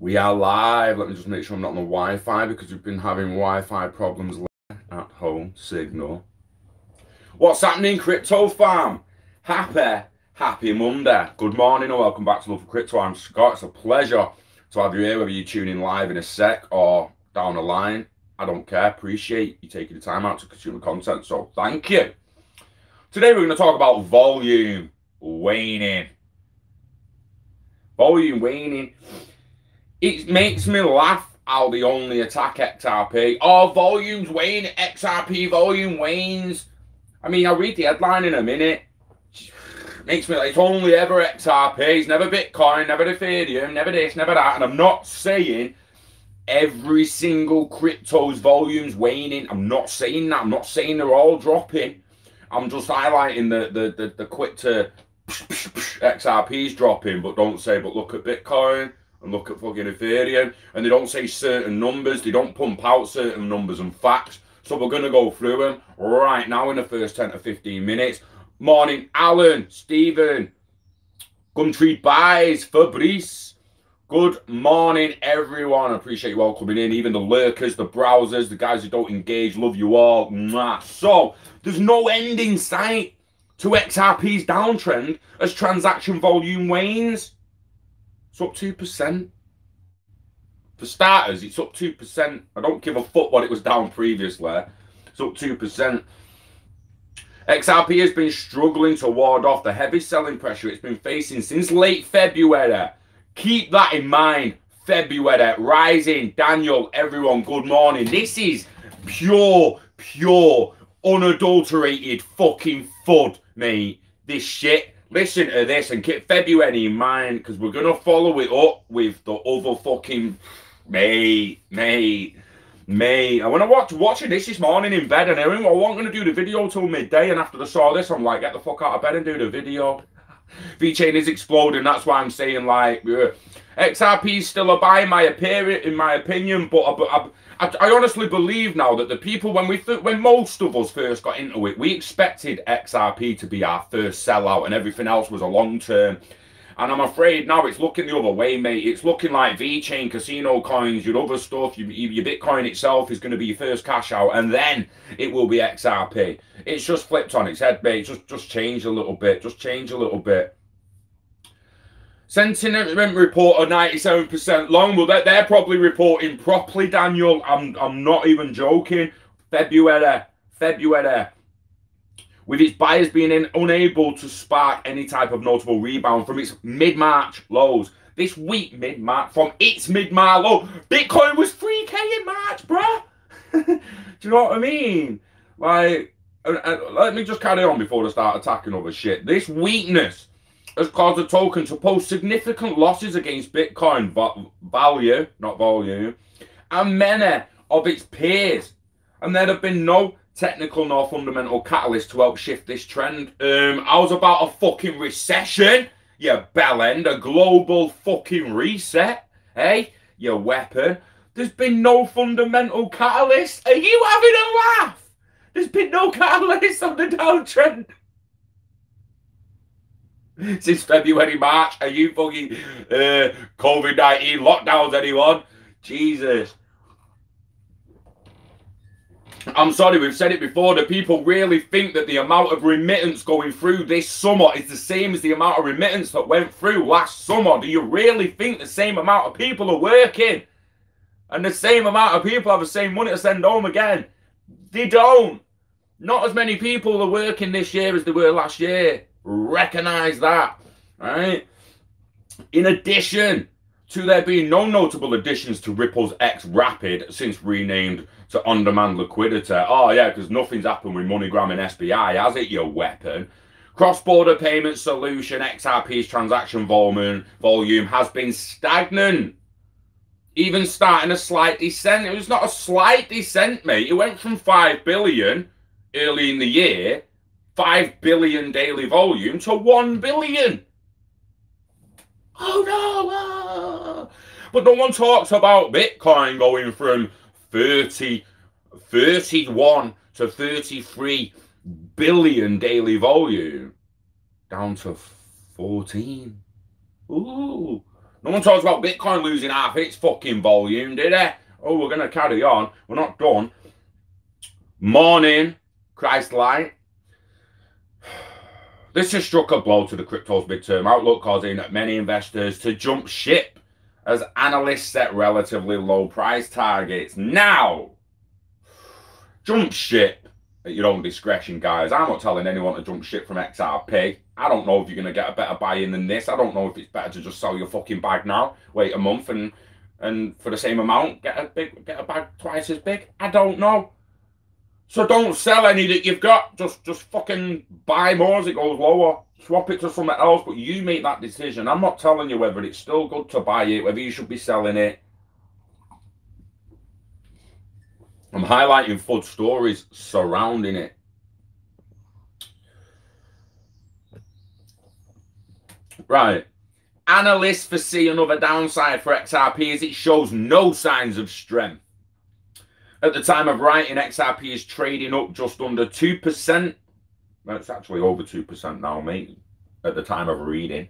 We are live. Let me just make sure I'm not on the Wi-Fi because we've been having Wi-Fi problems at home. Signal. What's happening, Crypto Farm? Happy Monday. Good morning and welcome back to Love for Crypto. I'm Scott. It's a pleasure to have you here, whether you tune in live in a sec or down the line. I don't care. Appreciate you taking the time out to consume the content, so thank you. Today we're going to talk about volume waning. Volume waning. It makes me laugh how they only attack XRP. Oh, volumes wane, XRP volume wanes. I mean, I'll read the headline in a minute. Makes me like, it's only ever XRP. It's never Bitcoin, never Ethereum, never this, never that. And I'm not saying every single crypto's volume's waning. I'm not saying that. I'm not saying they're all dropping. I'm just highlighting the quick to XRP's dropping, but don't say, but look at Bitcoin. And look at fucking Ethereum, and they don't say certain numbers, they don't pump out certain numbers and facts, so we're going to go through them right now in the first 10 to 15 minutes. Morning, Alan, Stephen, Gumtree Buys, Fabrice, good morning, everyone. I appreciate you all coming in, even the lurkers, the browsers, the guys who don't engage, love you all. So, there's no end in sight to XRP's downtrend as transaction volume wanes. It's up 2%. For starters, it's up 2%. I don't give a fuck what it was down previously. It's up 2%. XRP has been struggling to ward off the heavy selling pressure it's been facing since late February. Keep that in mind. February, rising. Daniel, everyone, good morning. This is pure, unadulterated fucking FUD, mate. This shit. Listen to this and keep February in mind because we're going to follow it up with the other fucking... Mate. I want to watching this morning in bed and I wasn't going to do the video till midday, and after I saw this, I'm like, get the fuck out of bed and do the video. VeChain is exploding, that's why I'm saying, like, XRP is still a buy in my opinion, but I honestly believe now that the people, when most of us first got into it, we expected XRP to be our first sellout and everything else was a long term. And I'm afraid now it's looking the other way, mate. It's looking like VeChain, casino coins, your other stuff, your Bitcoin itself is going to be your first cash out, and then it will be XRP. It's just flipped on its head, mate. Just change a little bit. Just change a little bit. Sentiment report are 97% long. Well, they're probably reporting properly, Daniel. I'm not even joking. February. With its buyers being unable to spark any type of notable rebound from its mid-March lows. This week, mid-March, from its mid-March low, Bitcoin was 3K in March, bruh. Do you know what I mean? Like, let me just carry on before I start attacking other shit. This weakness has caused the token to post significant losses against Bitcoin value, not volume, and many of its peers. And there have been no technical nor fundamental catalyst to help shift this trend. I was about a fucking recession, you bellend, a global fucking reset, hey, you weapon. There's been no fundamental catalyst. Are you having a laugh? There's been no catalyst on the downtrend since February, March. Are you fucking COVID-19 lockdowns, anyone? Jesus. I'm sorry, we've said it before. The people really think that the amount of remittance going through this summer is the same as the amount of remittance that went through last summer. Do you really think the same amount of people are working? And the same amount of people have the same money to send home again? They don't. Not as many people are working this year as they were last year. Recognize that, right? In addition to there being no notable additions to Ripple's X Rapid since renamed to on-demand liquidity. Oh yeah, because nothing's happened with MoneyGram and SBI, has it, you weapon? Cross-border payment solution XRP's transaction volume has been stagnant. Even starting a slight descent. It was not a slight descent, mate. It went from 5 billion early in the year, 5 billion daily volume, to 1 billion. Oh no! But no one talks about Bitcoin going from 31 to 33 billion daily volume down to 14. Ooh, No one talks about Bitcoin losing half its fucking volume, did they? Oh, we're going to carry on. We're not done. Morning, Christ light. This has struck a blow to the crypto's midterm outlook, causing many investors to jump ship as analysts set relatively low price targets. Now, jump ship at your own discretion, guys. I'm not telling anyone to jump ship from XRP. I don't know if you're going to get a better buy-in than this. I don't know if it's better to just sell your fucking bag now, wait a month, and for the same amount, get a bag twice as big. I don't know. So don't sell any that you've got. Just fucking buy more as it goes lower. Swap it to something else, but you make that decision. I'm not telling you whether it's still good to buy it, whether you should be selling it. I'm highlighting FUD stories surrounding it. Right. Analysts foresee another downside for XRP as it shows no signs of strength. At the time of writing, XRP is trading up just under 2%. Well, it's actually over 2% now, mate, at the time of reading.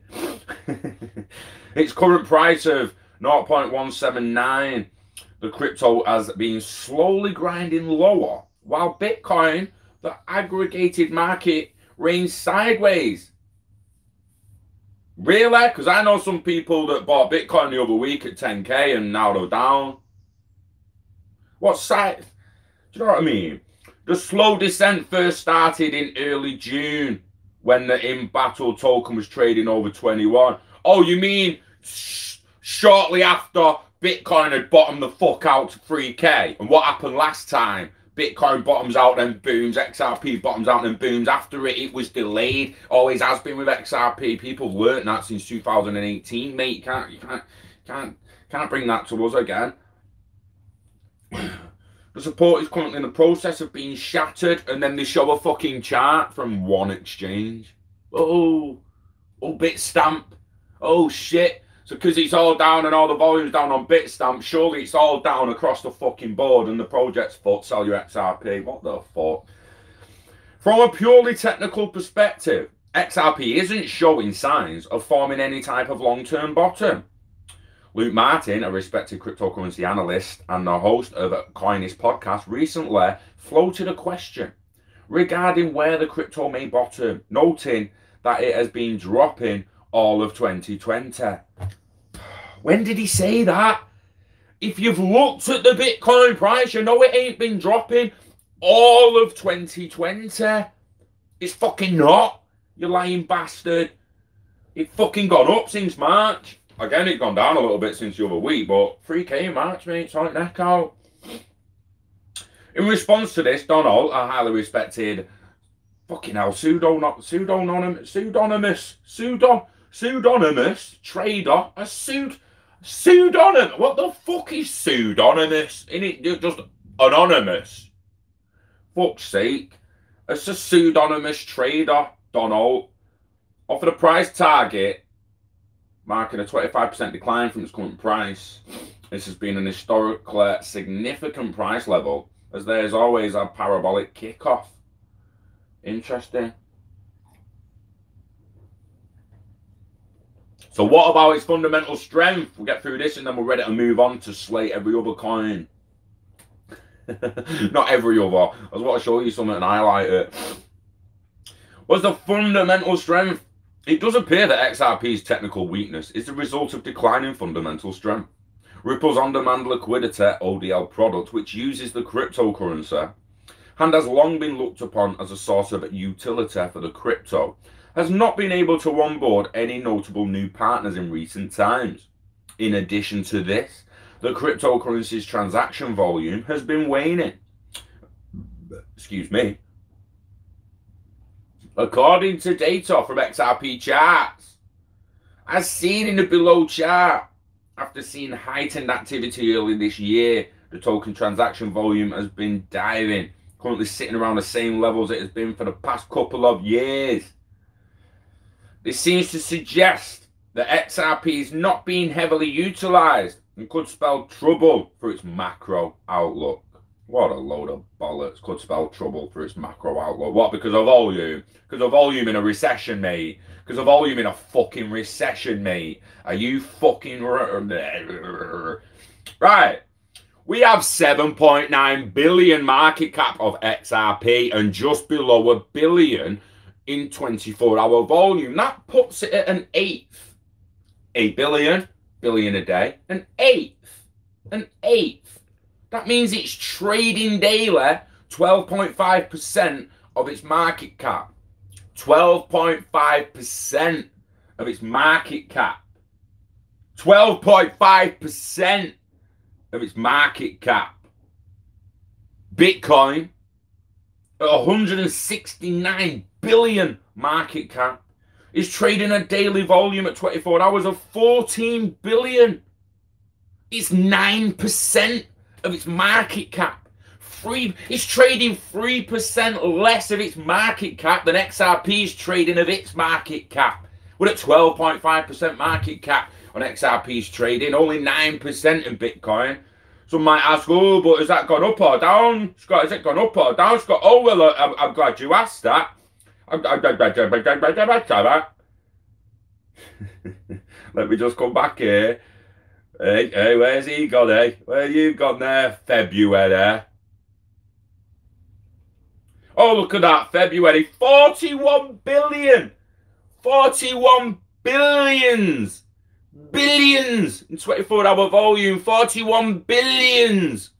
Its current price of 0.179, the crypto has been slowly grinding lower, while Bitcoin, the aggregated market, reigns sideways. Really? Because I know some people that bought Bitcoin the other week at 10k and now they're down. What side? Do you know what I mean? The slow descent first started in early June when the in-battle token was trading over 21. Oh, you mean shortly after Bitcoin had bottomed the fuck out to 3k? And what happened last time? Bitcoin bottoms out, then booms. XRP bottoms out, then booms. After it, it was delayed. Always has been with XRP. People have learnt that since 2018, mate. You can't bring that to us again. The support is currently in the process of being shattered, and then they show a fucking chart from one exchange. Oh, Bitstamp. Oh shit. So because it's all down and all the volume's down on Bitstamp, surely it's all down across the fucking board and the project's fucked. Sell your XRP. What the fuck? From a purely technical perspective, XRP isn't showing signs of forming any type of long-term bottom. Luke Martin, a respected cryptocurrency analyst and the host of a Coinist podcast, recently floated a question regarding where the crypto may bottom, noting that it has been dropping all of 2020. When did he say that? If you've looked at the Bitcoin price, you know it ain't been dropping all of 2020. It's fucking not, you lying bastard. It fucking gone up since March. Again, it's gone down a little bit since the other week, but 3k in March, mate, sorry, neck out. In response to this, Donald, a highly respected, fucking hell, pseudonymous trader, pseudonym. What the fuck is pseudonymous? In it, just anonymous. Fuck's sake. It's a pseudonymous trader, Donald, offered a price target marking a 25% decline from its current price. This has been an historically significant price level, as there is always a parabolic kickoff. Interesting. So what about its fundamental strength? We'll get through this and then we're ready to move on to slate every other coin. Not every other. I just want to show you something and highlight it. What's the fundamental strength? It does appear that XRP's technical weakness is the result of declining fundamental strength. Ripple's on-demand liquidity ODL product, which uses the cryptocurrency and has long been looked upon as a source of utility for the crypto, has not been able to onboard any notable new partners in recent times. In addition to this, the cryptocurrency's transaction volume has been waning. Excuse me. According to data from XRP charts, as seen in the below chart, after seeing heightened activity early this year, the token transaction volume has been diving, currently sitting around the same levels it has been for the past couple of years. This seems to suggest that XRP is not being heavily utilized and could spell trouble for its macro outlook. What a load of bollocks. Could spell trouble for its macro outlook. What? Because of volume? Because of volume in a recession, mate. Because of volume in a fucking recession, mate. Are you fucking... Right. We have 7.9 billion market cap of XRP and just below a billion in 24-hour volume. That puts it at an eighth. 8 billion. Billion a day. An eighth. An eighth. That means it's trading daily 12.5% of its market cap. 12.5% of its market cap. 12.5% of its market cap. Bitcoin at 169 billion market cap is trading a daily volume at 24 hours of 14 billion. It's 9% of its market cap. It's trading 3% less of its market cap than XRP is trading of its market cap. We're at 12.5% market cap on XRP's trading, only 9% in Bitcoin. Some might ask, oh, but has that gone up or down? Scott, has it gone up or down? Scott, oh, well, I'm glad you asked that. Let me just come back here. Hey, where's he gone, eh? Where you gone there, February? Oh, look at that, February. 41 billion. 41 billions. Billions in 24-hour volume. 41 billions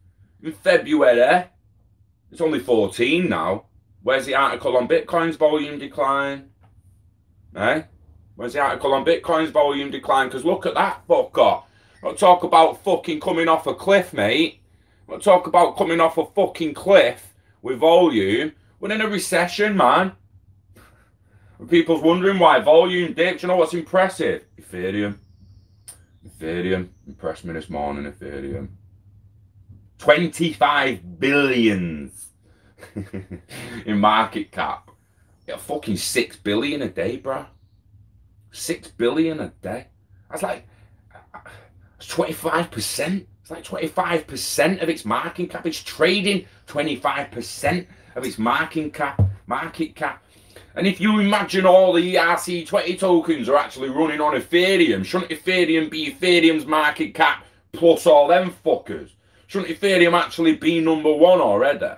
in February. It's only 14 now. Where's the article on Bitcoin's volume decline? Eh? Where's the article on Bitcoin's volume decline? Because look at that fucker. Not talk about fucking coming off a cliff, mate. Not talk about coming off a fucking cliff with volume. We're in a recession, man. And people's wondering why volume dips. You know what's impressive? Ethereum. Ethereum. Impressed me this morning, Ethereum. 25 billions in market cap. Yeah, fucking 6 billion a day, bro. 6 billion a day. That's like... It's 25%. It's like 25% of its market cap. It's trading 25% of its market cap. And if you imagine all the ERC20 tokens are actually running on Ethereum, shouldn't Ethereum be Ethereum's market cap plus all them fuckers? Shouldn't Ethereum actually be number one already? Do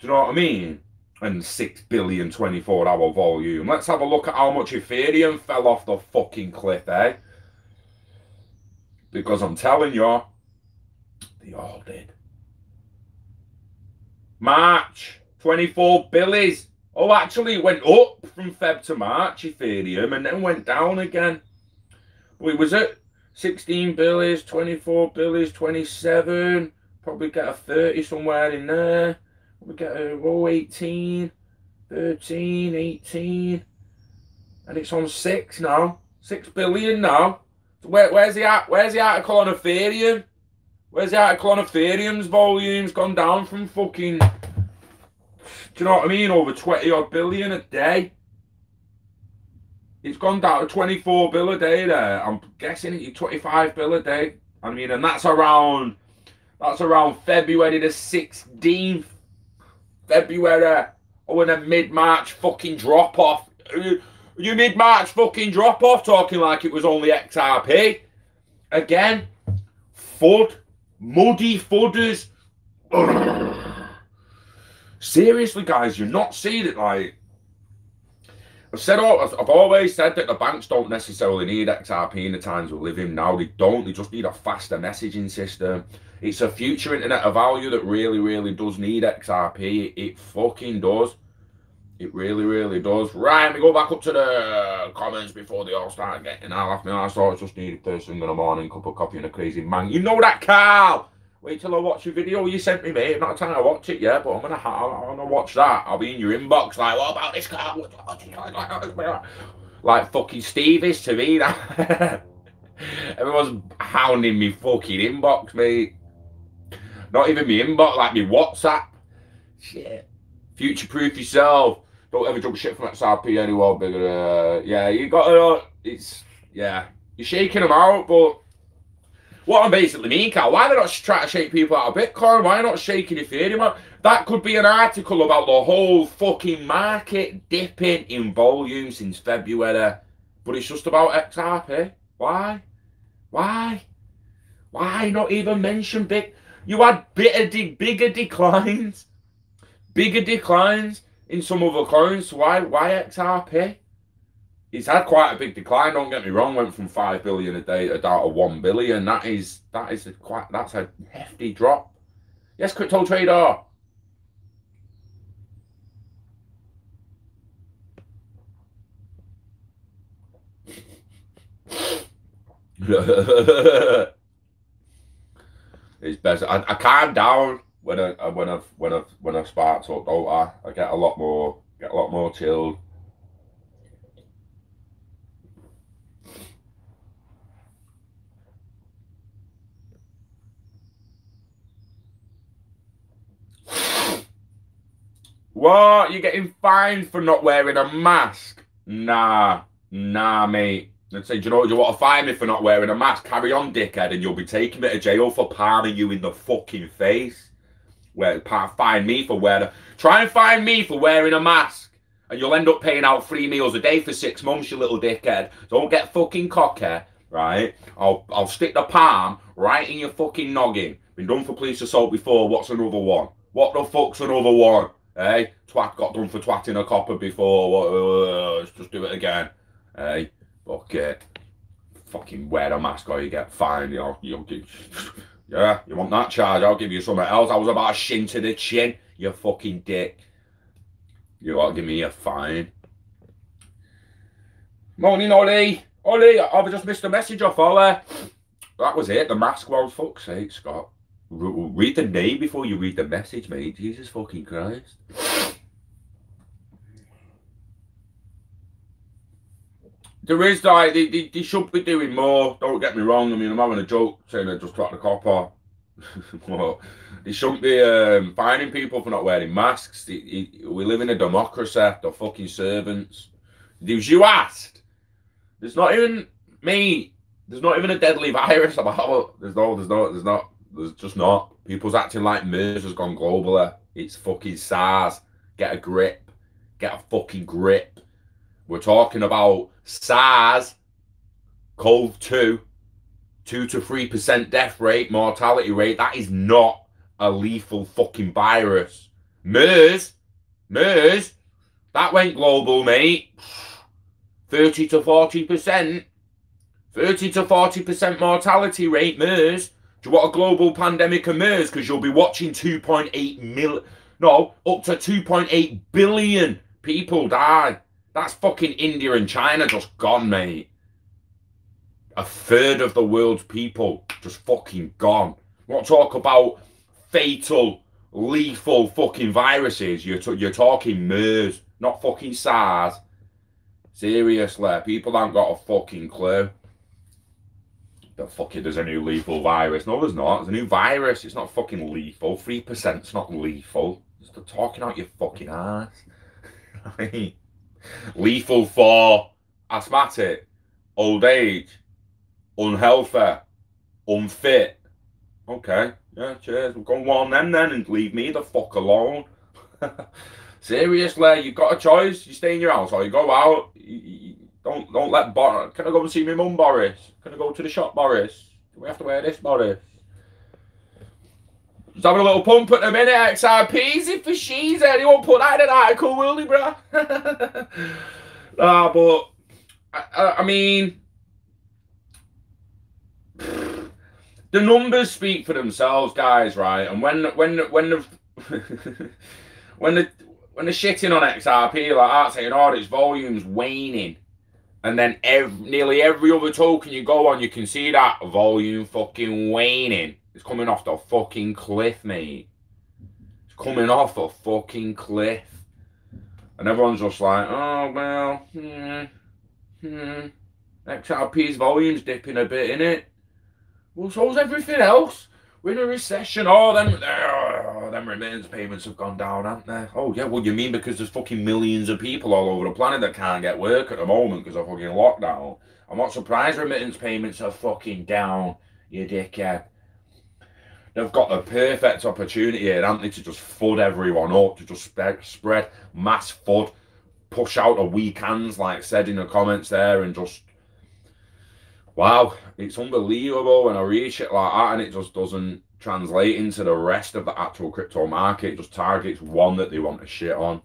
you know what I mean? And 6 billion 24-hour volume. Let's have a look at how much Ethereum fell off the fucking cliff, eh? Because I'm telling you, they all did. March, 24 billies. Oh, actually, it went up from Feb to March, Ethereum, and then went down again. Well, it was at 16 billies, 24 billies, 27. Probably get a 30 somewhere in there. Probably get a 18, 13, 18. And it's on 6 now. 6 billion now. Where's the article on Ethereum? Where's the article on Ethereum's volume's gone down from fucking... Do you know what I mean? Over 20 odd billion a day. It's gone down to 24 bill a day there. I'm guessing it's 25 bill a day. I mean, and that's around February the 16th. February. Oh, and a mid-March fucking drop-off. You mid-March fucking drop-off talking like it was only XRP. Again, FUD. Muddy fudders. Seriously, guys, you're not seeing it like... I've always said that the banks don't necessarily need XRP in the times we live in now. They don't. They just need a faster messaging system. It's a future internet of value that really, really does need XRP. It fucking does. It really, really does. Right, let me go back up to the comments before they all start getting out off me. I thought I just needed first thing in the morning, cup of coffee and a crazy man. You know that, Carl! Wait till I watch your video you sent me, mate. I've not had time to watch it yet, but I'm gonna watch that. I'll be in your inbox like, what about this, Carl? Like fucking Steve is to me. That everyone's hounding me fucking inbox, mate. Not even me inbox, like me WhatsApp. Shit. Future-proof yourself. Don't ever jump shit from XRP anymore, bigger. Yeah, you got to, it's, yeah. You're shaking them out, but What I'm basically mean, Cal, why are they not trying to shake people out of Bitcoin? Why not shaking Ethereum out? That could be an article about the whole fucking market dipping in volume since February. But it's just about XRP. Why? Why? Why not even mention big? You had bigger declines. Bigger declines in some other coins. Why XRP? It's had quite a big decline, don't get me wrong, went from 5 billion a day to down to 1 billion. That's a hefty drop. Yes, crypto trader. It's best. I calm down when I spark up, don't I? I get a lot more chilled. What? You're getting fined for not wearing a mask? Nah, mate. I'd say, do you want to fine me for not wearing a mask? Carry on, dickhead, and you'll be taking me to jail for palming you in the fucking face. Fine me for wearing try and fine me for wearing a mask, and you'll end up paying out 3 meals a day for 6 months, you little dickhead. Don't get fucking cocky, right? I'll stick the palm right in your fucking noggin. Been done for police assault before. What's another one? What the fuck's another one? Hey, twat got done for twatting a copper before. Let's just do it again. Hey, fuck it. Fucking wear a mask or you get fined. Yeah, you want that charge? I'll give you something else. I was about a shin to the chin, you fucking dick. You ought to give me a fine. Morning, Ollie. I've just missed a message off Ollie. That was it. The mask was, fuck's sake, Scott. Read the name before you read the message, mate. Jesus fucking Christ. There is, like, they should be doing more. Don't get me wrong. I mean, I'm having a joke saying I just dropped the copper. Well, they shouldn't be fining people for not wearing masks. We live in a democracy. They're fucking servants. You asked. There's not even, mate, there's not even a deadly virus about it. There's just not. People's acting like MERS has gone globally. It's fucking SARS. Get a grip. Get a fucking grip. We're talking about SARS, CoV-2, 2 to 3% death rate, mortality rate. That is not a lethal fucking virus. MERS, that went global, mate. 30 to 40%. 30 to 40% mortality rate, MERS. Do you want a global pandemic of MERS? Because you'll be watching up to 2.8 billion people die. That's fucking India and China just gone, mate. A third of the world's people just fucking gone. What talk about fatal, lethal fucking viruses? You're talking MERS, not fucking SARS. Seriously, people haven't got a fucking clue. But fuck it, there's a new lethal virus. No, there's not. There's a new virus. It's not fucking lethal. 3%'s not lethal. Just talking out your fucking ass. I mean, lethal for asthmatic, old age, unhealthy, unfit. Okay, yeah, cheers. We'll go on them then and leave me the fuck alone. Seriously, you've got a choice. You stay in your house or you go out. Don't let Boris. Can I go and see my mum, Boris? Can I go to the shop, Boris? Do we have to wear this, Boris? Just having a little pump at the minute. XRP's if for she's there. He won't put that in an article, will he, bro? Nah, but I mean, the numbers speak for themselves, guys, right? And when the when they're shitting on XRP like that, saying, "Oh, its volume's waning," and then nearly every other token you go on, you can see that volume fucking waning. It's coming off the fucking cliff, mate. It's coming off a fucking cliff. And everyone's just like, oh, well, XRP's volume's dipping a bit, innit? Well, so's everything else. We're in a recession. Oh, them remittance payments have gone down, haven't they? Oh, yeah, well, you mean because there's fucking millions of people all over the planet that can't get work at the moment because of fucking lockdown? I'm not surprised remittance payments are fucking down. you dickhead. They've got the perfect opportunity here, haven't they, to just FUD everyone up, to just spread mass FUD, push out the weak hands, like said in the comments there, and just, wow, it's unbelievable when I read shit like that and it just doesn't translate into the rest of the actual crypto market. It just targets one that they want to shit on.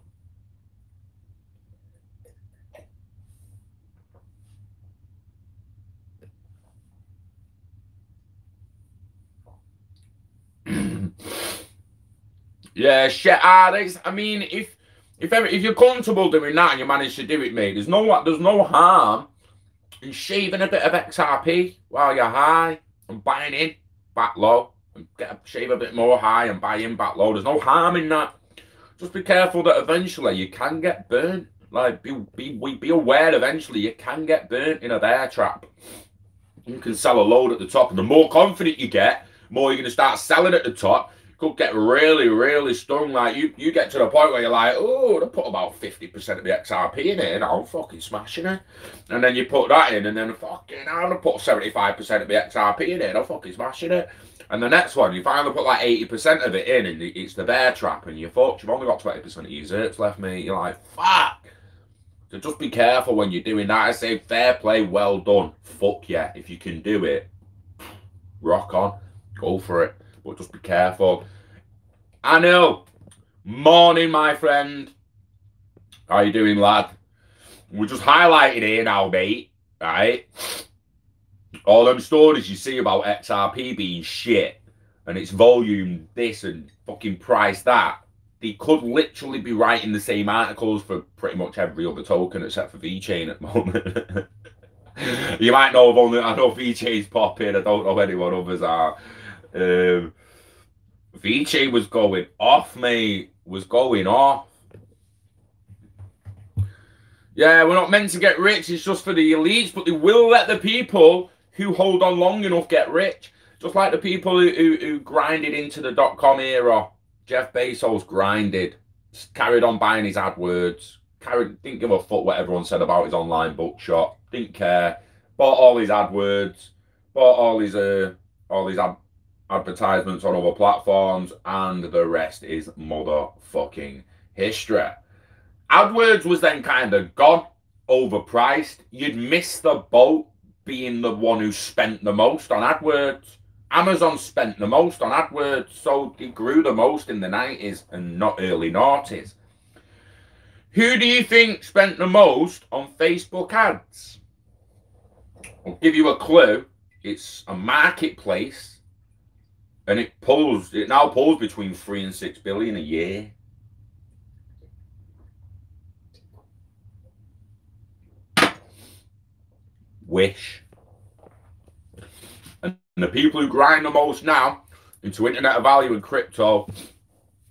Yeah, shit. I mean, if you're comfortable doing that and you manage to do it, mate, there's no harm in shaving a bit of XRP while you're high and buying in back low, and shave a bit more high and buy in back low. There's no harm in that. Just be careful that eventually you can get burnt. Like, be aware eventually you can get burnt in a bear trap. You can sell a load at the top, and the more confident you get, more you're going to start selling at the top. Could get really, really stung. Like, you get to the point where you're like, oh, I put about 50% of the XRP in it, and I'm fucking smashing it. And then you put that in, and then fucking, I'm going to put 75% of the XRP in it, and I'm fucking smashing it. And the next one, you finally put like 80% of it in, and it's the bear trap, and you're fucked. You've only got 20% of your zerts left, mate. You're like, fuck. So just be careful when you're doing that. I say fair play, well done. Fuck yeah. If you can do it, rock on. Go for it. But just be careful. I know. Morning, my friend. How you doing, lad? We're just highlighting here now, mate. Right? All them stories you see about XRP being shit and its volume this and fucking price that, they could literally be writing the same articles for pretty much every other token except for VeChain at the moment. You might know of only, I know VeChain's popping, I don't know anyone others are. VeChain was going off, mate. Was going off. Yeah, we're not meant to get rich. It's just for the elites, but they will let the people who hold on long enough get rich. Just like the people who grinded into the .com era. Jeff Bezos grinded. Carried on buying his AdWords. Didn't give a fuck what everyone said about his online bookshop. Didn't care. Bought all his AdWords. Bought all his advertisements on other platforms, and the rest is motherfucking history. AdWords was then kind of gone, overpriced. You'd miss the boat being the one who spent the most on AdWords. Amazon spent the most on AdWords, so it grew the most in the 90s and not early noughties. Who do you think spent the most on Facebook ads? I'll give you a clue. It's a marketplace, and it now pulls between 3 and 6 billion a year. Wish. And the people who grind the most now into Internet of Value and crypto,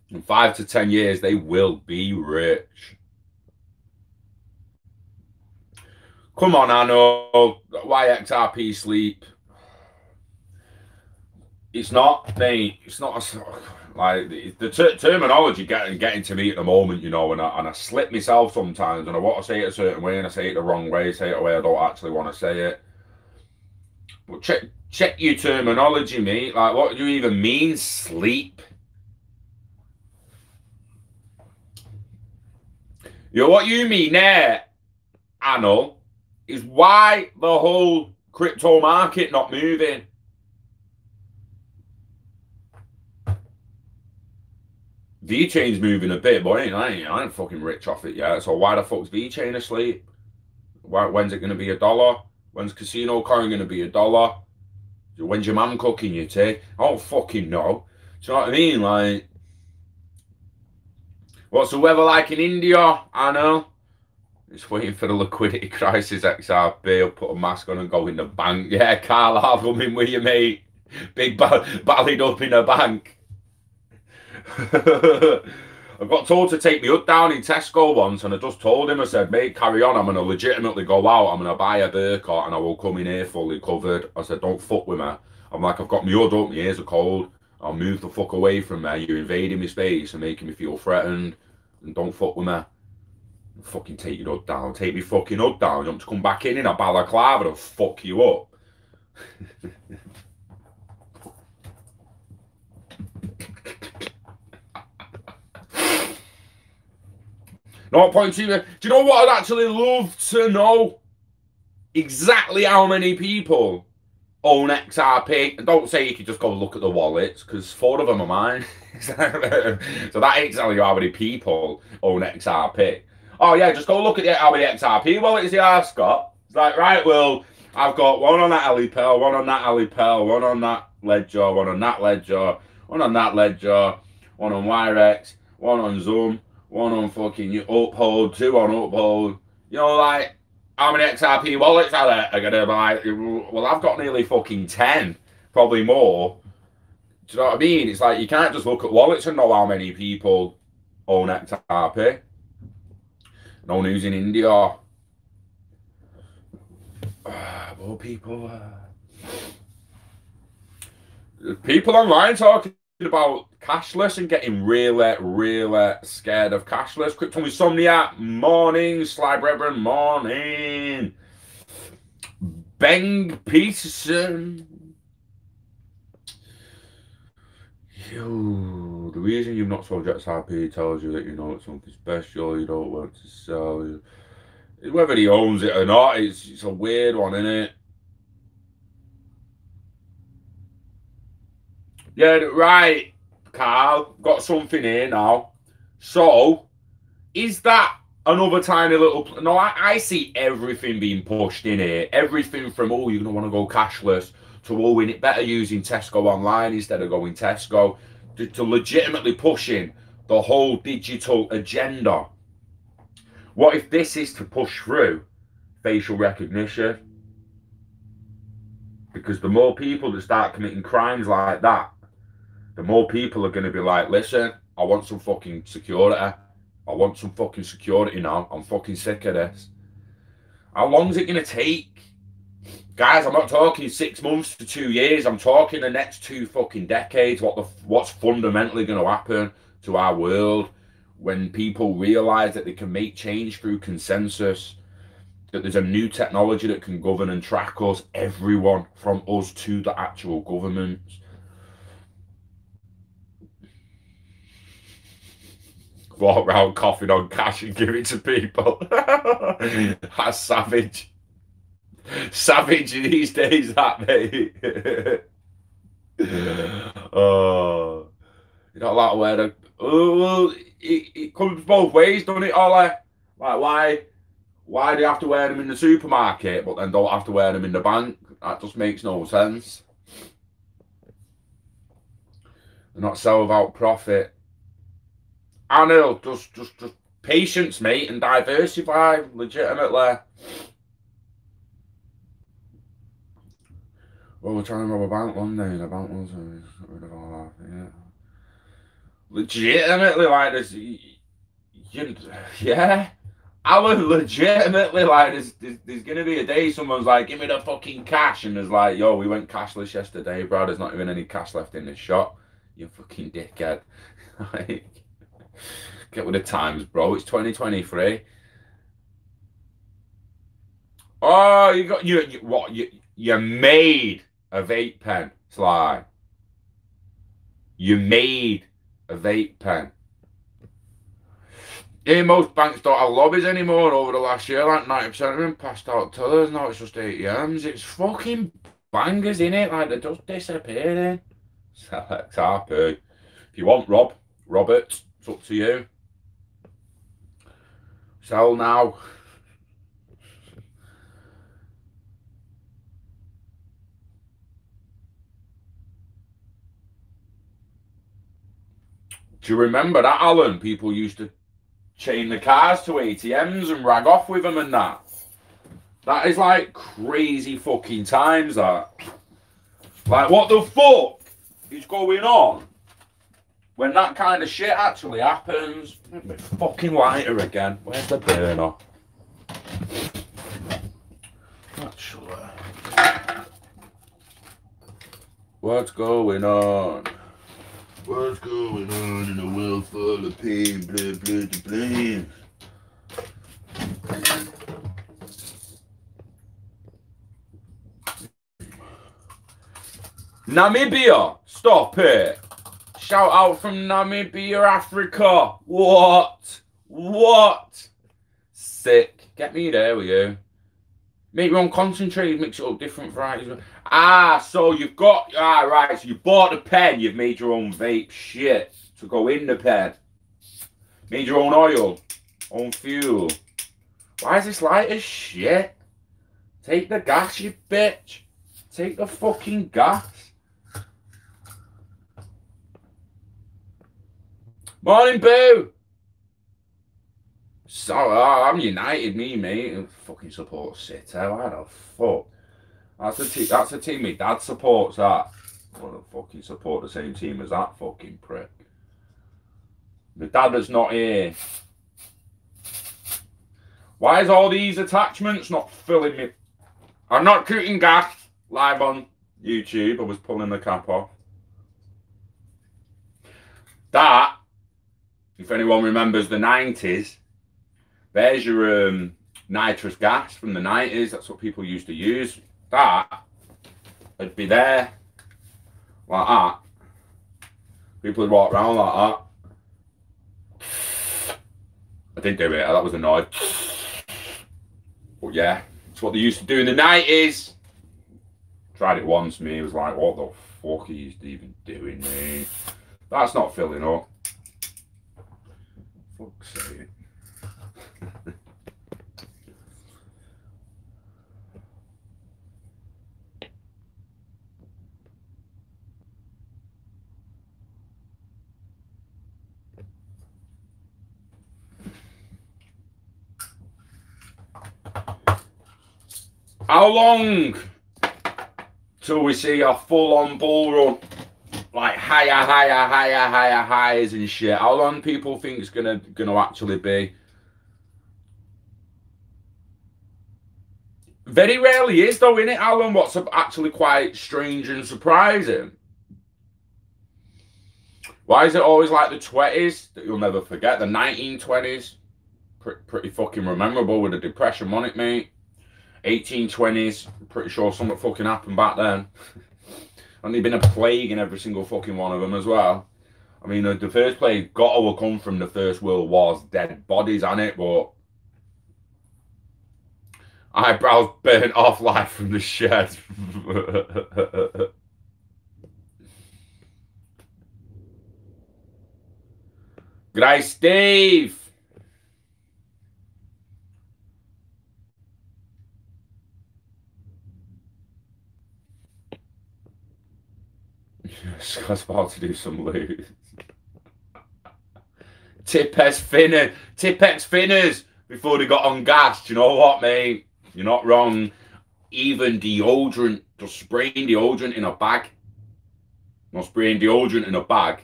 in 5 to 10 years, they will be rich. Come on, I know. Why XRP sleep? It's not, mate. It's not like the terminology getting to me at the moment, you know, and I slip myself sometimes, and I want to say it a certain way, and I say it the wrong way, say it a way I don't actually want to say it. But check your terminology, mate. Like, what do you even mean, sleep? You know, what you mean there, I know, is why the whole crypto market not moving. VeChain's moving a bit, but I ain't fucking rich off it yet. So why the fuck's VeChain asleep? When's it going to be $1? When's Casino Coin going to be $1? When's your mum cooking you tea? I don't fucking know. Do you know what I mean? Like, what's the weather like in India? I know. Just waiting for the liquidity crisis. XRP. I'll put a mask on and go in the bank. Yeah, Carl, I'll come in with you, mate. Big ballied up in a bank. I got told to take my hood down in Tesco once, and I just told him, I said, mate, carry on, I'm going to legitimately go out, I'm going to buy a burqa, and I will come in here fully covered. I said, don't fuck with me. I'm like, I've got my hood up, my ears are cold, I'll move the fuck away from me, you're invading my space and making me feel threatened, and don't fuck with me. Fucking take your hood down, take me fucking hood down, you want to come back in a balaclava and fuck you up. 0.2. Do you know what I'd actually love to know? Exactly how many people own XRP. And don't say you could just go look at the wallets, because 4 of them are mine. So that ain't telling you how many people own XRP. Oh yeah, just go look at how many XRP wallets you have, Scott. It's like, right, well, I've got one on that Ellipal, one on that Ellipal, one on that ledger, one on that ledger, one on that ledger, one on Wirex, one on Zoom, one on fucking Uphold, 2 on Uphold. You know, like, how many XRP wallets are there? Are gonna be like, well, I've got nearly fucking 10, probably more. Do you know what I mean? It's like, you can't just look at wallets and know how many people own XRP. No news in India. More people. People online talking about cashless and getting really, really scared of cashless. Crypto Insomnia, morning. Sly Brethren, morning. Beng Peterson. Yo, the reason you've not sold XRP tells you that you know it's something special, you don't want to sell. Whether he owns it or not, it's a weird one, isn't it? Yeah, right, Carl. Got something here now. So, is that another tiny little... No, I see everything being pushed in here. Everything from, oh, you're going to want to go cashless, to, oh, it better using Tesco online instead of going Tesco, to legitimately pushing the whole digital agenda. What if this is to push through facial recognition? Because the more people that start committing crimes like that, the more people are going to be like, listen, I want some fucking security. I want some fucking security now. I'm fucking sick of this. How long is it going to take? Guys, I'm not talking 6 months to 2 years. I'm talking the next 2 fucking decades. What's fundamentally going to happen to our world when people realize that they can make change through consensus, that there's a new technology that can govern and track us, everyone, from us to the actual governments. Walk around coughing on cash and give it to people. That's savage. Savage these days, that, mate. Oh, you're not allowed to wear the... Oh, it comes both ways, doesn't it, Ollie? Like, why do you have to wear them in the supermarket, but then don't have to wear them in the bank? That just makes no sense. They're not sell without profit. I know, just patience, mate, and diversify, legitimately. Well, we're trying to rob a bank one day, and the bank was got rid of all that, yeah. Legitimately, like, this, yeah. I was legitimately, like, there's going to be a day someone's like, give me the fucking cash, and there's like, yo, we went cashless yesterday, bro, there's not even any cash left in this shop. You fucking dickhead. Like, get with the times, bro. It's 2023. Oh, you got you made a vape pen, Sly. You made a vape pen. Yeah, most banks don't have lobbies anymore over the last year. Like 90% of them passed out tellers. Now it's just ATMs. It's fucking bangers, innit? Like, they're just disappearing. Sell XRP. If you want Robert, it's up to you. Sell now. Do you remember that, Alan? People used to chain the cars to ATMs and rag off with them and that. That is like crazy fucking times, that. Like, what the fuck is going on when that kind of shit actually happens? Make me fucking lighter again. Where's the burner? Actually, what's going on? What's going on in a world full of pain, blah, blah, blah, blah. Namibia, stop it. Shout out from Namibia, Africa. What? What? Sick. Get me there with you. Make your own concentrate, mix it up different varieties. Ah, so you've got, right, so you bought the pen, you've made your own vape shit to go in the pen. Made your own oil, own fuel. Why is this light as shit? Take the gas, you bitch. Take the fucking gas. Morning, Boo. So, I'm United, mate. Fucking support City. Why the fuck? That's the team my dad supports, that. I want to fucking support the same team as that fucking prick. The dad that's not here. Why is all these attachments not filling me? I'm not cooking gas live on YouTube. I was pulling the cap off. That, if anyone remembers the 90s, there's your nitrous gas from the 90s. That's what people used to use. That would be there like that. People would walk around like that. I didn't do it. That was a noise. But yeah, it's what they used to do in the 90s. Tried it once, me. It was like, what the fuck are you even doing, mate? That's not filling up. Fuck's sake. How long till we see a full-on bull run? Like higher highs and shit. How long people think it's gonna actually be? Very rarely is though, innit, Alan? What's actually quite strange and surprising. Why is it always like the 20s that you'll never forget? The 1920s, pretty fucking memorable with the depression on it, mate. 1820s, pretty sure something fucking happened back then. And there'd been a plague in every single fucking one of them as well. I mean, the first plague got to come from the First World War's dead bodies on it, but eyebrows burnt off like from the shed. G'day, Steve. Scott's about to do some loot. Tipex Finners before they got on gas. Do you know what, mate? You're not wrong. Even deodorant, just spraying deodorant in a bag. Not spraying deodorant in a bag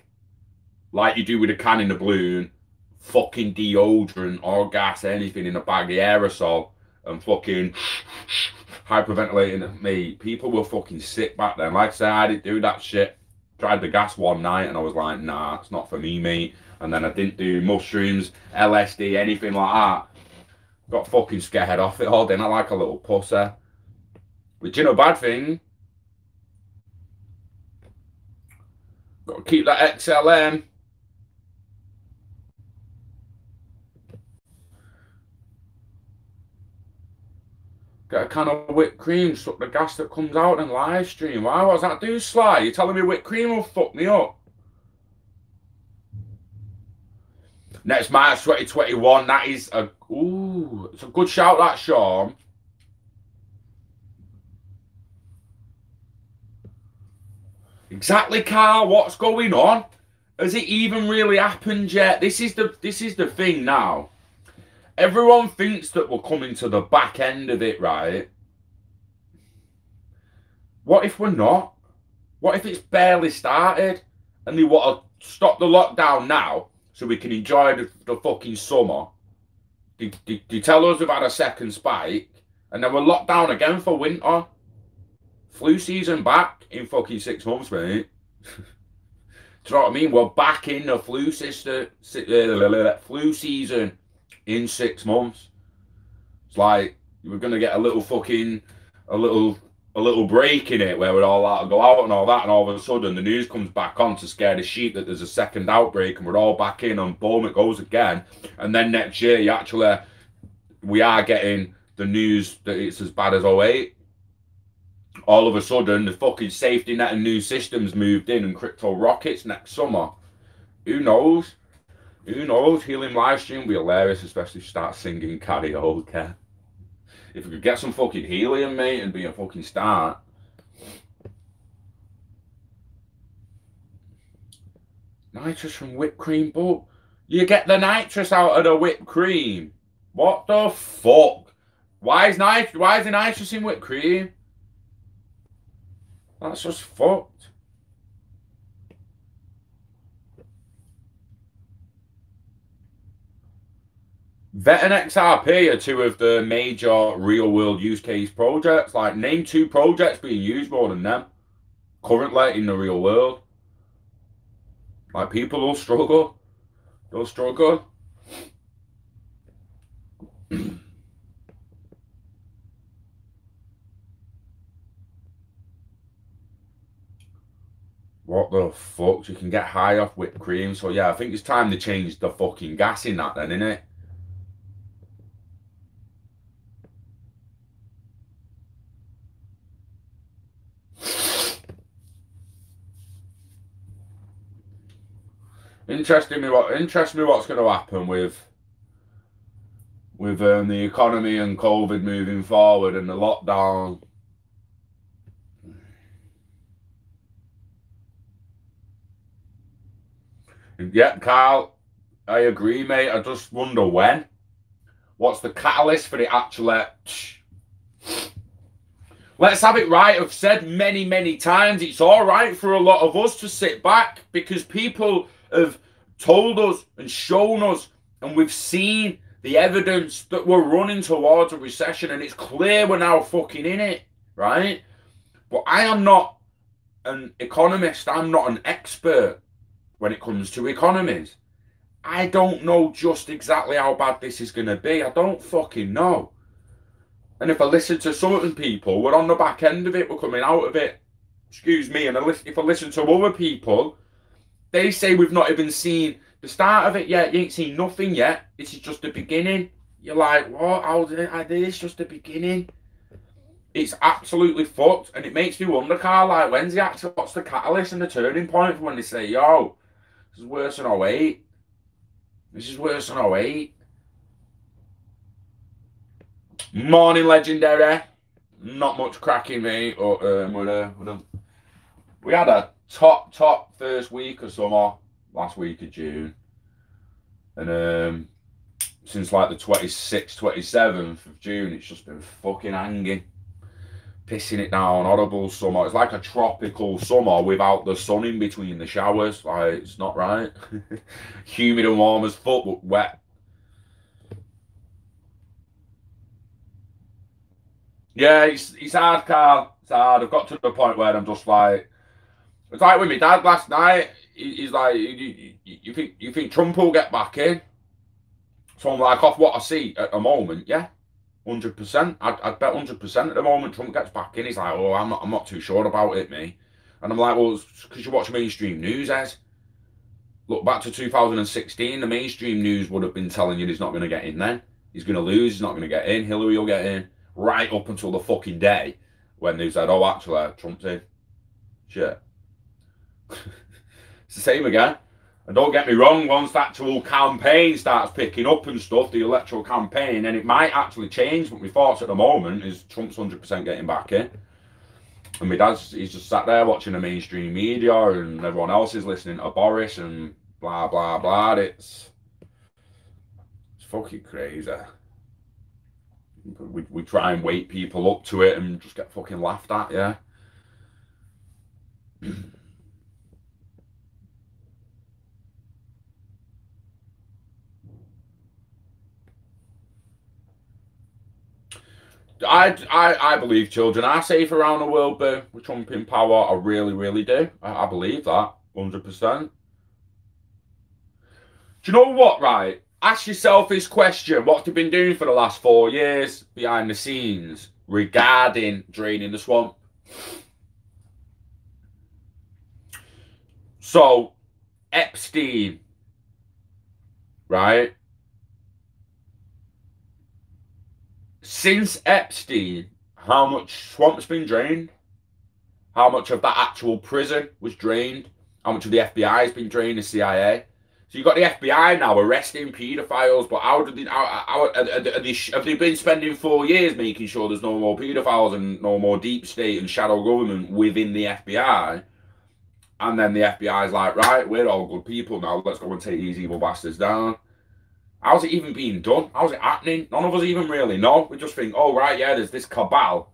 like you do with a can in the balloon. Fucking deodorant or gas, anything in a bag, the aerosol, and fucking hyperventilating at me. People were fucking sick back then. Like I said, I didn't do that shit. Tried the gas one night and I was like, nah, it's not for me, mate. And then I didn't do mushrooms, LSD, anything like that. Got fucking scared off it all, didn't I? Like a little pussy. Which ain't a bad thing. Got to keep that XLM. Get a can of whipped cream, suck the gas that comes out and live stream. Why? What's that do, Sly? You're telling me whipped cream will fuck me up? Next March 2021, that is a... Ooh, it's a good shout, that, Sean. Exactly, Carl. What's going on? Has it even really happened yet? This is the thing now. Everyone thinks that we're coming to the back end of it, right? What if we're not? What if it's barely started and they want to stop the lockdown now so we can enjoy the fucking summer? They tell us we've had a second spike and then we're locked down again for winter. Flu season back in fucking 6 months, mate. Do you know what I mean? We're back in the flu season in 6 months. It's like we're gonna get a little a little break in it where we're all allowed to go out and all that, and all of a sudden the news comes back on to scare the sheep that there's a second outbreak and we're all back in, and boom, it goes again. And then next year we are getting the news that it's as bad as '08. All of a sudden the fucking safety net and new systems moved in and crypto rockets next summer. Who knows? Who knows? Helium livestream will be hilarious, especially if you start singing karaoke. If we could get some fucking helium, mate, and be a fucking start. Nitrous from whipped cream, but you get the nitrous out of the whipped cream. What the fuck? Why is the nitrous in whipped cream? That's just fucked. VET and XRP are two of the major real-world use case projects. Like, name 2 projects being used more than them currently in the real world. Like, people will struggle. They'll struggle. What the fuck? You can get high off whipped cream. So, yeah, I think it's time to change the fucking gas in that then, innit? Interests me what's going to happen with the economy and COVID moving forward and the lockdown. Yeah, Carl, I agree, mate. I just wonder when. What's the catalyst for the actual? Let's have it right. I've said many, many times it's all right for a lot of us to sit back because people have told us and shown us, and we've seen the evidence that we're running towards a recession, and it's clear we're now fucking in it, right? But I am not an economist. I'm not an expert when it comes to economies. I don't know just exactly how bad this is going to be. I don't fucking know. And if I listen to some people, we're on the back end of it. We're coming out of it. Excuse me. And if I listen to other people, they say we've not even seen the start of it yet. You ain't seen nothing yet. This is just the beginning. You're like, what? How did I do this? Just the beginning. It's absolutely fucked. And it makes me wonder, Carl, like, what's the catalyst and the turning point for when they say, yo, this is worse than '08. This is worse than '08. Morning, legendary. Not much cracking, mate. We had a top first week of summer last week of June, and since like the 26th, 27th of June, it's just been fucking hanging, pissing it down. Horrible summer. It's like a tropical summer without the sun in between the showers. Like, it's not right. Humid and warm as fuck, but wet. Yeah, it's hard, Carl. It's hard. I've got to the point where I'm just like, it's like with my dad last night. He's like, you think Trump will get back in? So I'm like, off what I see at the moment, yeah, 100%. I'd bet 100% at the moment Trump gets back in. He's like, oh, I'm not too sure about it, me. And I'm like, well, it's because you watch mainstream news, Ez. Look back to 2016. The mainstream news would have been telling you he's not going to get in then. He's going to lose. He's not going to get in. Hillary will get in. Right up until the fucking day when they said, oh, actually, Trump's in. Shit. It's the same again. And don't get me wrong, once that actual campaign starts picking up and stuff, the electoral campaign, and it might actually change, but my thoughts at the moment is Trump's 100% getting back in. And my dad's, he's just sat there watching the mainstream media and everyone else is listening to Boris and blah, blah, blah. It's fucking crazy. We try and wake people up to it and just get fucking laughed at, yeah. I believe children are safe around the world, but with Trump in power, I really, really do. I believe that, 100%. Do you know what, right? Ask yourself this question. What have they been doing for the last 4 years behind the scenes regarding draining the swamp? So, Epstein, right? Since Epstein, how much swamp's been drained? How much of that actual prison was drained? How much of the FBI has been drained, the CIA? So you've got the FBI now arresting paedophiles, but how did they, have they been spending 4 years making sure there's no more paedophiles and no more deep state and shadow government within the FBI? And then the FBI's like, right, we're all good people now, let's go and take these evil bastards down. How's it even being done? How's it happening? None of us even really know. We just think, oh, right, yeah, there's this cabal,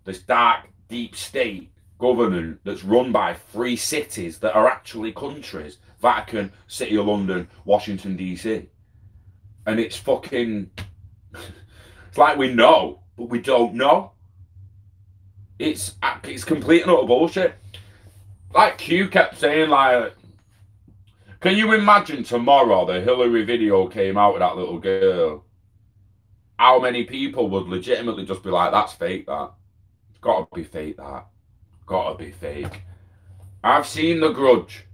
this dark, deep state government that's run by 3 cities that are actually countries. Vatican, City of London, Washington, DC. And it's fucking... it's like we know, but we don't know. It's complete and utter bullshit. Like Q kept saying, like... Can you imagine tomorrow the Hillary video came out with that little girl? How many people would legitimately just be like, that's fake, that. It's got to be fake, that. Gotta be fake. I've seen The Grudge.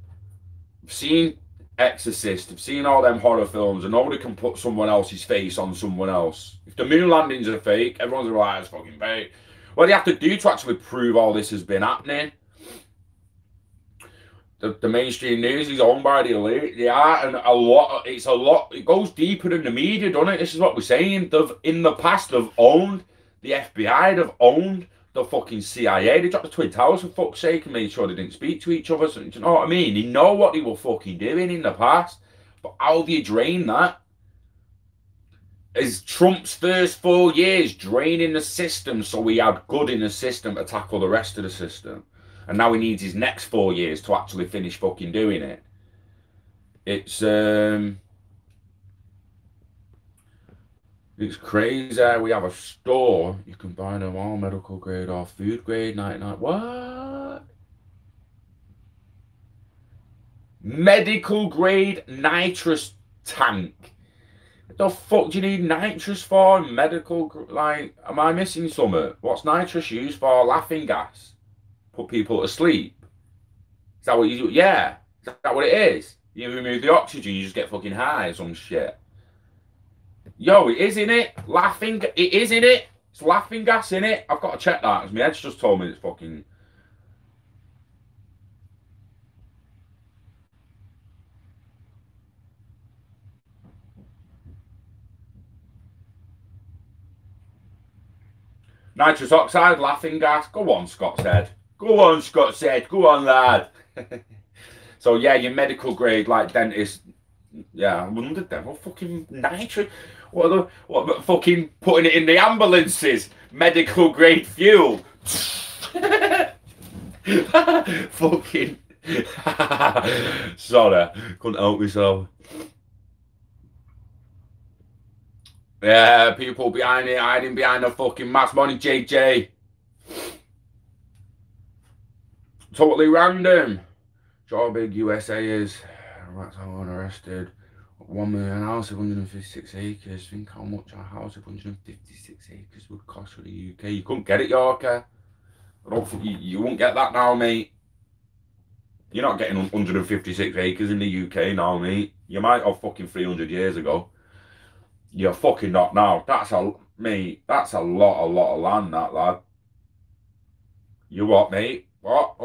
I've seen Exorcist. I've seen all them horror films, and nobody can put someone else's face on someone else. If the moon landings are fake, everyone's like, it's fucking fake. What do you have to do to actually prove all this has been happening? The mainstream news is owned by the elite. Yeah, and it goes deeper than the media, doesn't it? This is what we're saying. In the past, they've owned the FBI, they've owned the fucking CIA. They dropped the Twin Towers for fuck's sake and made sure they didn't speak to each other. So, do you know what I mean? You know what they were fucking doing in the past. But how do you drain that? Is Trump's first 4 years draining the system so we had good in the system to tackle the rest of the system? And now he needs his next 4 years to actually finish fucking doing it. It's crazy. We have a store. You can buy them all medical grade or food grade 99. What? Medical grade nitrous tank. What the fuck do you need nitrous for? Medical, like, am I missing something? What's nitrous used for? Laughing gas. Put people to sleep. Is that what you do? Yeah. Is that what it is? You remove the oxygen, you just get fucking high or some shit. Yo, it is in it. It is in it. It's laughing gas in it. I've got to check that because my head's just told me it's fucking... Nitrous oxide, laughing gas. Go on, Scott said. Go on, Scott said. Go on, lad. So, yeah, your medical grade, like dentist. Yeah, I wondered then. What fucking nitrous? What fucking putting it in the ambulances? Medical grade fuel. Fucking. Sorry, couldn't help myself. Yeah, people behind it, hiding behind the fucking mask. Morning, JJ. Totally random. How big USA is. Rats are arrested. 1 million house of 156 acres. Think how much a house of 156 acres would cost for the UK. You couldn't get it, Yorker. I don't think you won't get that now, mate. You're not getting 156 acres in the UK now, mate. You might have fucking 300 years ago. You're fucking not now. That's a lot of land, that, lad. You what, mate? What?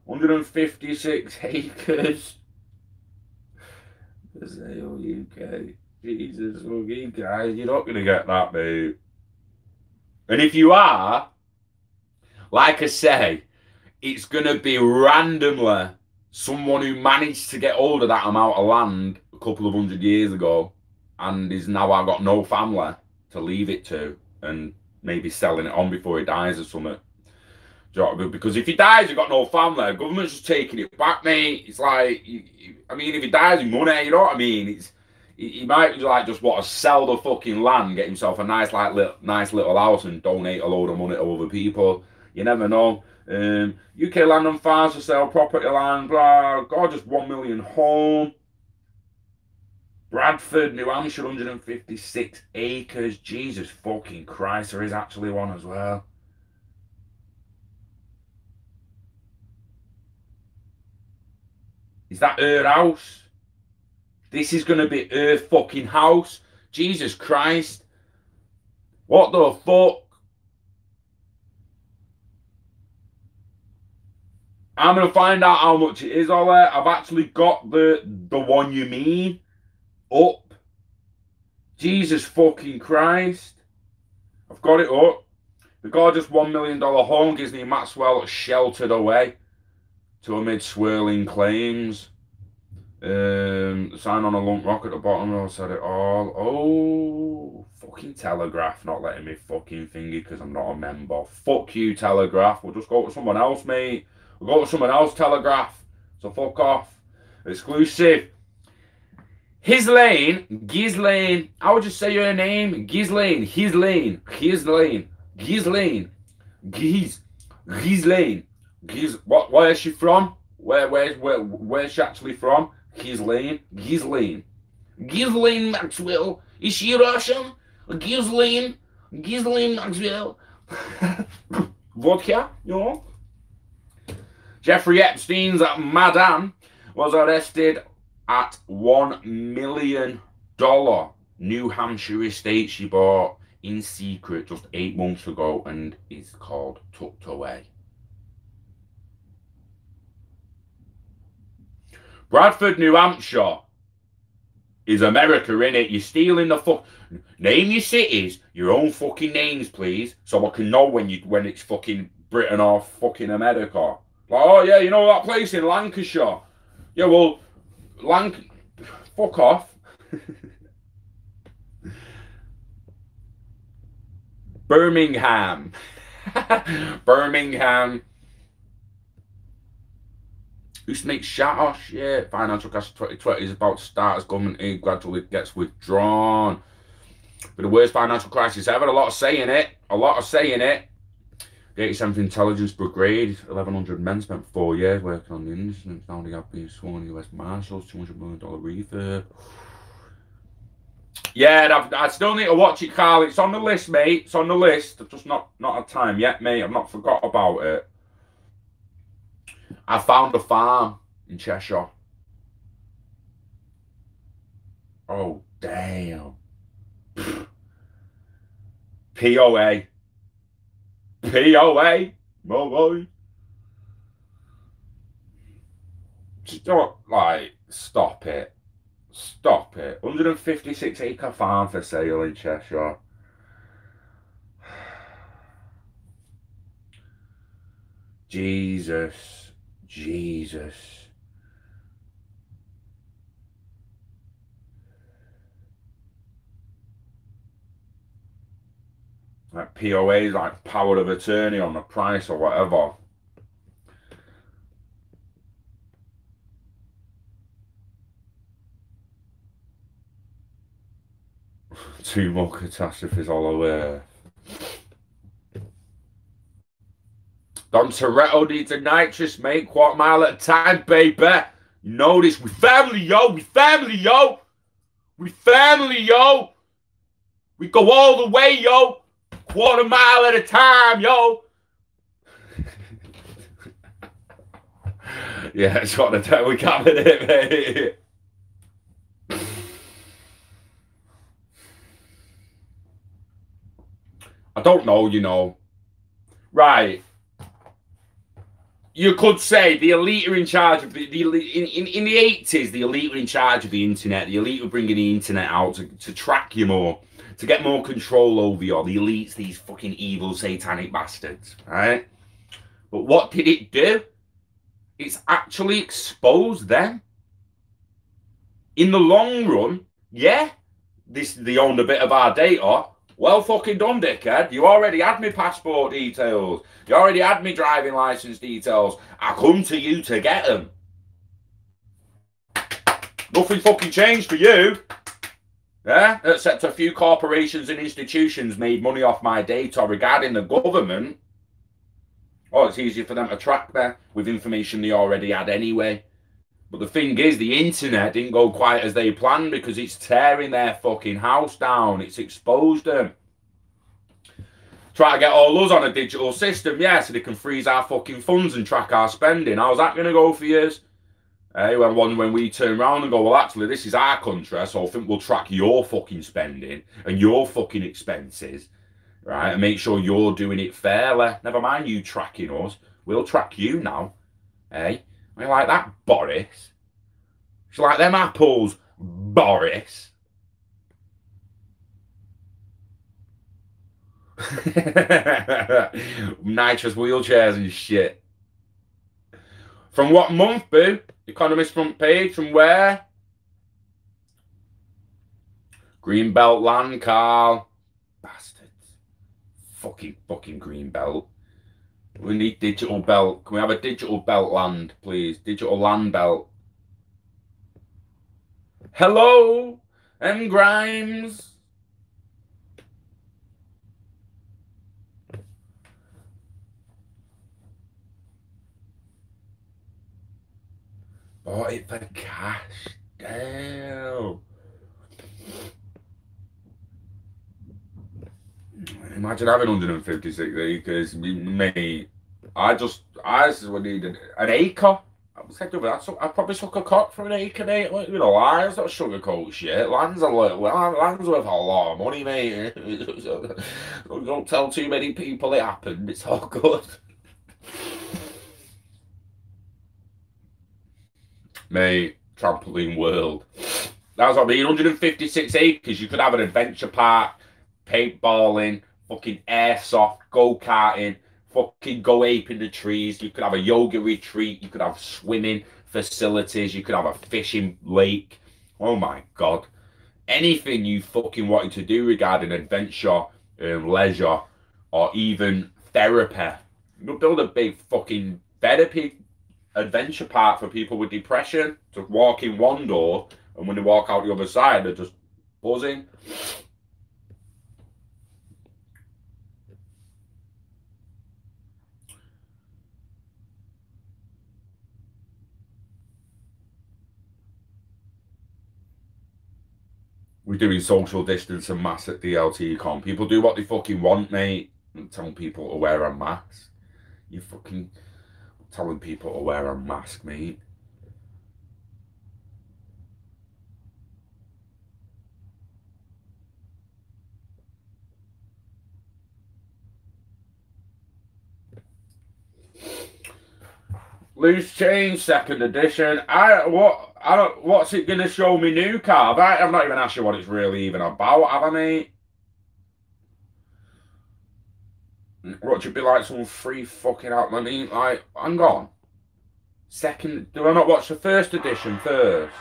156 acres. The sale UK. Jesus fucking guys, you're not gonna get that, mate. And if you are, like I say, it's gonna be randomly someone who managed to get hold of that amount of land a couple of 100 years ago and is now got no family to leave it to and maybe selling it on before he dies or something. Because if he dies, you've got no family. The government's just taking it back, mate. It's like, I mean, if he dies with money, you know what I mean? He might like just want to sell the fucking land, get himself a nice little house, and donate a load of money to other people. You never know. UK land and farms for sale, property land, blah. Gorgeous 1 million home. Bradford, New Hampshire, 156 acres. Jesus fucking Christ, there is actually one as well. Is that her house? This is going to be her fucking house. Jesus Christ. What the fuck? I'm going to find out how much it is, alright. I've actually got the one you mean up. Jesus fucking Christ. I've got it up. The gorgeous $1 million home, Ghislaine Maxwell, sheltered away to amid swirling claims. Sign on a lump rock at the bottom. I said it all. Oh, fucking Telegraph not letting me fucking thingy because I'm not a member. Fuck you, Telegraph. We'll just go to someone else, mate. We'll go to someone else, Telegraph. So fuck off. Exclusive. Ghislaine. I would just say your name. Ghislaine. Where's she from? Where's she actually from? Ghislaine Maxwell. Is she Russian? Ghislaine Maxwell. Vodka, you know? Jeffrey Epstein's madam was arrested at $1 million New Hampshire estate she bought in secret just 8 months ago and is called tucked away. Bradford, New Hampshire is America, innit? You're stealing the fuck. Name your cities, your own fucking names, please, so I can know when it's fucking Britain or fucking America. Like, oh yeah, you know that place in Lancashire? Yeah, well, fuck off. Birmingham. Birmingham. Who's makes shout? Oh shit. Financial crash 2020 is about to start as government aid gradually gets withdrawn. But the worst financial crisis ever. A lot of saying it. The 87th Intelligence Brigade, 1,100 men spent 4 years working on the incident. Now they have been sworn US Marshals, $200 million refurb. Yeah, I still need to watch it, Carl. It's on the list, mate. It's on the list. I've just not had time yet, mate. I've not forgot about it. I found a farm in Cheshire. Oh, damn. POA. My boy. Just don't, like, stop it. 156 acre farm for sale in Cheshire. Jesus. Like POA is like power of attorney on the price or whatever. Two more catastrophes all over. Don Toretto needs a nitrous, mate. Quarter mile at a time, baby. You know this. We family, yo. We go all the way, yo. Quarter mile at a time, yo. Yeah, it's what the time we covered it, mate. I don't know, you know. Right. You could say the elite are in charge of in the 80s, the elite were in charge of the internet. The elite were bringing the internet out to track you more, to get more control over you. The elites, these fucking evil satanic bastards, right? But what did it do? It's actually exposed them. In the long run, yeah, they owned a bit of our data. Well fucking done, dickhead. You already had me passport details. You already had me driving license details. I come to you to get them. Nothing fucking changed for you. Yeah? Except a few corporations and institutions made money off my data regarding the government. Oh, it's easier for them to track there with information they already had anyway. But the thing is, the internet didn't go quite as they planned because it's tearing their fucking house down. It's exposed them. Try to get all us on a digital system, yeah, so they can freeze our fucking funds and track our spending. How's that going to go for years? Hey, when we turn around and go, well, actually, this is our country, so I think we'll track your fucking spending and your fucking expenses, right? And make sure you're doing it fairly. Never mind you tracking us. We'll track you now. Hey? You like that, Boris? You like them apples, Boris? Nitrous wheelchairs and shit. From what month, boo? Economist front page. From where? Greenbelt land, Carl. Bastards. Fucking Greenbelt. We need digital belt. Can we have a digital belt land, please? Digital land belt. Hello, M. Grimes. Bought it for cash. Damn. Imagine having 156 acres, mate. I just would need an acre. I'd probably suck a cock for an acre, mate. You know, that's not sugarcoat shit. Land's worth a lot of money, mate. Don't tell too many people it happened. It's all good. Mate, trampoline world. That's what I mean. 156 acres. You could have an adventure park, paintballing, fucking airsoft, go-karting, fucking go ape in the trees. You could have a yoga retreat. You could have swimming facilities. You could have a fishing lake. Oh my God. Anything you fucking wanted to do regarding adventure, leisure, or even therapy. You build a big fucking therapy adventure park for people with depression to walk in one door, and when they walk out the other side, they're just buzzing. We're doing social distance and mask at DLTCONUK. People do what they fucking want, mate. I'm telling people to wear a mask. You fucking telling people to wear a mask, mate. Loose Change, second edition. What's it gonna show me new, Carl? I'm not even asked you what it's really even about, have I, mate? What should be like some free fucking out money? Like, hang on. Second, do I not watch the first edition first?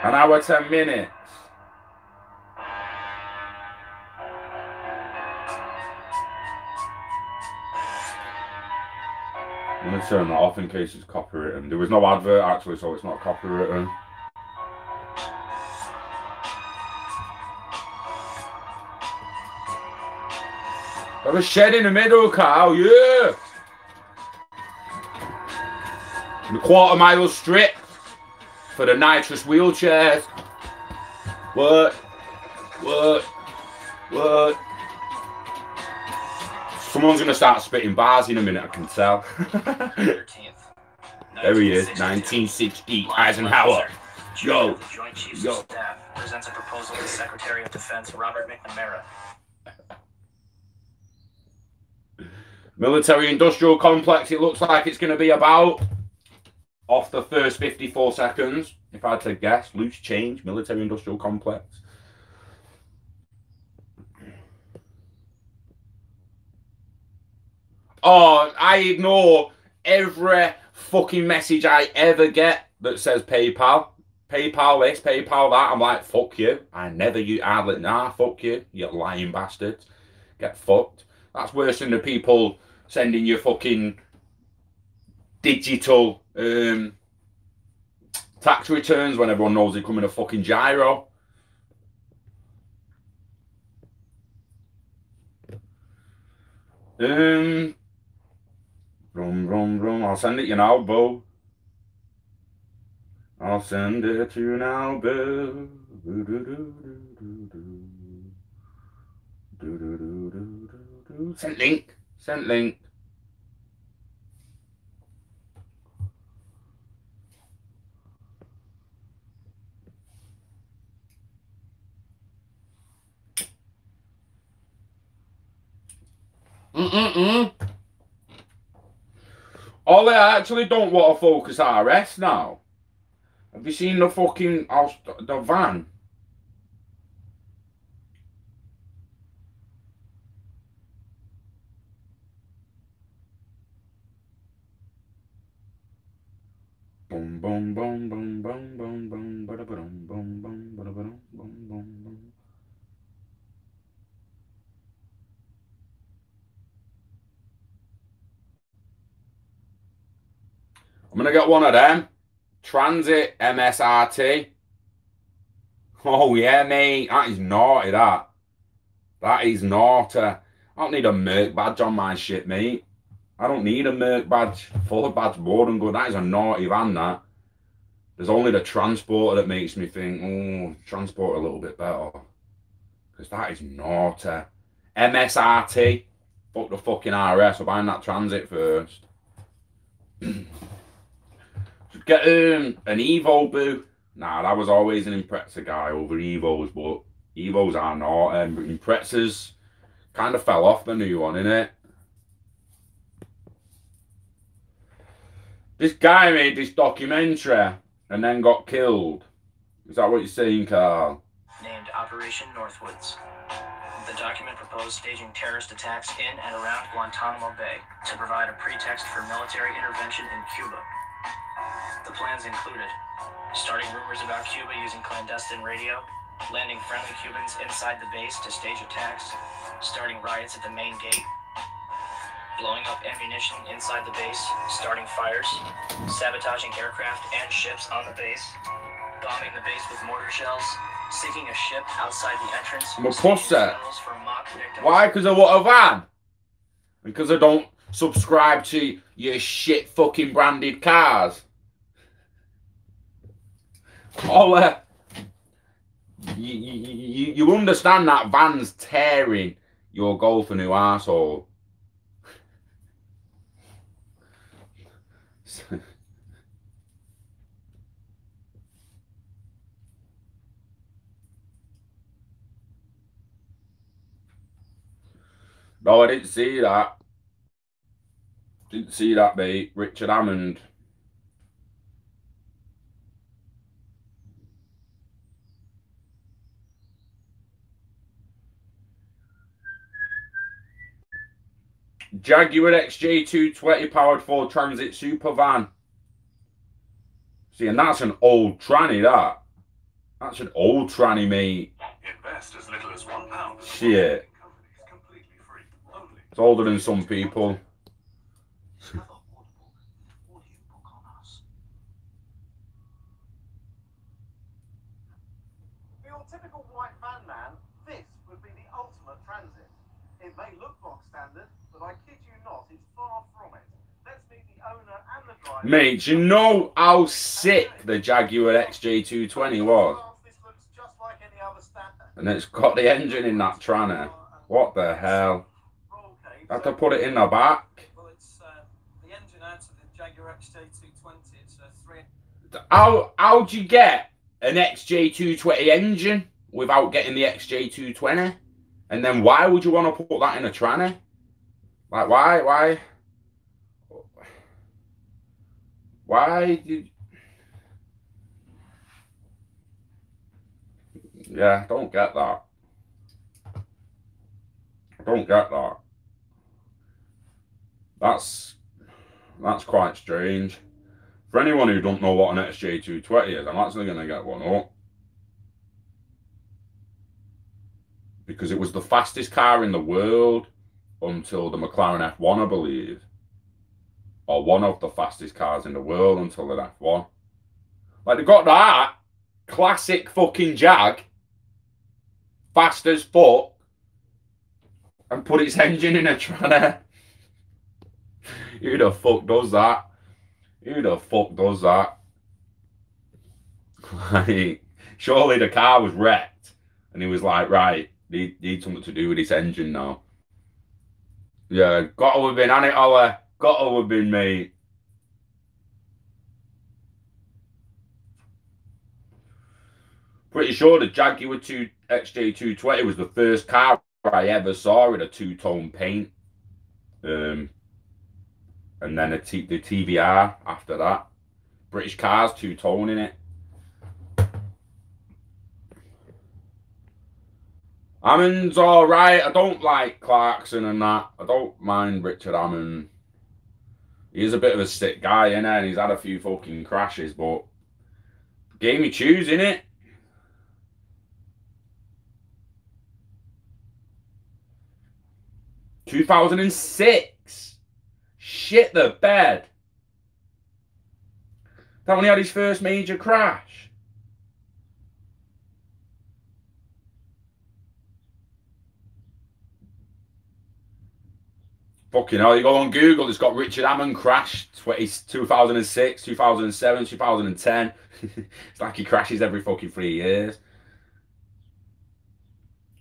An hour, 10 minutes. I'm going to turn that off in case it's copywritten. There was no advert actually, so it's not copywritten. Got a shed in the middle, Carl, yeah! And a quarter-mile strip for the nitrous wheelchairs. What? Someone's going to start spitting bars in a minute, I can tell. There he is, 1960, Eisenhower. Yo. Presents a proposal to Secretary of Defense Robert McNamara. Military-industrial complex, it looks like it's going to be about, off the first 54 seconds, if I had to guess, loose change, military-industrial complex. Oh, I ignore every fucking message I ever get that says PayPal. PayPal this, PayPal that. I'm like, fuck you. Fuck you, you lying bastards. Get fucked. That's worse than the people sending you fucking digital tax returns when everyone knows they come in a fucking gyro. I'll send it you now, Bo. I'll send it to you now, Bo. Send link. Send link. Ollie, I actually don't want to focus RS now. Have you seen the fucking house, the van? Boom, boom, boom, boom, boom, boom, boom, bada, boom, boom, boom, bada, boom, boom, boom, boom. I'm gonna get one of them. Transit MSRT. Oh yeah, mate. That is naughty, that. That is naughty. I don't need a Merc badge on my shit, mate. I don't need a Merc badge. Full badge more than good. That is a naughty van, that. There's only the transporter that makes me think, oh, transport a little bit better. Because that is naughty. MSRT. Fuck the fucking RS. We're buying that transit first. Get an Evo boo. Nah, that was always an Impreza guy over Evos, but Evos are not. Imprezas kind of fell off the new one, innit? This guy made this documentary and then got killed. Is that what you're saying, Carl? Named Operation Northwoods. The document proposed staging terrorist attacks in and around Guantanamo Bay to provide a pretext for military intervention in Cuba. The plans included starting rumors about Cuba using clandestine radio, landing friendly Cubans inside the base to stage attacks, starting riots at the main gate, blowing up ammunition inside the base, starting fires, sabotaging aircraft and ships on the base, bombing the base with mortar shells, sinking a ship outside the entrance. Why? Because I want a van. Because I don't subscribe to your shit fucking branded cars. Oh, you understand that van's tearing your golf a new arsehole. No, I didn't see that. Didn't see that, mate. Richard Hammond. Jaguar XJ220 powered Ford Transit Super Van. See, and that's an old tranny, that. That's an old tranny, mate. Invest as little as £1. Shit. It's older than some people. For your typical white van man, this would be the ultimate transit. It may look box standard, but I kid you not, it's far from it. Let's meet the owner and the driver. Mate, you know how sick the Jaguar XJ220 was? This looks just like any other standard. And it's got the engine in that tranny. What the hell? I have to put it in the back. Well, it's the engine out of the Jaguar XJ220. It's a 3. How'd you get an XJ220 engine without getting the XJ220? And then why would you want to put that in a tranny? Like, why? Why did... Yeah, I don't get that. I don't get that. That's quite strange. For anyone who don't know what an XJ220 is, I'm actually going to get one up. Because it was the fastest car in the world until the McLaren F1, I believe. Or one of the fastest cars in the world until the F1. Like, they got that classic fucking Jag, fast as fuck, and put its engine in a tranny. Who the fuck does that? Who the fuck does that? Like, surely the car was wrecked. And he was like, right, need something to do with this engine now. Yeah, got to have been, hasn't it, Ollie? Got to have been, mate. Pretty sure the Jaguar XJ220 was the first car I ever saw with a two-tone paint. And then the TVR after that. British cars, two-tone in it. Hammond's alright. I don't like Clarkson and that. I don't mind Richard Hammond. He's a bit of a sick guy, innit? And he's had a few fucking crashes, but game you choose, innit? "2006. Shit the bed. That when he had his first major crash. Fucking hell, you go on Google, it's got Richard Hammond crashed 2006, 2007, 2010. It's like he crashes every fucking 3 years.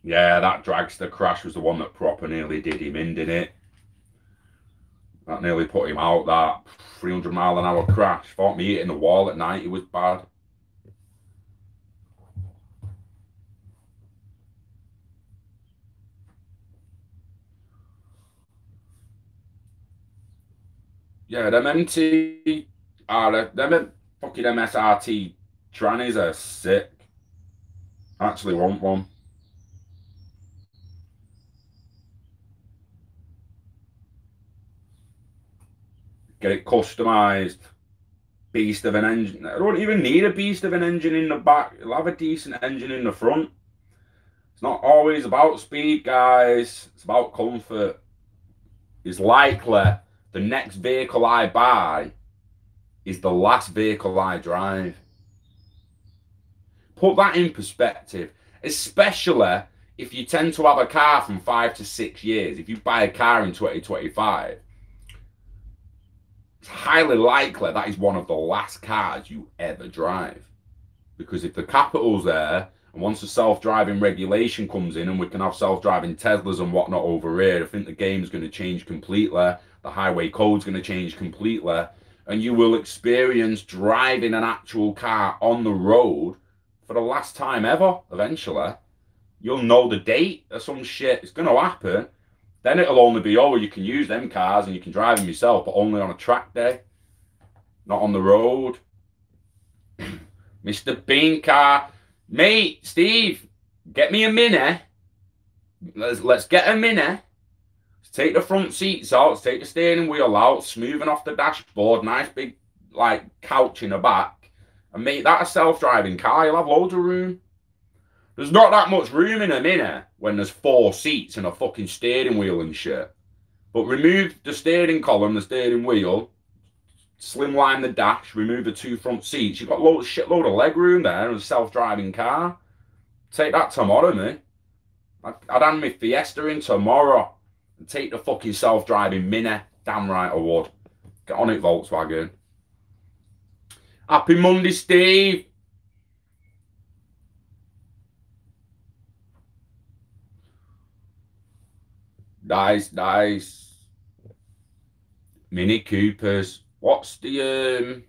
Yeah, that dragster crash was the one that proper nearly did him in, didn't it? That nearly put him out, that 300-mile-an-hour crash. Thought me hitting the wall at night, it was bad. Yeah, them MT, them fucking MSRT trannies are sick. I actually want one. Get it customized. Beast of an engine. I don't even need a beast of an engine in the back. It'll have a decent engine in the front. It's not always about speed, guys. It's about comfort. It's likely the next vehicle I buy is the last vehicle I drive. Put that in perspective, especially if you tend to have a car from 5 to 6 years. If you buy a car in 2025, it's highly likely that is one of the last cars you ever drive. Because if the capital's there, and once the self-driving regulation comes in and we can have self-driving Teslas and whatnot over here, I think the game's going to change completely. The highway code's going to change completely. And you will experience driving an actual car on the road for the last time ever, eventually. You'll know the date or some shit. It's going to happen. Then it'll only be, oh, you can use them cars and you can drive them yourself, but only on a track day, not on the road. Mr. Bean Car. Mate, Steve, get me a Mini. Let's get a Mini. Let's take the front seats out. Let's take the steering wheel out. Smoothing off the dashboard. Nice big, like, couch in the back. And make that a self-driving car. You'll have loads of room. There's not that much room in a Mini when there's 4 seats and a fucking steering wheel and shit. But remove the steering column, the steering wheel, slimline the dash, remove the 2 front seats. You've got shitload of leg room there and a self-driving car. Take that tomorrow, mate. I'd hand my Fiesta in tomorrow and take the fucking self-driving Mini. Damn right I would. Get on it, Volkswagen. Happy Monday, Steve. Nice. Mini Coopers. What's the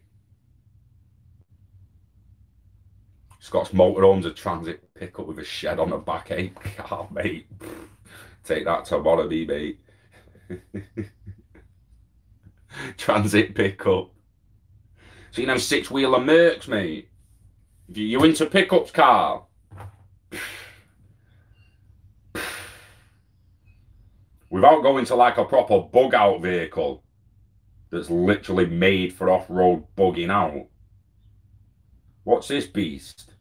Scott's Motorhome's a transit pickup with a shed on the back, eh? Oh, mate. Take that tomorrow, me, mate. Transit pickup. So you know 6-wheeler Mercs, mate. If you into pickups, Carl? Without going to like a proper bug out vehicle that's literally made for off-road bugging out. What's this beast?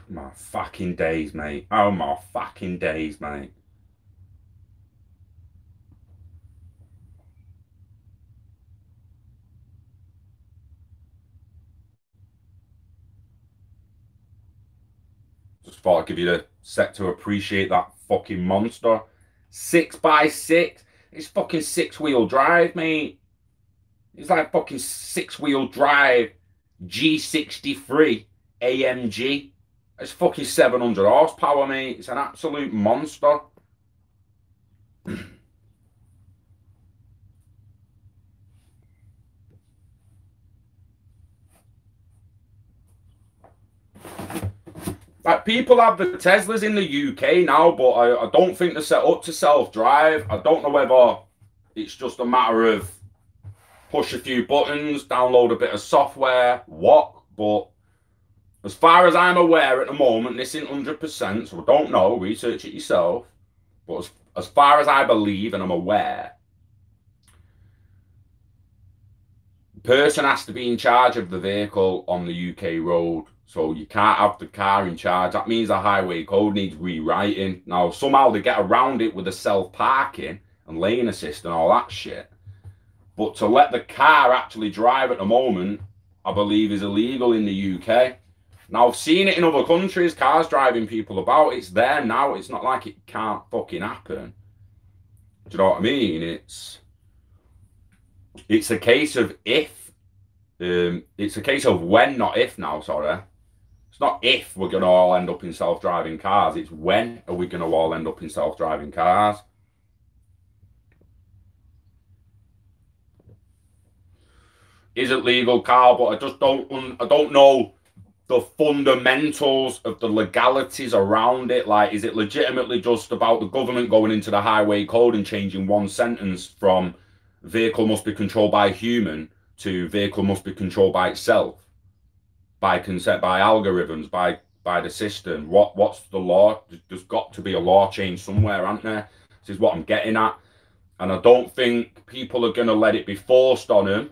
My fucking days, mate. Oh, my fucking days, mate. Just thought I'd give you the set to appreciate that fucking monster. 6x6. It's fucking 6-wheel drive, mate. It's like fucking 6-wheel drive G63 AMG. It's fucking 700 horsepower, mate. It's an absolute monster. Like, people have the Teslas in the UK now, but I don't think they're set up to self-drive. I don't know whether it's just a matter of push a few buttons, download a bit of software, what, but as far as I'm aware at the moment, this isn't 100%, so I don't know, research it yourself, but as far as I believe and I'm aware, the person has to be in charge of the vehicle on the UK road, so you can't have the car in charge. That means the highway code needs rewriting. Now, somehow they get around it with the self-parking and lane assist and all that shit. But to let the car actually drive at the moment, I believe is illegal in the UK. Now, I've seen it in other countries, cars driving people about. It's there now. It's not like it can't fucking happen. Do you know what I mean? It's a case of if. It's a case of when, not if now, sorry. It's not if we're going to all end up in self-driving cars. It's when are we going to all end up in self-driving cars. Is it legal, Carl? But I don't know the fundamentals of the legalities around it. Like, is it legitimately just about the government going into the highway code and changing one sentence from vehicle must be controlled by a human to vehicle must be controlled by itself, by consent, by algorithms, by the system? What's the law? There's got to be a law change somewhere, aren't there? This is what I'm getting at. And I don't think people are going to let it be forced on them.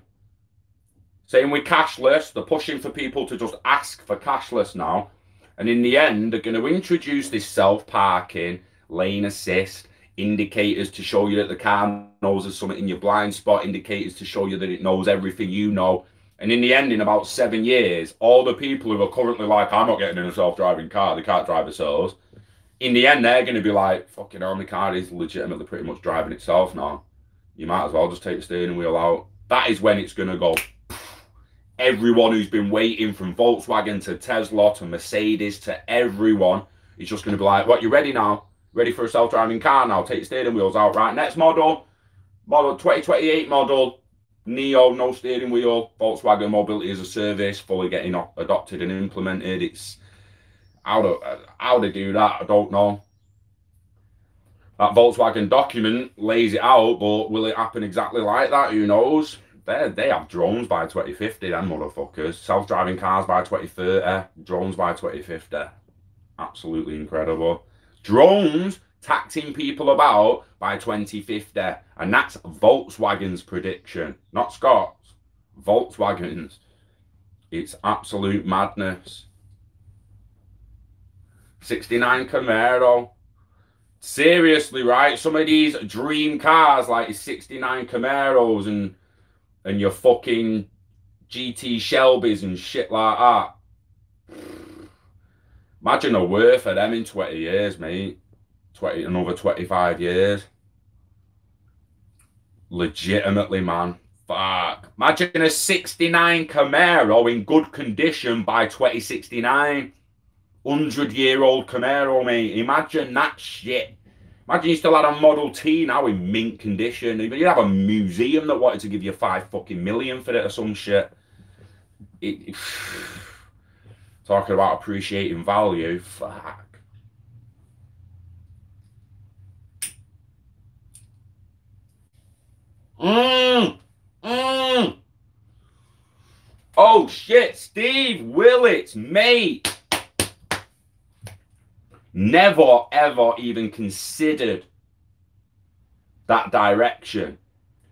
Same with cashless. They're pushing for people to just ask for cashless now. And in the end, they're going to introduce this self-parking, lane assist, indicators to show you that the car knows there's something in your blind spot, indicators to show you that it knows everything you know. And in the end, in about 7 years, all the people who are currently like, I'm not getting in a self-driving car, they can't drive themselves. In the end, they're going to be like, fucking hell, my car is legitimately pretty much driving itself now. You might as well just take the steering wheel out. That is when it's going to go. Everyone who's been waiting, from Volkswagen to Tesla to Mercedes to everyone, is just going to be like, what, you ready now? Ready for a self-driving car now? Take the steering wheels out. Right, next model 2028 model, Neo, no steering wheel, Volkswagen Mobility as a Service, fully getting adopted and implemented. It's how they do that, I don't know. That Volkswagen document lays it out, but will it happen exactly like that? Who knows? They have drones by 2050, them motherfuckers. Self-driving cars by 2030, drones by 2050. Absolutely incredible. Drones taxing people about by 2050. And that's Volkswagen's prediction. Not Scott's. Volkswagen's. It's absolute madness. 69 Camaro. Seriously, right? Some of these dream cars like your 69 Camaros and your fucking GT Shelbys and shit like that. Imagine the worth of them in 20 years, mate. Another 25 years. Legitimately, man. Fuck. Imagine a 69 Camaro in good condition by 2069. 100-year-old Camaro, mate. Imagine that shit. Imagine you still had a Model T now in mint condition. You'd have a museum that wanted to give you $5 fucking million for it or some shit. Talking about appreciating value. Fuck. Oh shit, Steve Willits, mate. Never ever even considered that direction.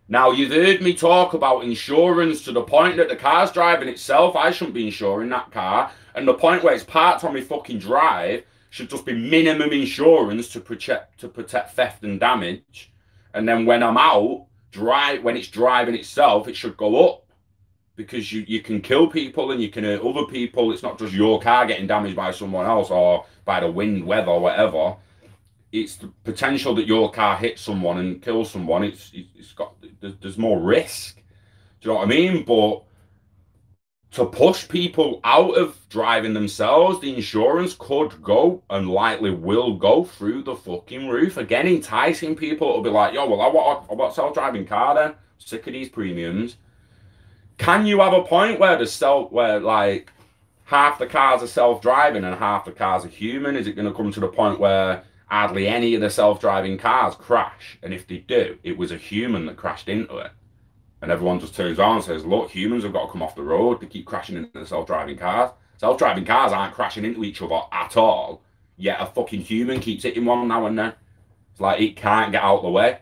Now, you've heard me talk about insurance to the point that the car's driving itself. I shouldn't be insuring that car. And the point where it's parked on my fucking drive should just be minimum insurance to protect theft and damage. And then when I'm out, when it's driving itself, it should go up. Because you can kill people and you can hurt other people. It's not just your car getting damaged by someone else or by the wind, weather, or whatever. It's the potential that your car hits someone and kills someone. There's more risk. Do you know what I mean? But to push people out of driving themselves, the insurance could go and likely will go through the fucking roof. Again, enticing people to be like, yo, well, I want a self-driving car then. Sick of these premiums. Can you have a point where like half the cars are self-driving and half the cars are human? Is it going to come to the point where hardly any of the self-driving cars crash? And if they do, it was a human that crashed into it. And everyone just turns around and says, look, humans have got to come off the road. They keep crashing into the self-driving cars. Self-driving cars aren't crashing into each other at all. Yet a fucking human keeps hitting one now and then. It's like it can't get out of the way.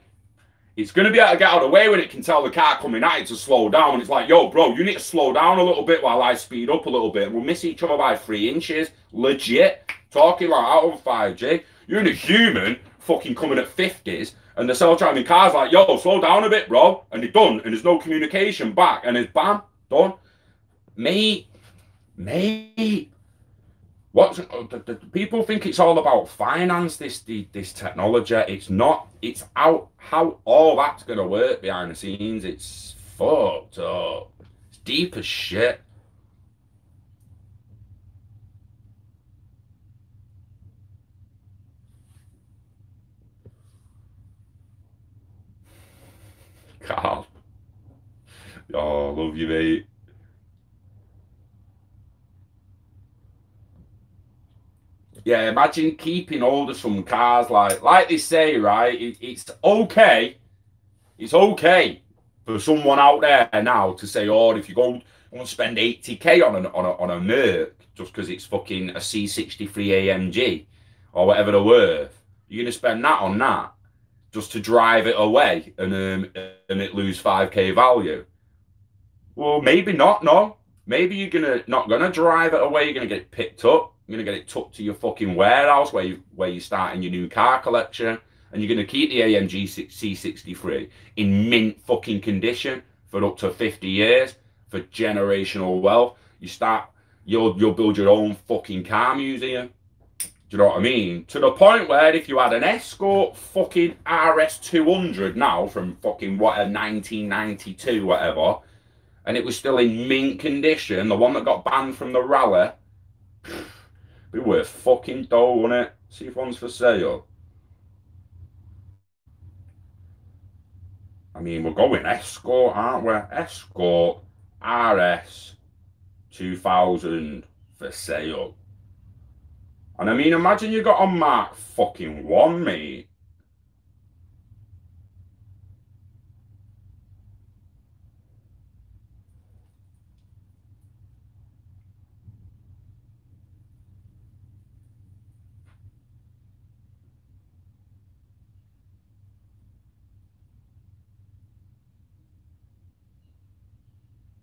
It's going to be able to get out of the way when it can tell the car coming at it to slow down. And it's like, yo, bro, you need to slow down a little bit while I speed up a little bit. We'll miss each other by 3 inches. Legit. Talking like out of 5G. You're in a human fucking coming at 50s. And the self-driving car's like, yo, slow down a bit, bro. And they're done. And there's no communication back. And it's bam, done. Mate. What's the people think it's all about finance, this technology. It's not. It's how all that's gonna work behind the scenes. It's fucked up. It's deep as shit. Carl. Oh, love you, mate. Yeah, imagine keeping hold of some cars like they say, right? It's okay. It's okay for someone out there now to say, oh, if you go and spend 80k on a Merc just because it's fucking a C63 AMG or whatever they're worth, you're gonna spend that on that just to drive it away and it lose 5k value. Well, maybe not. No, maybe you're not gonna drive it away. You're gonna get it picked up. You're going to get it tucked to your fucking warehouse where you're starting your new car collection. And you're going to keep the AMG C63 in mint fucking condition for up to 50 years for generational wealth. You'll build your own fucking car museum. Do you know what I mean? To the point where if you had an Escort fucking RS200 now from fucking what, a 1992 whatever, and it was still in mint condition, the one that got banned from the rally, be worth fucking dough, wouldn't it? See if one's for sale. I mean, we're going Escort, aren't we? Escort RS 2000 for sale. And I mean, imagine you got a Mark fucking 1, mate.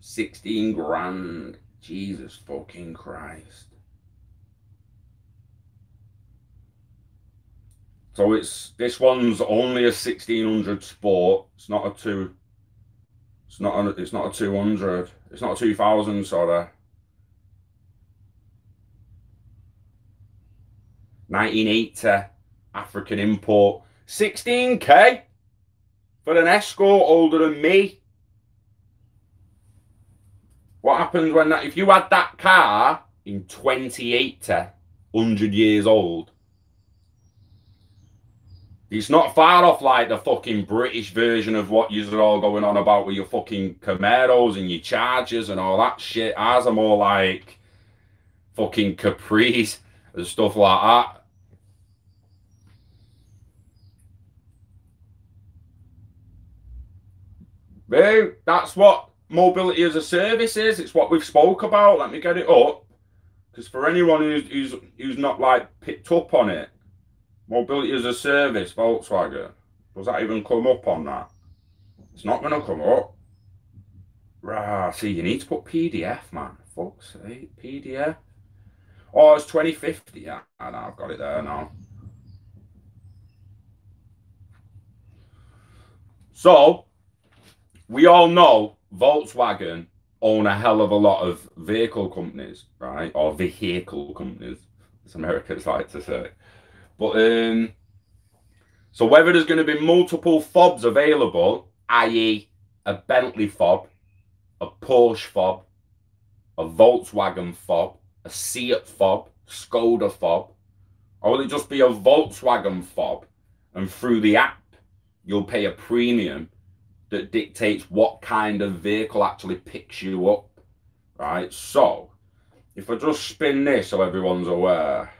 $16 grand. Jesus fucking Christ. So this one's only a 1600 Sport. It's not a 200. It's not a 2000, sorry. 1980 African import. 16k for an Escort older than me. What happens when if you had that car in 2080, 100 years old? It's not far off like the fucking British version of what you're all going on about with your fucking Camaros and your Chargers and all that shit. Ours are more like fucking Capris and stuff like that. Boo, that's what mobility as a service is. It's what we've spoke about. Let me get it up, because for anyone who's not like picked up on it, mobility as a service, Volkswagen, does that even come up on that? It's not going to come up. Rah, see, you need to put PDF, man. Fuck's sake, PDF. Oh, it's 2050. Yeah, I know, I've got it there now. So we all know Volkswagen own a hell of a lot of vehicle companies, right? Or vehicle companies, as Americans like to say. But so whether there's going to be multiple fobs available, i.e. a Bentley fob, a Porsche fob, a Volkswagen fob, a Seat fob, Skoda fob, or will it just be a Volkswagen fob, and through the app you'll pay a premium that dictates what kind of vehicle actually picks you up, right? So if I just spin this so everyone's aware,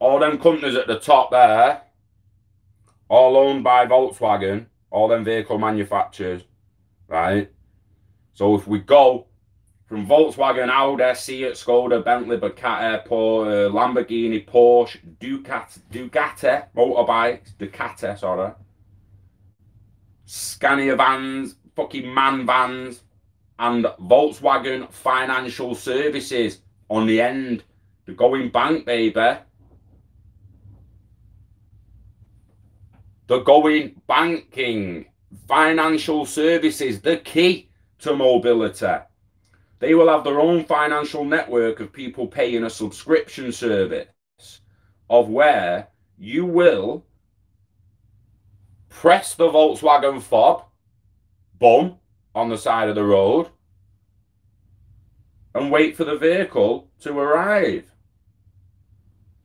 all them companies at the top there, all owned by Volkswagen, all them vehicle manufacturers, right? So if we go from Volkswagen, Audi, Seat, Skoda, Bentley, Lamborghini, Porsche, Ducati, motorbikes, Ducati, sorry, Scania vans, fucking MAN vans, and Volkswagen Financial Services on the end. They're going bank, baby. They're going banking. Financial services, the key to mobility. They will have their own financial network of people paying a subscription service of where you will press the Volkswagen fob, boom, on the side of the road and wait for the vehicle to arrive.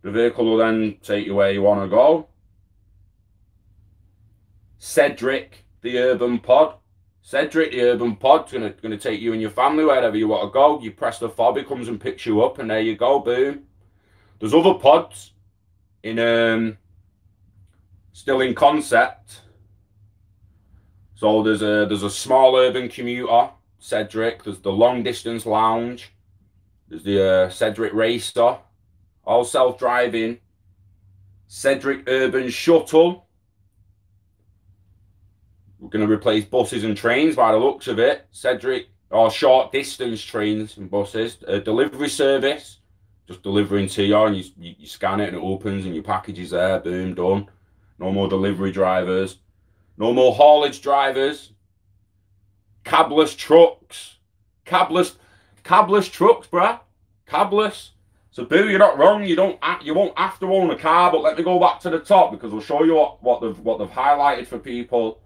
The vehicle will then take you where you want to go. Cedric, the urban pod. Cedric, the urban pod's gonna take you and your family wherever you want to go. You press the fob, it comes and picks you up, and there you go, boom. There's other pods in still in concept. So there's a small urban commuter, Cedric. There's the long distance lounge. There's the Cedric Racer, all self-driving. Cedric Urban Shuttle. We're going to replace buses and trains by the looks of it. Cedric, or short distance trains and buses. A delivery service, just delivering to you, and you scan it and it opens and your package is there, boom, done. No more delivery drivers. No more haulage drivers. Cabless trucks. Cabless trucks, bruh. Cabless. So, boo, you're not wrong. You won't have to own a car, but let me go back to the top because we'll show you what they've highlighted for people.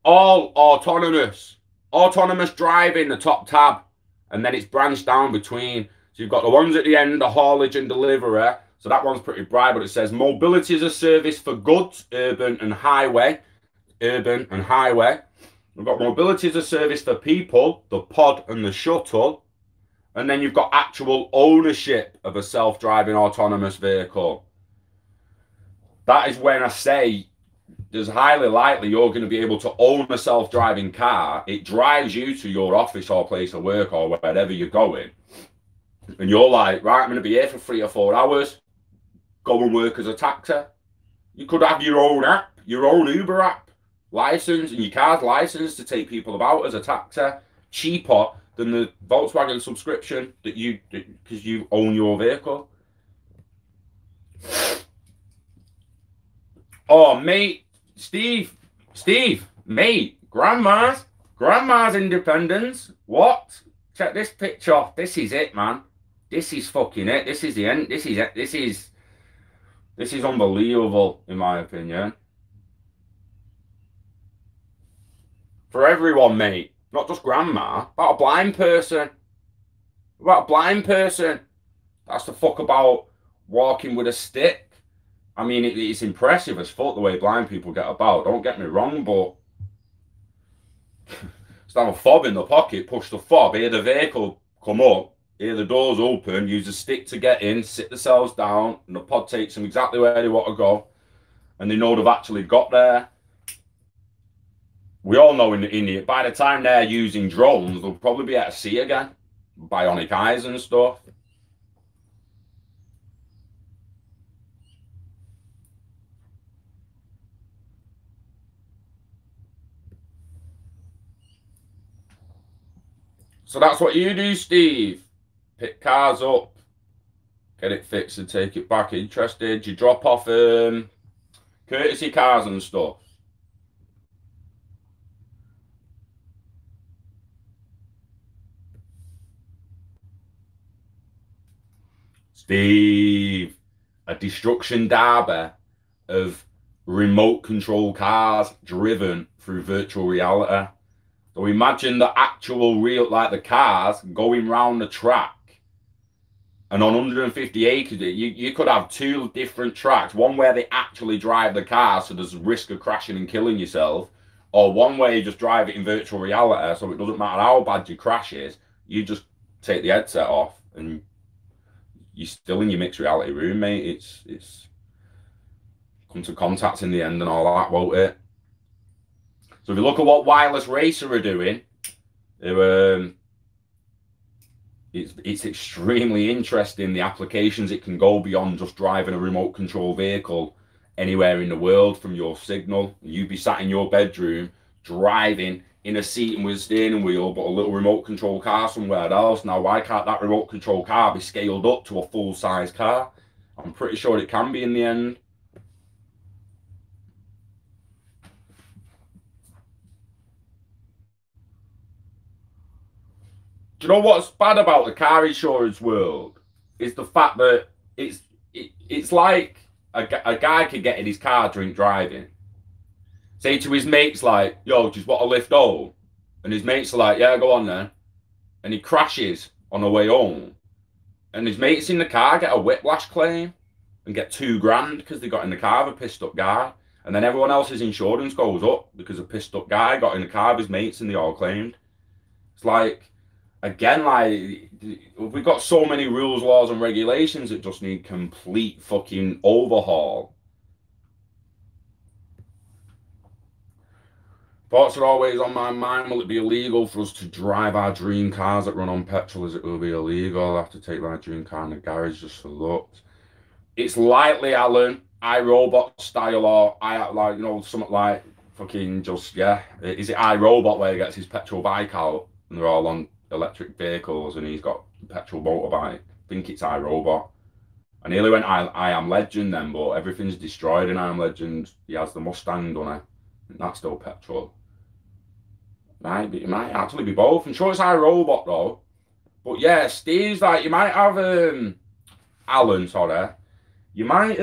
All autonomous driving, the top tab, and then it's branched down between. So you've got the ones at the end, the haulage and delivery. So that one's pretty bright, but it says mobility as a service for goods, urban and highway. We've got mobility as a service for people, the pod and the shuttle. And then you've got actual ownership of a self-driving autonomous vehicle. That is when I say there's highly likely you're going to be able to own a self-driving car. It drives you to your office or place of work or wherever you're going. And you're like, right, I'm going to be here for 3 or 4 hours. Go and work as a taxi. You could have your own app, your own Uber app, license, and your car's license to take people about as a taxi. Cheaper than the Volkswagen subscription because you own your vehicle. Oh, mate, Steve, mate, grandma's independence. What? Check this picture. This is it, man. This is fucking it. This is the end. This is it. This is unbelievable, in my opinion. For everyone, mate. Not just grandma. About a blind person. That's the fuck about walking with a stick. I mean, it's impressive as fuck the way blind people get about. Don't get me wrong, but just have a fob in the pocket, push the fob, hear the vehicle come up, hear the doors open, use a stick to get in, sit themselves down, and the pod takes them exactly where they want to go, and they know they've actually got there. We all know by the time they're using drones, they'll probably be able to see again, bionic eyes and stuff. So that's what you do, Steve. Pick cars up, get it fixed and take it back. Interested? You drop off courtesy cars and stuff. Steve, a destruction derby of remote control cars driven through virtual reality. So imagine the actual real, like the cars going round the track. And on 150 acres, you could have 2 different tracks. One where they actually drive the car, so there's a risk of crashing and killing yourself. Or one way you just drive it in virtual reality, so it doesn't matter how bad your crash is, you just take the headset off and you're still in your mixed reality room, mate. It's come to contacts in the end and all that, won't it? So if you look at what Wireless Racer are doing, it's extremely interesting, the applications it can go beyond just driving a remote control vehicle anywhere in the world from your signal. You'd be sat in your bedroom driving in a seat with a steering wheel, but a little remote control car somewhere else. Now, why can't that remote control car be scaled up to a full-size car? I'm pretty sure it can be in the end. Do you know what's bad about the car insurance world? Is the fact that it's like a guy could get in his car drink driving, say to his mates like, yo, just want to lift home? And his mates are like, yeah, go on then. And he crashes on the way home. And his mates in the car get a whiplash claim and get $2,000 because they got in the car with a pissed up guy. And then everyone else's insurance goes up because a pissed up guy got in the car with his mates and they all claimed. It's like, again, like, we've got so many rules, laws, and regulations that just need complete fucking overhaul. Thoughts are always on my mind. Will it be illegal for us to drive our dream cars that run on petrol? As it will be illegal. I'll have to take my dream car in the garage just for looks. It's likely, Alan, iRobot style, or like, you know, something like fucking just, yeah. Is it iRobot where he gets his petrol bike out and they're all on electric vehicles and he's got a petrol motorbike? I think it's iRobot. I nearly went I Am Legend then, but everything's destroyed in I Am Legend. He has the Mustang, doesn't he? And that's still petrol. It might actually be both. I'm sure it's iRobot though. But yeah, Steve's like, you might have Alan, sorry. You might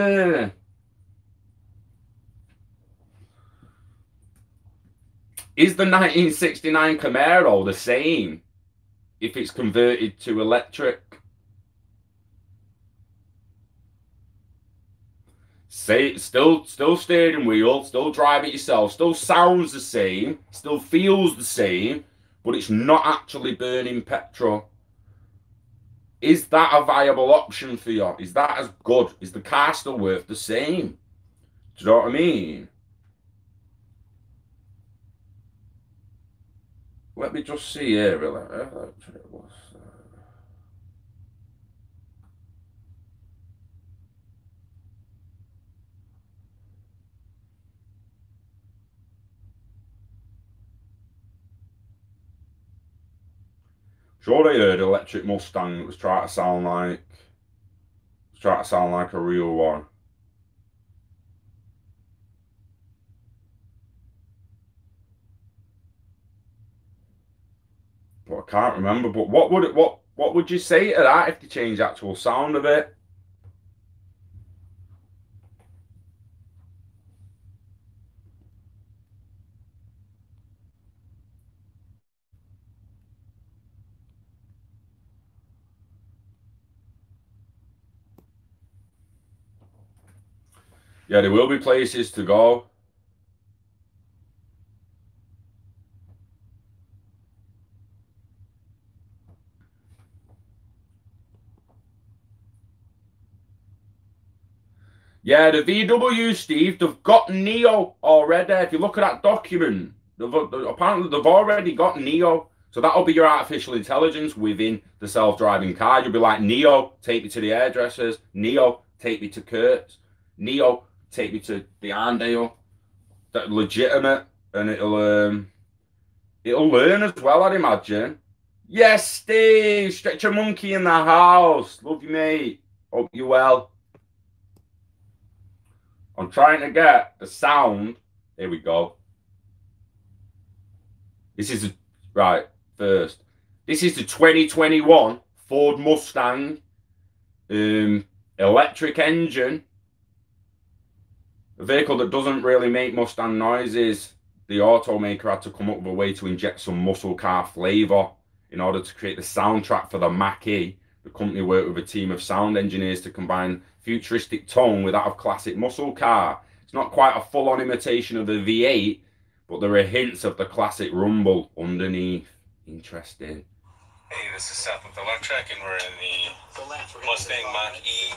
is the 1969 Camaro the same if it's converted to electric? Say still steering wheel, still drive it yourself, still sounds the same, still feels the same, but it's not actually burning petrol. Is that a viable option for you? Is that as good? Is the car still worth the same? Do you know what I mean? Let me just see here. Sure, I heard electric Mustang that was trying to sound like a real one. But I can't remember. But what would you say to that if they change the actual sound of it? Yeah, there will be places to go. Yeah, the VW, Steve, they've got Neo already. If you look at that document, apparently they've already got Neo. So that'll be your artificial intelligence within the self-driving car. You'll be like, Neo, take me to the hairdressers. Neo, take me to Kurt's. Neo, take me to the Arndale. That's legitimate, and it'll learn as well, I'd imagine. Yes, Steve, Stretch a Monkey in the house. Love you, mate. Hope you're well. I'm trying to get the sound. Here we go. This is right first. This is the 2021 Ford Mustang, electric engine. A vehicle that doesn't really make Mustang noises. The automaker had to come up with a way to inject some muscle car flavor in order to create the soundtrack for the Mach-E. The company worked with a team of sound engineers to combine futuristic tone with that of classic muscle car. It's not quite a full-on imitation of the V8, but there are hints of the classic rumble underneath. Interesting. Hey, this is Seth with Electric, and we're in the Mustang Mach-E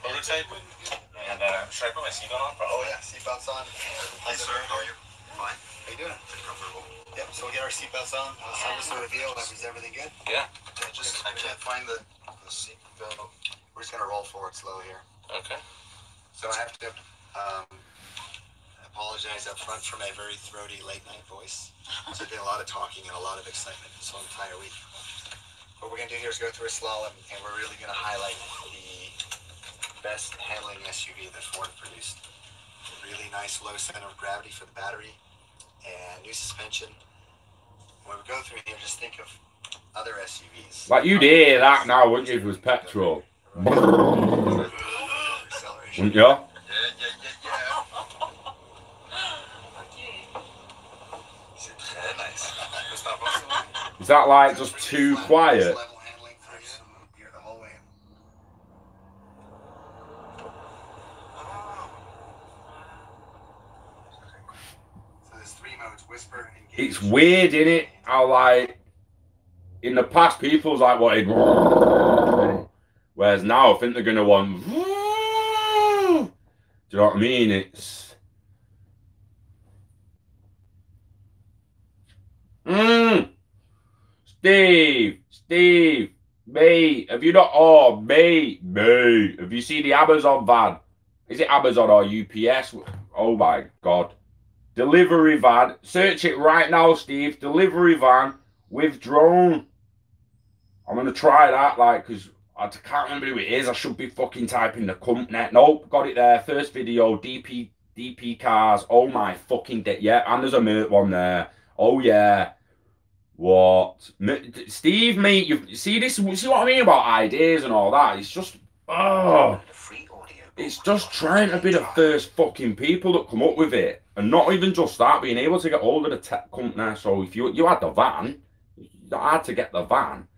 prototype. And should I put my seatbelt on? Oh yeah, seatbelts on. Hi sir, how are you? Fine. How you doing? Pretty comfortable. Yep, so we'll get our seatbelts on. Service and reveal. Is everything good? Yeah. I can't find the seatbelt. We're just gonna roll forward slow here. Okay. So I have to apologize up front for my very throaty late night voice. So I did a lot of talking and a lot of excitement this whole entire week. What we're gonna do here is go through a slalom, and we're really gonna highlight the best handling SUV that Ford produced. Really nice low center of gravity for the battery and new suspension. When we go through here, just think of other SUVs. Like you'd hear that now, wouldn't you, if it was petrol? Wouldn't you? Yeah. Is that like just too quiet? It's weird, isn't it? How like in the past people was like wanted, whereas now I think they're gonna want. Do you know what I mean? It's Steve, mate, have you not? Oh, mate, have you seen the Amazon van? Is it Amazon or UPS? Oh my God. Delivery van. Search it right now, Steve. Delivery van with drone. I'm going to try that, like, because I can't remember who it is. I should be fucking typing the company. Nope, got it there. First video, DP cars. Oh my fucking day. Yeah, and there's a Mert one there. Oh yeah. What? Steve, mate, you see this? See what I mean about ideas and all that? It's just, oh, it's just trying to be the first fucking people that come up with it, and not even just that, being able to get hold of the tech company. So if you had the van, you had to get the van,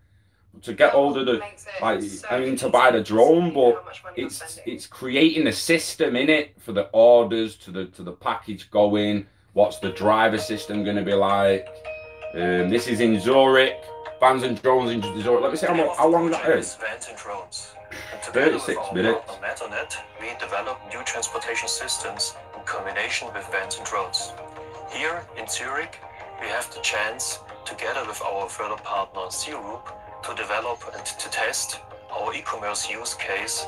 to get hold of the, like, I mean, to buy the drone, but it's creating a system in it for the orders to the package going. What's the driver system going to be like? This is in Zurich. Vans and drones in Zurich. Let me see how long that is. 36 minutes. On Metanet, we develop new transportation systems in combination with vans and drones. Here in Zurich, we have the chance, together with our further partner C-Group, to develop and to test our e-commerce use case.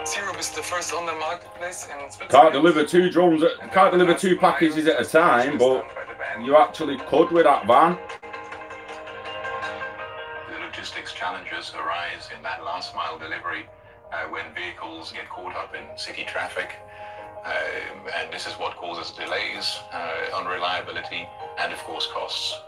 C-Group is the first on the marketplace in Switzerland. Can't deliver two drones, can't deliver two packages at a time, but you actually could with that van. The logistics challenges arise in that last mile delivery when vehicles get caught up in city traffic. And this is what causes delays, unreliability, and of course costs.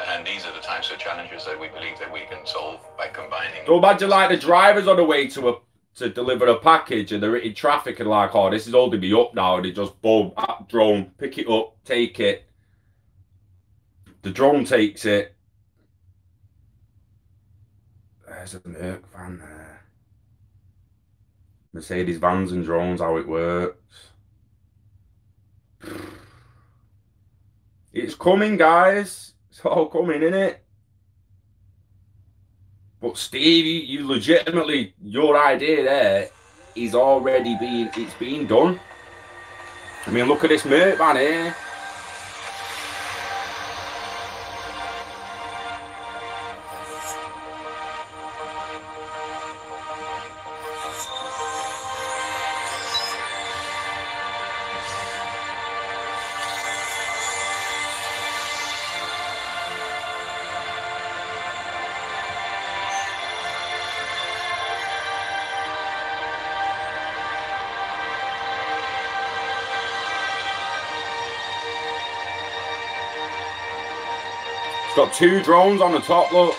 And these are the types of challenges that we believe that we can solve by combining. So imagine like the drivers on the way to deliver a package and they're in traffic and like, oh, this is holding me up now, and they just boom, drone, pick it up, take it. The drone takes it. There's a Merc van there. Mercedes vans and drones, how it works. It's coming, guys. It's all coming, innit? But Steve, you legitimately, your idea there is already being done. I mean, look at this Merc van here. Got two drones on the top, look.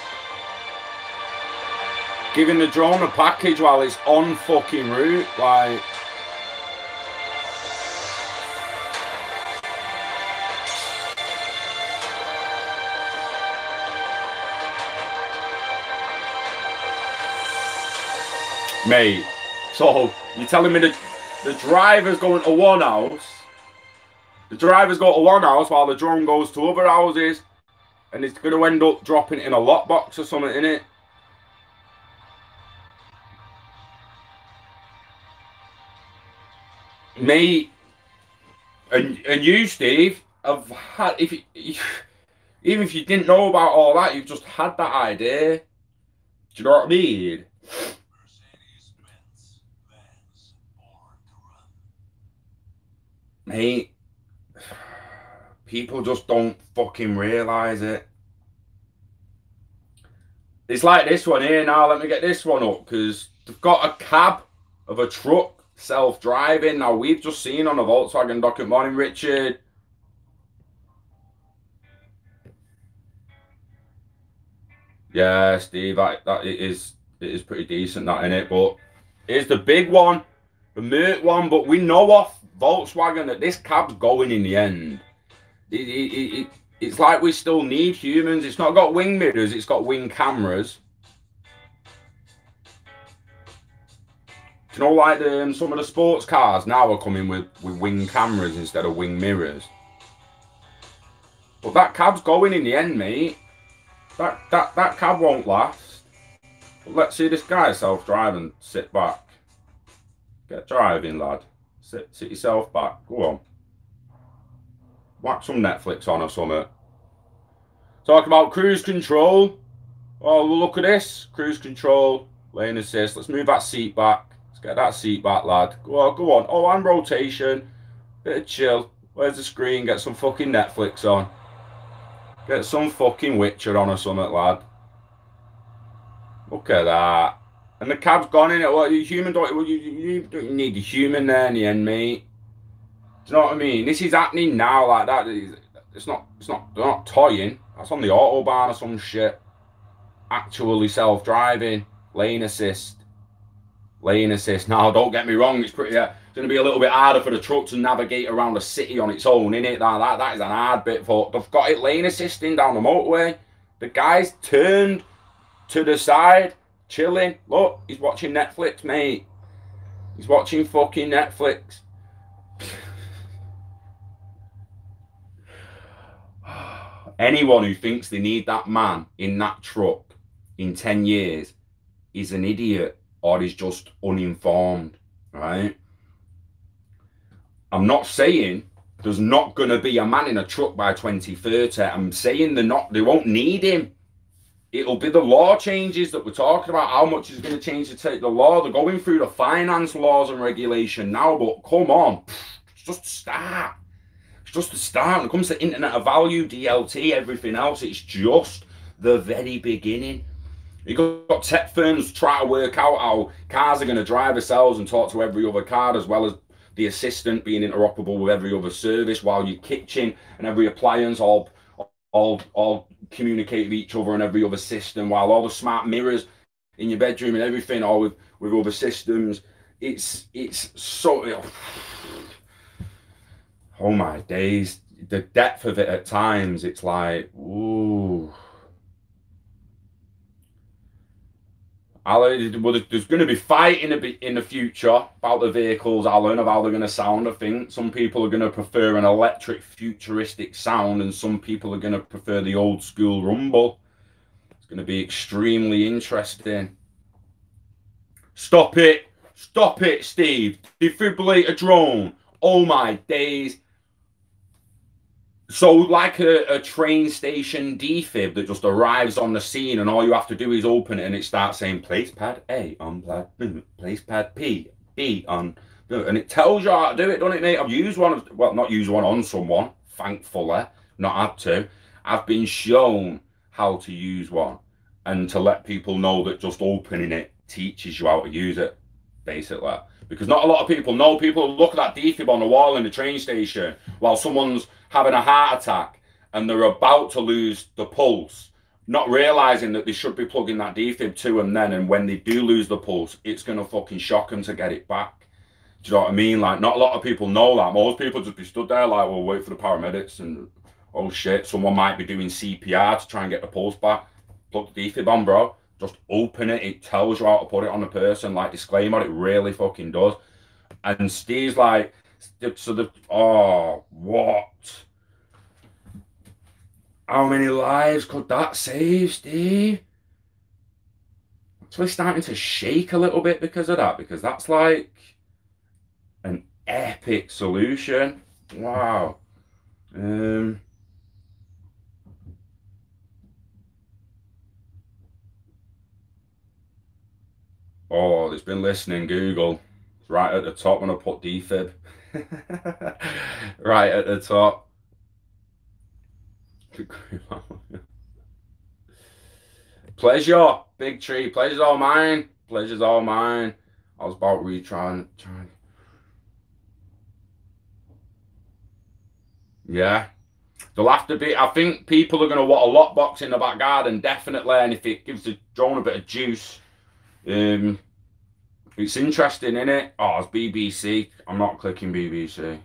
Giving the drone a package while it's on fucking route, like. Mate, So you're telling me the driver's going to one house, the driver's go to one house while the drone goes to other houses, and it's going to end up dropping in a lockbox or something, innit? Me and you, Steve, have had, even if you didn't know about all that, you've just had that idea. Do you know what I mean? Mate, people just don't fucking realise it. It's like this one here now. Let me get this one up, because they've got a cab of a truck self-driving. Now, we've just seen on a Volkswagen docket. Morning, Richard. Yeah, Steve, it is pretty decent, that, innit? But here's the big one, the Mert one. But we know off Volkswagen that this cab's going in the end. It's like we still need humans. It's not got wing mirrors, it's got wing cameras. Do you know, like some of the sports cars now are coming with wing cameras instead of wing mirrors. But that cab's going in the end, mate. That cab won't last. But let's see this guy self-driving. Sit back. Get driving, lad. Sit yourself back. Go on. Whack some Netflix on or something. Talk about cruise control. Oh, well, look at this. Cruise control. Lane assist. Let's move that seat back. Let's get that seat back, lad. Go on. Oh, and rotation. Bit of chill. Where's the screen? Get some fucking Netflix on. Get some fucking Witcher on or something, lad. Look at that. And the cab's gone in it. Well, you human don't. You need a human there in the end, mate. Do you know what I mean? This is happening now, like that. It's not. They're not toying. That's on the autobahn or some shit. Actually self-driving, lane assist. Now, don't get me wrong. It's pretty. It's going to be a little bit harder for the truck to navigate around a city on its own, innit? That is an hard bit. For they've got it lane assisting down the motorway. The guy's turned to the side, chilling. Look, he's watching Netflix, mate. He's watching fucking Netflix. Anyone who thinks they need that man in that truck in 10 years is an idiot or is just uninformed, right? I'm not saying there's not going to be a man in a truck by 2030. I'm saying they won't need him. It'll be the law changes that we're talking about. How much is going to change to take the law? They're going through the finance laws and regulation now, but come on, it's just a start. It's just a start. When it comes to Internet of Value, DLT, everything else, it's just the very beginning. You've got tech firms try to work out how cars are going to drive themselves and talk to every other car, as well as the assistant being interoperable with every other service, while your kitchen and every appliance all communicate with each other and every other system, while all the smart mirrors in your bedroom and everything all with other systems. It's so... Oh my days, the depth of it at times, it's like, ooh. There's going to be fighting a bit in the future about the vehicles, Alan, of how they're going to sound, I think. Some people are going to prefer an electric, futuristic sound, and some people are going to prefer the old school rumble. It's going to be extremely interesting. Stop it, Steve. Defibrillate a drone. Oh my days. So like a train station defib that just arrives on the scene, and all you have to do is open it and it starts saying place pad A on pad B, place pad B on, and it tells you how to do it, doesn't it, mate? I've used one, well, not used one on someone, thankfully, not had to. I've been shown how to use one, and to let people know that just opening it teaches you how to use it, basically. Because not a lot of people know. People look at that defib on the wall in the train station while someone's having a heart attack and they're about to lose the pulse, not realizing that they should be plugging that defib to them then, and when they do lose the pulse, it's going to fucking shock them to get it back. Do you know what I mean? Like, not a lot of people know that. Most people just be stood there like, well, wait for the paramedics, and oh shit, someone might be doing CPR to try and get the pulse back. Plug the defib on, bro. Just open it. It tells you how to put it on the person. Like, disclaimer, it really fucking does. And Steve's like, so the, oh, what? How many lives could that save, Steve? Actually starting to shake a little bit because of that, because that's like an epic solution. Wow. Oh, it's been listening, Google. It's right at the top when I put defib. Right at the top. Pleasure, Big Tree. Pleasure's all mine. Pleasure's all mine. I was about retrying. Yeah. There'll have to be, I think people are going to want a lockbox in the back garden, definitely. And if it gives the drone a bit of juice, it's interesting, isn't it? Oh, it's BBC. I'm not clicking BBC.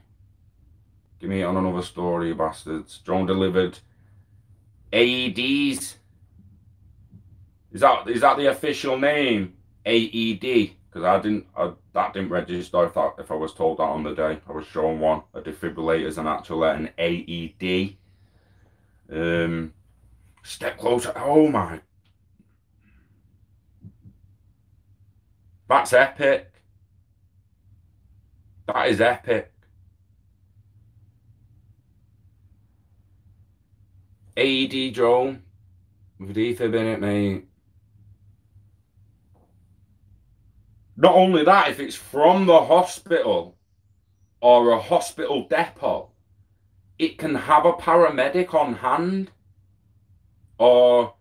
Give me it on another story, you bastards. Drone delivered AEDs. Is that the official name? AED? Because that didn't register if I was told that on the day. I was shown one. A defibrillator is an actual an AED. Step closer. Oh my. That's epic. That is epic. AED drone with defib in it, mate. Not only that, if it's from the hospital or a hospital depot, it can have a paramedic on hand, or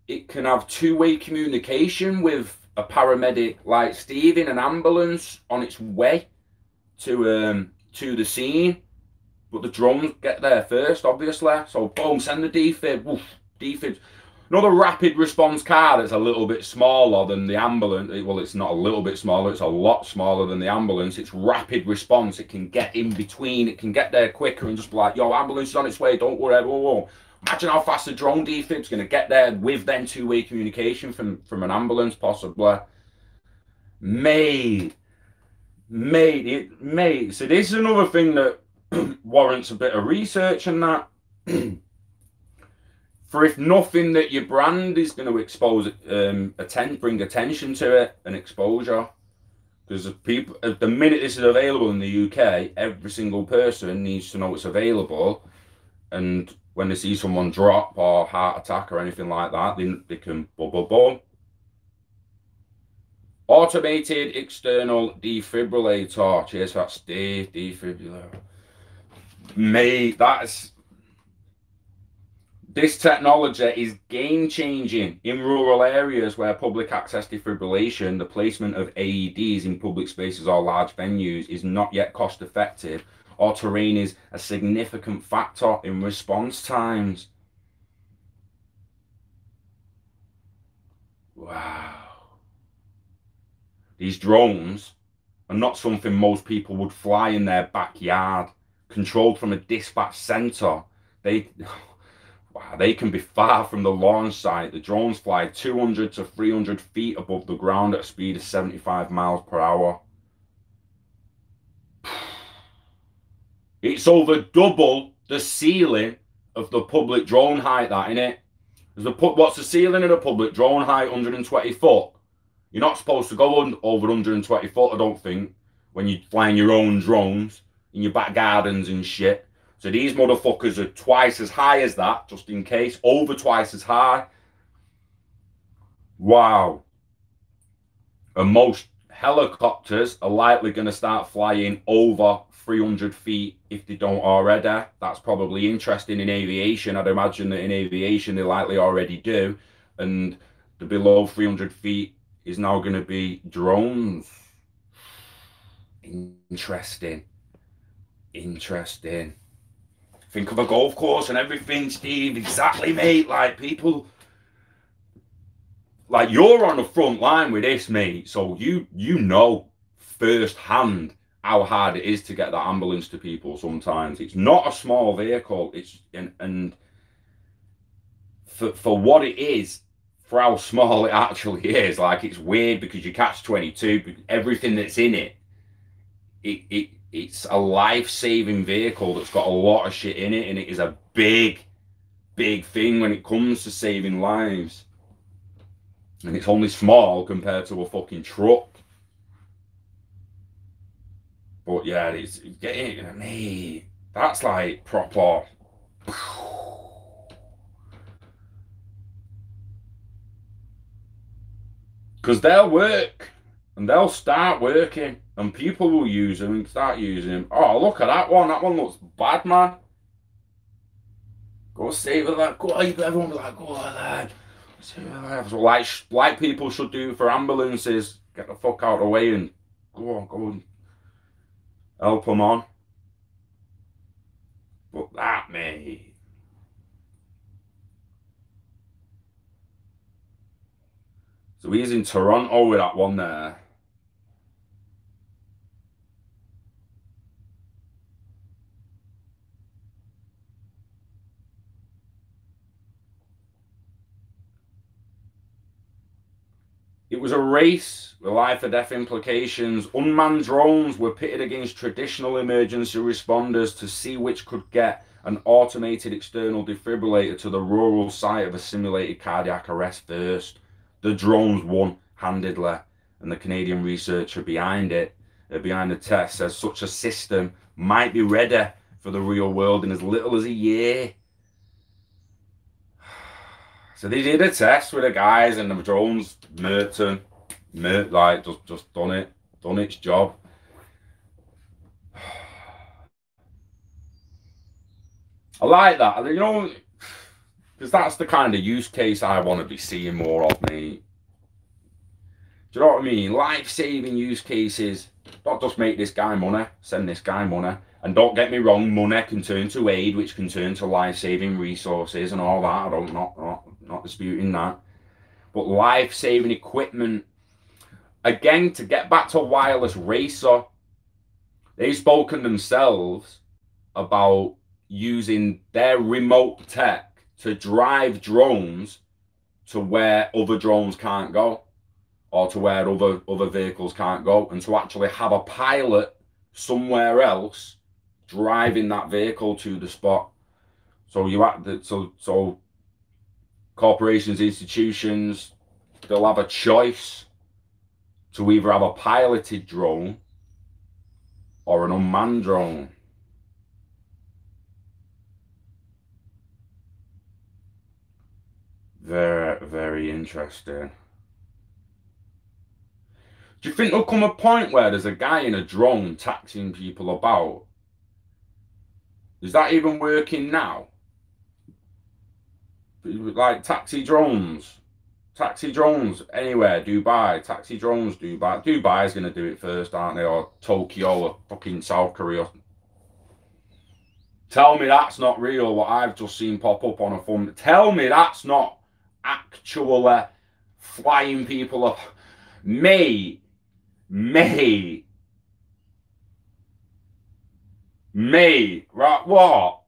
it can have two-way communication with a paramedic like Steve in an ambulance on its way to the scene. But the drones get there first, obviously. So boom, send the defib. Woof, defib. Another rapid response car that's a little bit smaller than the ambulance. Well, it's not a little bit smaller, it's a lot smaller than the ambulance. It's rapid response. It can get in between. It can get there quicker and just be like, yo, ambulance is on its way, don't worry. Whoa, whoa. Imagine how fast the drone defib's going to get there with then two-way communication from an ambulance, possibly. Mate. So this is another thing that warrants a bit of research and that. For if nothing, that your brand is going to expose, bring attention to it and exposure. Because people, at the minute this is available in the UK, every single person needs to know it's available. And when they see someone drop or heart attack or anything like that, they can boom. Automated external defibrillator. Cheers for that, Steve. Defibrillator. Mate, this technology is game-changing in rural areas where public access defibrillation, the placement of AEDs in public spaces or large venues, is not yet cost-effective, or terrain is a significant factor in response times. Wow. These drones are not something most people would fly in their backyard. Controlled from a dispatch center, they can be far from the launch site. The drones fly 200 to 300 feet above the ground at a speed of 75 miles per hour. It's over double the ceiling of the public drone height, that, innit? What's the ceiling of the public drone height? 120 foot. You're not supposed to go over 120 foot, I don't think, when you're flying your own drones in your back gardens and shit. So these motherfuckers are twice as high as that, just in case. Over twice as high. Wow. And most helicopters are likely going to start flying over 300 feet if they don't already. That's probably interesting in aviation. I'd imagine that in aviation they likely already do. And the below 300 feet is now going to be drones. Interesting. Think of a golf course and everything, Steve. Exactly, mate. Like, people, like, you're on the front line with this, mate. So you know firsthand how hard it is to get that ambulance to people sometimes. It's not a small vehicle. It's and for what it is, for how small it actually is. Like, it's weird because you catch 22, everything that's in it, it's a life-saving vehicle that's got a lot of shit in it, and it is a big thing when it comes to saving lives. And it's only small compared to a fucking truck. But yeah, it's getting me. That's like proper. Because they'll work, and they'll start working, and people will use them and start using them. Oh, look at that one. That one looks bad, man. Go save it, like, go. Everyone be like, go, lad. So like people should do for ambulances. Get the fuck out of the way and go and help them on. But that, mate. So he's in Toronto with that one there. It was a race with life or death implications. Unmanned drones were pitted against traditional emergency responders to see which could get an automated external defibrillator to the rural site of a simulated cardiac arrest first. The drones won handedly, and the Canadian researcher behind the test, says such a system might be ready for the real world in as little as a year. So they did a test with the guys, and the drones like just done its job. I like that, you know, because that's the kind of use case I want to be seeing more of, mate. Do you know what I mean? Life-saving use cases. Don't just make this guy money, send this guy money. And don't get me wrong, money can turn to aid, which can turn to life-saving resources and all that. I'm not disputing that. But life-saving equipment, again, to get back to Wireless Racer, they've spoken themselves about using their remote tech to drive drones to where other drones can't go, or to where other vehicles can't go, and to actually have a pilot somewhere else driving that vehicle to the spot. So so corporations, institutions, they'll have a choice to either have a piloted drone or an unmanned drone. Very, very interesting. Do you think there'll come a point where there's a guy in a drone taxiing people about? Is that even working now? Like taxi drones anywhere, Dubai, taxi drones, Dubai's going to do it first, aren't they? Or Tokyo or fucking South Korea. Tell me that's not real, what I've just seen pop up on a phone. Tell me that's not actually flying people up. Mate, right, what?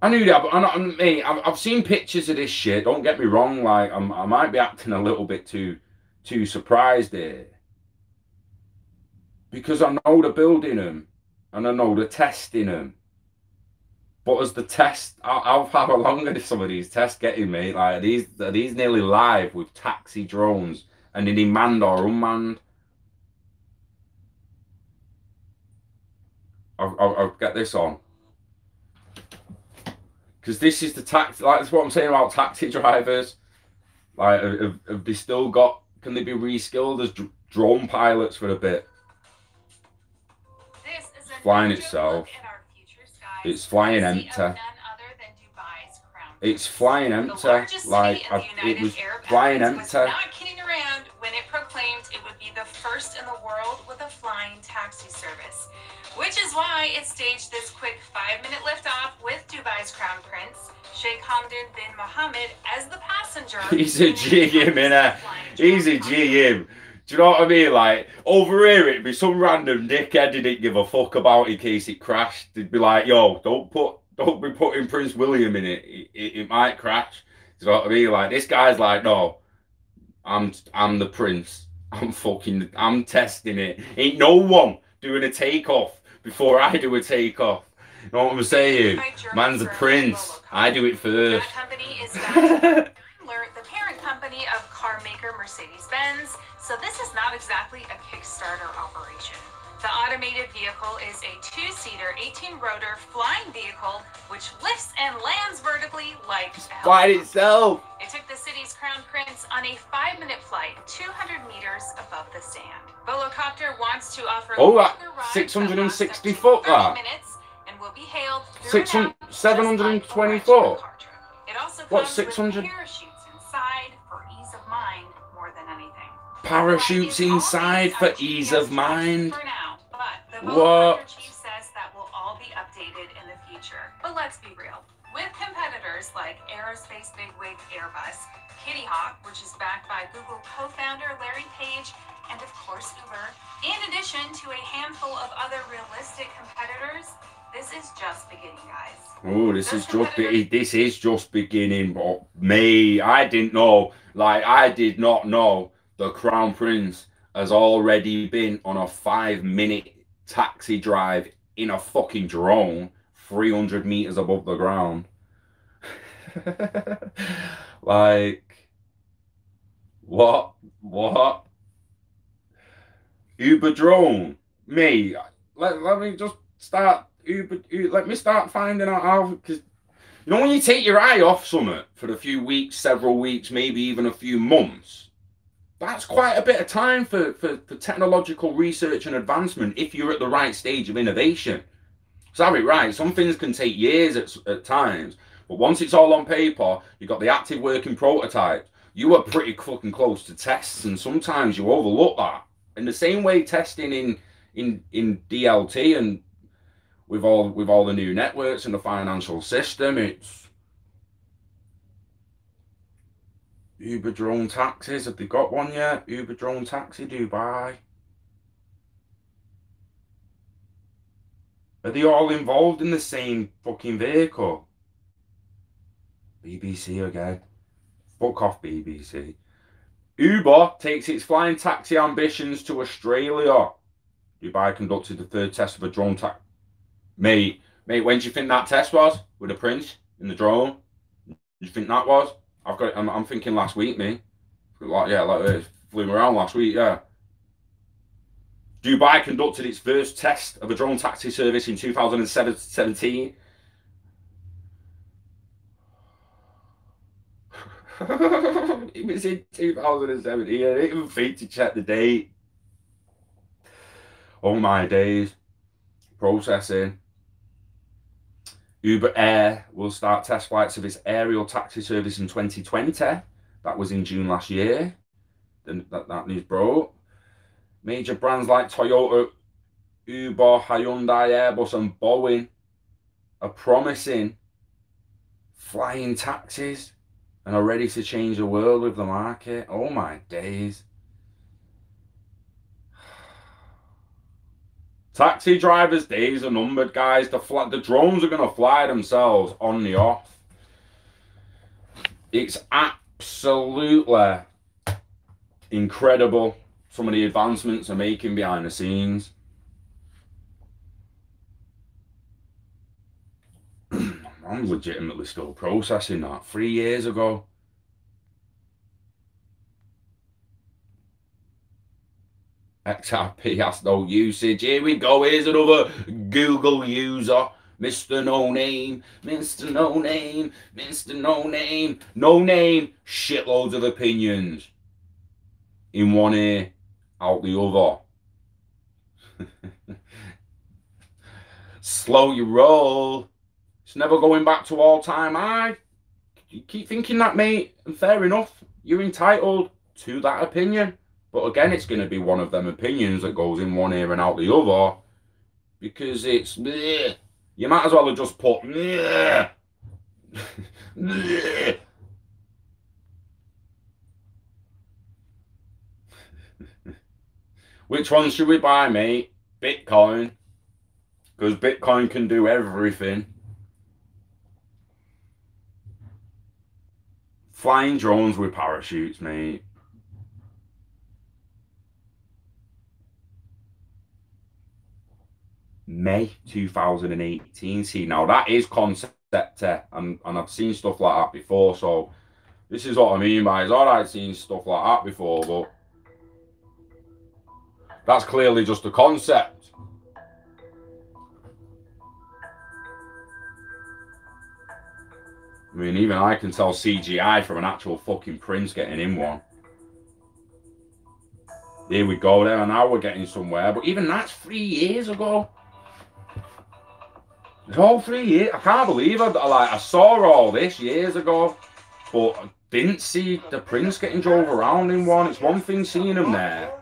I knew that, mate, I've seen pictures of this shit, don't get me wrong, like, I might be acting a little bit too surprised here. Because I know they're building them, and I know they're testing them. But as the test, how long are some of these tests getting, mate? Like, are these nearly live with taxi drones, and are they manned or unmanned? I'll get this on. Because this is the taxi, like, that's what I'm saying about taxi drivers. Like, have they still got, can they be reskilled as drone pilots for a bit? This is flying itself. It's flying empty. It's flying empty. Like, it was flying empty. Not kidding around when it proclaimed it would be the first in the world with a flying taxi service, which is why it staged this quick 5-minute liftoff with Dubai's crown prince, Sheikh Hamdan bin Mohammed, as the passenger. He's a GM, innit? He's a GM. Do you know what I mean? Like, over here, it'd be some random dickhead who didn't give a fuck about in case it crashed. They'd be like, yo, don't don't be putting Prince William in it. It might crash. You know what I mean? Like, this guy's like, no, I'm the prince. I'm testing it. Ain't no one doing a takeoff before I do a takeoff. You know what I'm saying? Man's a prince. I do it first. That company is the parent company of car maker Mercedes-Benz, so this is not exactly a Kickstarter operation. The automated vehicle is a two-seater, 18-rotor flying vehicle which lifts and lands vertically like by itself. It took the city's crown prince on a 5-minute flight, 200 meters above the stand. Volocopter wants to offer 660 foot that. Minutes and will be hailed 720 foot. It also comes What, 600? with parachutes inside for ease of mind more than anything. Parachutes inside for ease of mind. For now, but the What? chief says that will all be updated in the future. But let's be real. With competitors like aerospace bigwig Airbus, Kitty Hawk, which is backed by Google co-founder Larry Page, and of course Uber, in addition to a handful of other realistic competitors, this is just beginning, guys. Oh, this is just beginning. But me, I didn't know. Like, I did not know the Crown Prince has already been on a 5-minute taxi drive in a fucking drone 300 meters above the ground. Like, what? Uber drone? Me? Let me just start let me start finding out how, because you know when you take your eye off something for a few weeks, several weeks, maybe even a few months, that's quite a bit of time for technological research and advancement if you're at the right stage of innovation. So have it right. Some things can take years at times, but once it's all on paper, you've got the active working prototype. You are pretty fucking close to tests, and sometimes you overlook that. In the same way, testing in DLT and with all the new networks and the financial system, it's Uber drone taxis. Have they got one yet? Uber drone taxi Dubai. Are they all involved in the same fucking vehicle? BBC again. Fuck off, BBC. Uber takes its flying taxi ambitions to Australia. Dubai conducted the third test of a drone taxi. Mate, when do you think that test was? With the prince in the drone? Do you think that was? I'm thinking last week, mate. Like it flew around last week, yeah. Dubai conducted its first test of a drone taxi service in 2017. It was in 2017. I didn't even think to check the date. Oh my days. Processing. Uber Air will start test flights of its aerial taxi service in 2020. That was in June last year. Then that news broke. Major brands like Toyota, Uber, Hyundai, Airbus and Boeing are promising flying taxis and are ready to change the world with the market. Oh my days. Taxi drivers' days are numbered, guys. The drones are going to fly themselves on the off. It's absolutely incredible, some of the advancements are making behind the scenes. I'm legitimately still processing that 3 years ago. XRP has no usage. Here we go. Here's another Google user. Mr. No Name. Mr. No Name. Mr. No Name. No Name. Shitloads of opinions. In one ear, out the other. Slow your roll. It's never going back to all-time high. You keep thinking that, mate. And fair enough. You're entitled to that opinion. But again, it's going to be one of them opinions that goes in one ear and out the other. Because it's... bleh. You might as well have just put... bleh. Bleh. Which one should we buy, mate? Bitcoin. Because Bitcoin can do everything. Flying drones with parachutes, mate. May 2018. See, now that is concept, and I've seen stuff like that before, so this is what I mean by it's alright seeing stuff like that before, but that's clearly just a concept. I mean, even I can tell CGI from an actual fucking print getting in one. Here we go there, and now we're getting somewhere, but even that's 3 years ago. It's all 3 years. I can't believe I saw all this years ago, but I didn't see the prints getting drove around in one. It's one thing seeing them there.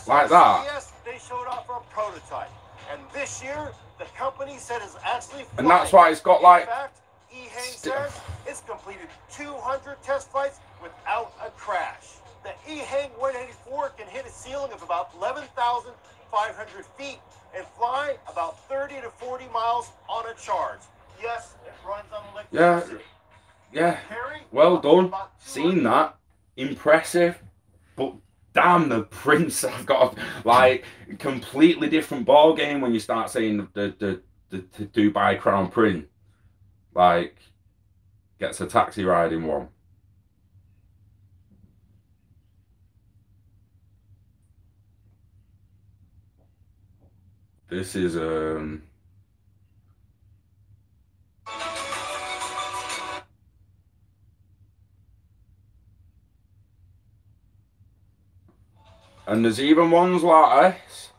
Like that. Yes, they showed off our prototype, and this year the company said it's actually flying. And that's why it's got like. In fact, eHang says it's completed 200 test flights without a crash. The eHang 184 can hit a ceiling of about 11,500 feet and fly about 30 to 40 miles on a charge. Yes, it runs on electricity. Yeah. Well done. Seen that. Impressive. But damn, the prints have got like a completely different ball game when you start saying the Dubai Crown print. Like, gets a taxi ride in one. This is and there's even ones like this.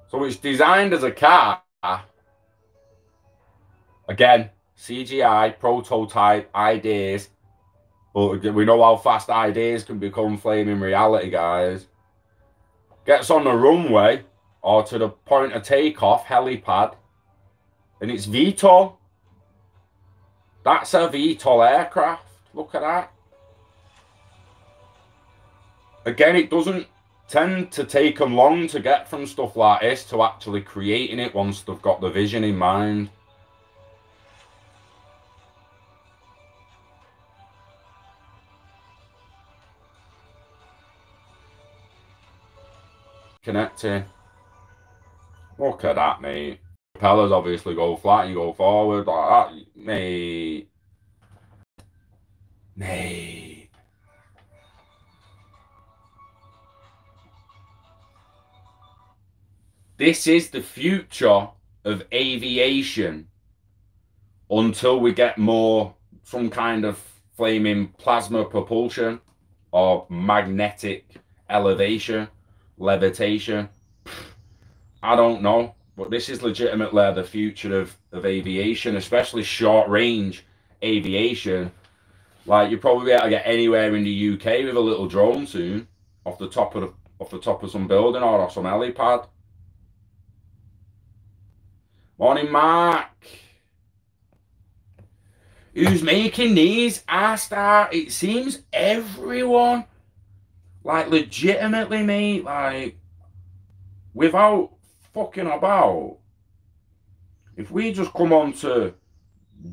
So it's designed as a car. Again, CGI, prototype, ideas. But we know how fast ideas can become flaming reality, guys. Gets on the runway or to the point of takeoff, helipad, and it's VTOL. That's a VTOL aircraft. Look at that. Again, it doesn't tend to take them long to get from stuff like this to actually creating it once they've got the vision in mind. Connecting. Look at that, mate. Propellers obviously go flat, you go forward like that, mate. Mate. This is the future of aviation until we get some kind of flaming plasma propulsion or magnetic elevation. Levitation. I don't know, but this is legitimately the future of aviation, especially short range aviation. Like, you'll probably be able to get anywhere in the UK with a little drone soon off the top of some building or off some helipad. Morning, Mark. Who's making these? R-Star. It seems everyone. Like, legitimately, mate, like, without fucking about, if we just come on to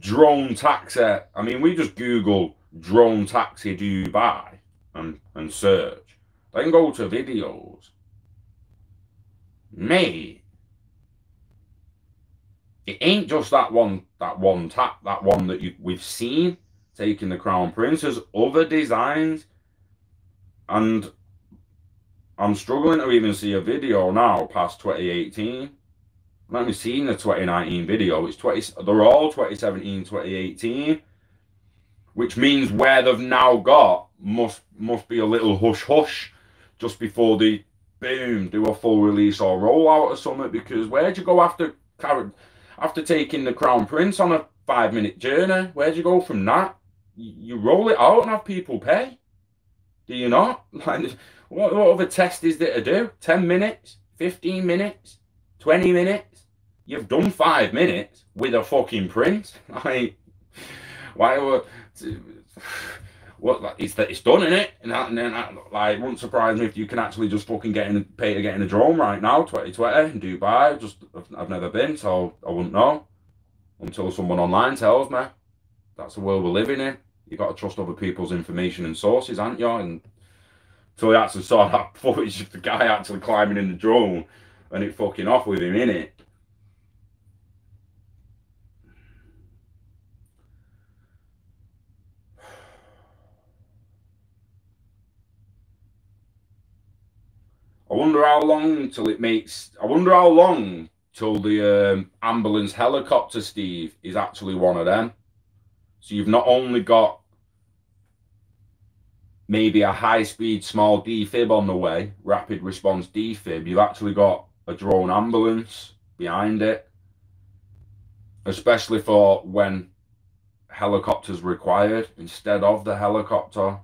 drone taxi, I mean, we just Google drone taxi Dubai and search, then go to videos, mate, it ain't just that one that we've seen taking the Crown Prince. There's other designs. And I'm struggling to even see a video now past 2018. I've only seen the 2019 video. They're all 2017, 2018. Which means where they've now got must be a little hush-hush just before they, boom, do a full release or rollout or something. Because where'd you go after taking the Crown Prince on a 5-minute journey? Where'd you go from that? You roll it out and have people pay. Do you not? Like, what other test is there to do? 10 minutes? 15 minutes? 20 minutes? You've done 5 minutes with a fucking print. Like, What it's done, innit? And then like, wouldn't surprise me if you can actually just fucking pay to get in a drone right now, 2020 in Dubai. Just I've never been, so I wouldn't know until someone online tells me. That's the world we're living in. You got to trust other people's information and sources, aren't you? And so I actually saw that footage of the guy actually climbing in the drone and it fucking off with him in it. I wonder how long till it makes. I wonder how long till the ambulance helicopter, Steve, is actually one of them. So you've not only got maybe a high-speed small defib on the way, rapid response defib, you've actually got a drone ambulance behind it, especially for when helicopters required instead of the helicopter.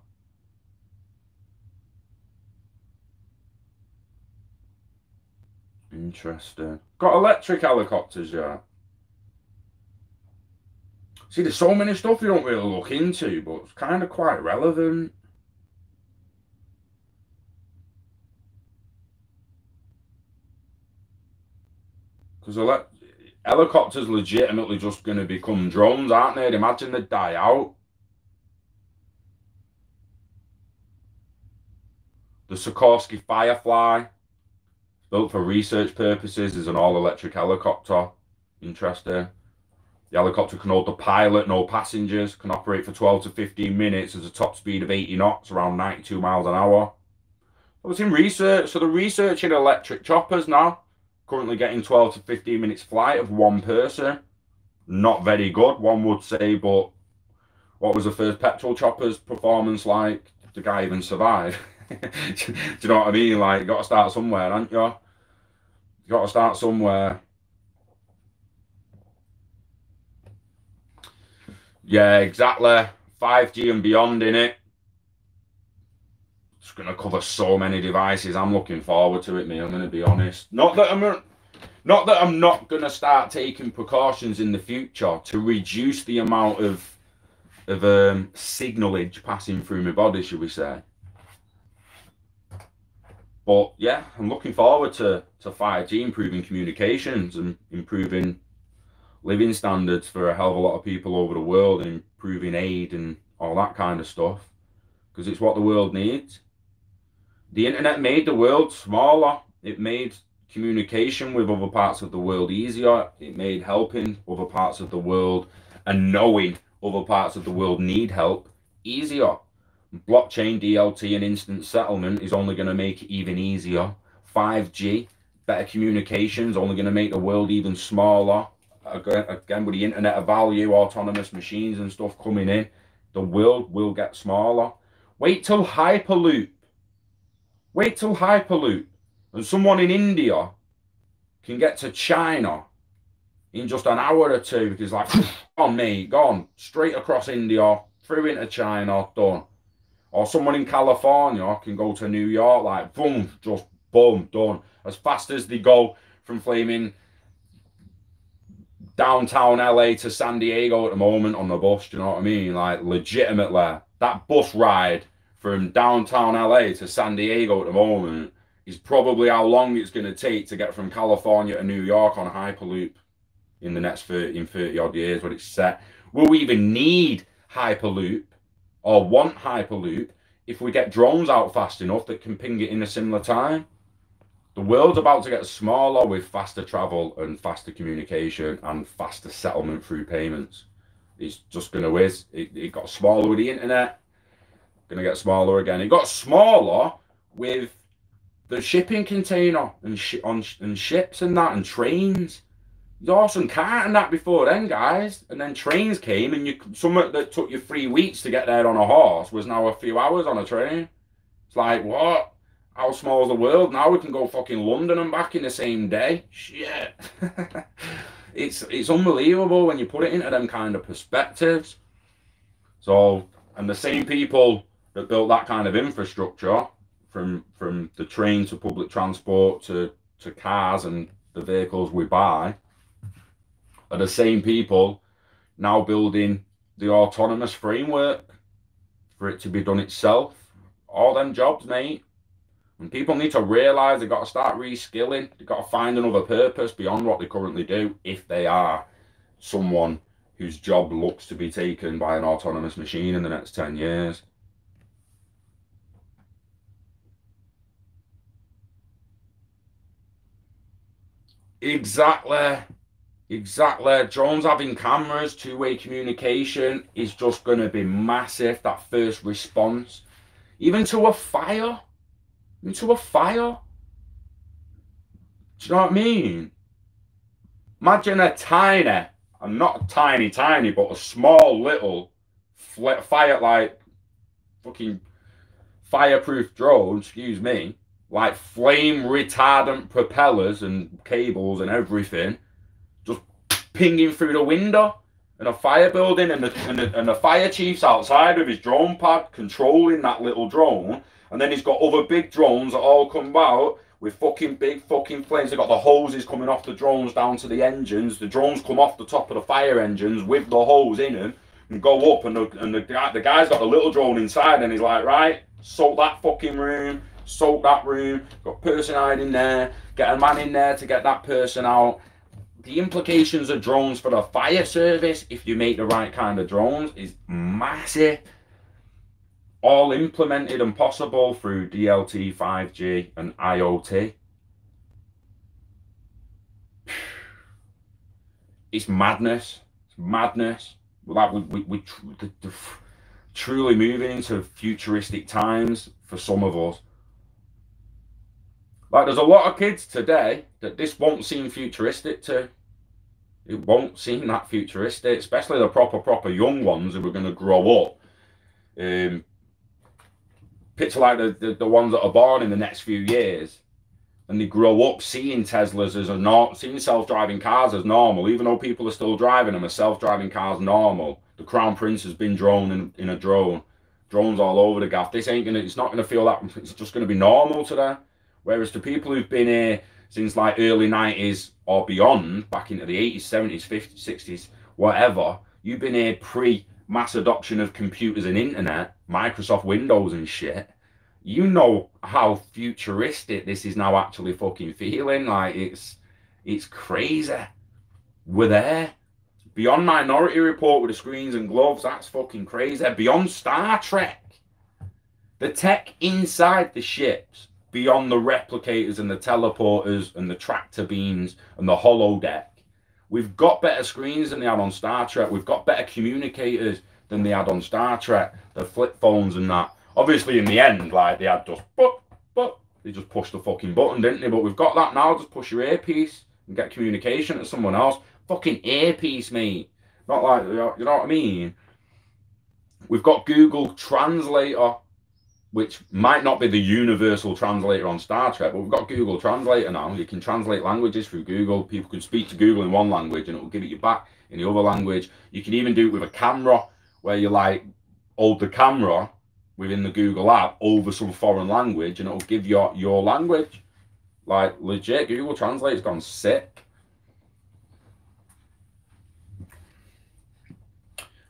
Interesting. Got electric helicopters, yeah. See, there's so many stuff you don't really look into, but it's kind of quite relevant. Because helicopters legitimately just going to become drones, aren't they? I'd imagine they'd die out. The Sikorsky Firefly, built for research purposes, is an all-electric helicopter. Interesting. The helicopter can hold the pilot, no passengers, can operate for 12 to 15 minutes at a top speed of 80 knots, around 92 miles an hour. I was in research, so they're researching electric choppers now. Currently getting 12 to 15 minutes flight of one person. Not very good, one would say, but what was the first petrol chopper's performance like? Did the guy even survive? Do you know what I mean? Like, you got to start somewhere, haven't you? You got to start somewhere. Yeah, exactly. 5G and beyond in it. It's going to cover so many devices. I'm looking forward to it, me. I'm going to be honest. Not that I'm not going to start taking precautions in the future to reduce the amount of signalage passing through my body, should we say. But yeah, I'm looking forward to 5G improving communications and improving living standards for a hell of a lot of people over the world, and improving aid and all that kind of stuff, because it's what the world needs. The internet made the world smaller. It made communication with other parts of the world easier. It made helping other parts of the world and knowing other parts of the world need help easier. Blockchain, DLT, and instant settlement is only going to make it even easier. 5G, better communications, only going to make the world even smaller. Again, with the internet of value, autonomous machines and stuff coming in, the world will get smaller. Wait till Hyperloop. Wait till Hyperloop. And someone in India can get to China in just an hour or two, because like, on mate, gone straight across India, through into China, done. Or someone in California can go to New York, like, boom, just boom, done. As fast as they go from flaming downtown LA to San Diego at the moment on the bus, do you know what I mean? Like, legitimately, that bus ride from downtown LA to San Diego at the moment is probably how long it's going to take to get from California to New York on Hyperloop in the next 30 odd years when it's set. Will we even need Hyperloop or want Hyperloop if we get drones out fast enough that can ping it in a similar time? The world's about to get smaller with faster travel and faster communication and faster settlement through payments. It's just going to whiz. It got smaller with the internet. Going to get smaller again. It got smaller with the shipping container and ships and that, and trains. There's awesome cart and that before then, guys. And then trains came, and something that took you 3 weeks to get there on a horse was now a few hours on a train. It's like, what? How small is the world? Now we can go fucking London and back in the same day. Shit. It's unbelievable when you put it into them kind of perspectives. So, and the same people that built that kind of infrastructure, from the train to public transport to cars and the vehicles we buy, are the same people now building the autonomous framework for it to be done itself. All them jobs, mate. And people need to realise they've got to start reskilling. They've got to find another purpose beyond what they currently do if they are someone whose job looks to be taken by an autonomous machine in the next 10 years. Exactly. Exactly. Drones having cameras, two-way communication is just going to be massive. That first response. Even to a fire. Even to a fire. Do you know what I mean? Imagine a tiny, and not tiny, but a small little fire, like fucking fireproof drone, excuse me, like flame retardant propellers and cables and everything, just pinging through the window in a fire building, and the fire chief's outside with his drone pad controlling that little drone, and then he's got other big drones that all come out with fucking big fucking flames. They've got the hoses coming off the drones down to the engines. The drones come off the top of the fire engines with the hose in them and go up, and the guy's got the little drone inside, and he's like, right, soak that fucking room, soak that room, got person hiding there, get a man in there to get that person out. The implications of drones for the fire service, if you make the right kind of drones, is massive. All implemented and possible through DLT, 5G, and IoT. It's madness. It's madness. Like we truly moving into futuristic times for some of us. Like, there's a lot of kids today that this won't seem futuristic to. It won't seem that futuristic, especially the proper young ones who are going to grow up. Picture like the ones that are born in the next few years, and they grow up seeing Teslas as seeing self-driving cars as normal, even though people are still driving them as self-driving cars normal. The Crown Prince has been drone in a drone. Drones all over the gaff. This ain't gonna. It's not gonna feel that. It's just gonna be normal to them. Whereas to people who've been here since like early 90s or beyond, back into the 80s, 70s, 50s, 60s, whatever, you've been here pre-mass adoption of computers and internet, Microsoft Windows and shit. You know how futuristic this is now actually fucking feeling. Like, it's crazy. We're there. Beyond Minority Report with the screens and gloves, that's fucking crazy. Beyond Star Trek. The tech inside the ships, beyond the replicators and the teleporters and the tractor beams and the holodeck. We've got better screens than they had on Star Trek. We've got better communicators than they had on Star Trek. The flip phones and that. Obviously, in the end, like, they had just, they just pushed the fucking button, didn't they? But we've got that now. Just push your earpiece and get communication to someone else. Fucking earpiece, mate. Not like, you know what I mean? We've got Google Translator, which might not be the universal translator on Star Trek, but we've got Google Translator now. You can translate languages through Google. People can speak to Google in one language and it will give it you back in the other language. You can even do it with a camera, where you like hold the camera within the Google app over some foreign language and it'll give you your language. Like, legit, Google Translate's gone sick.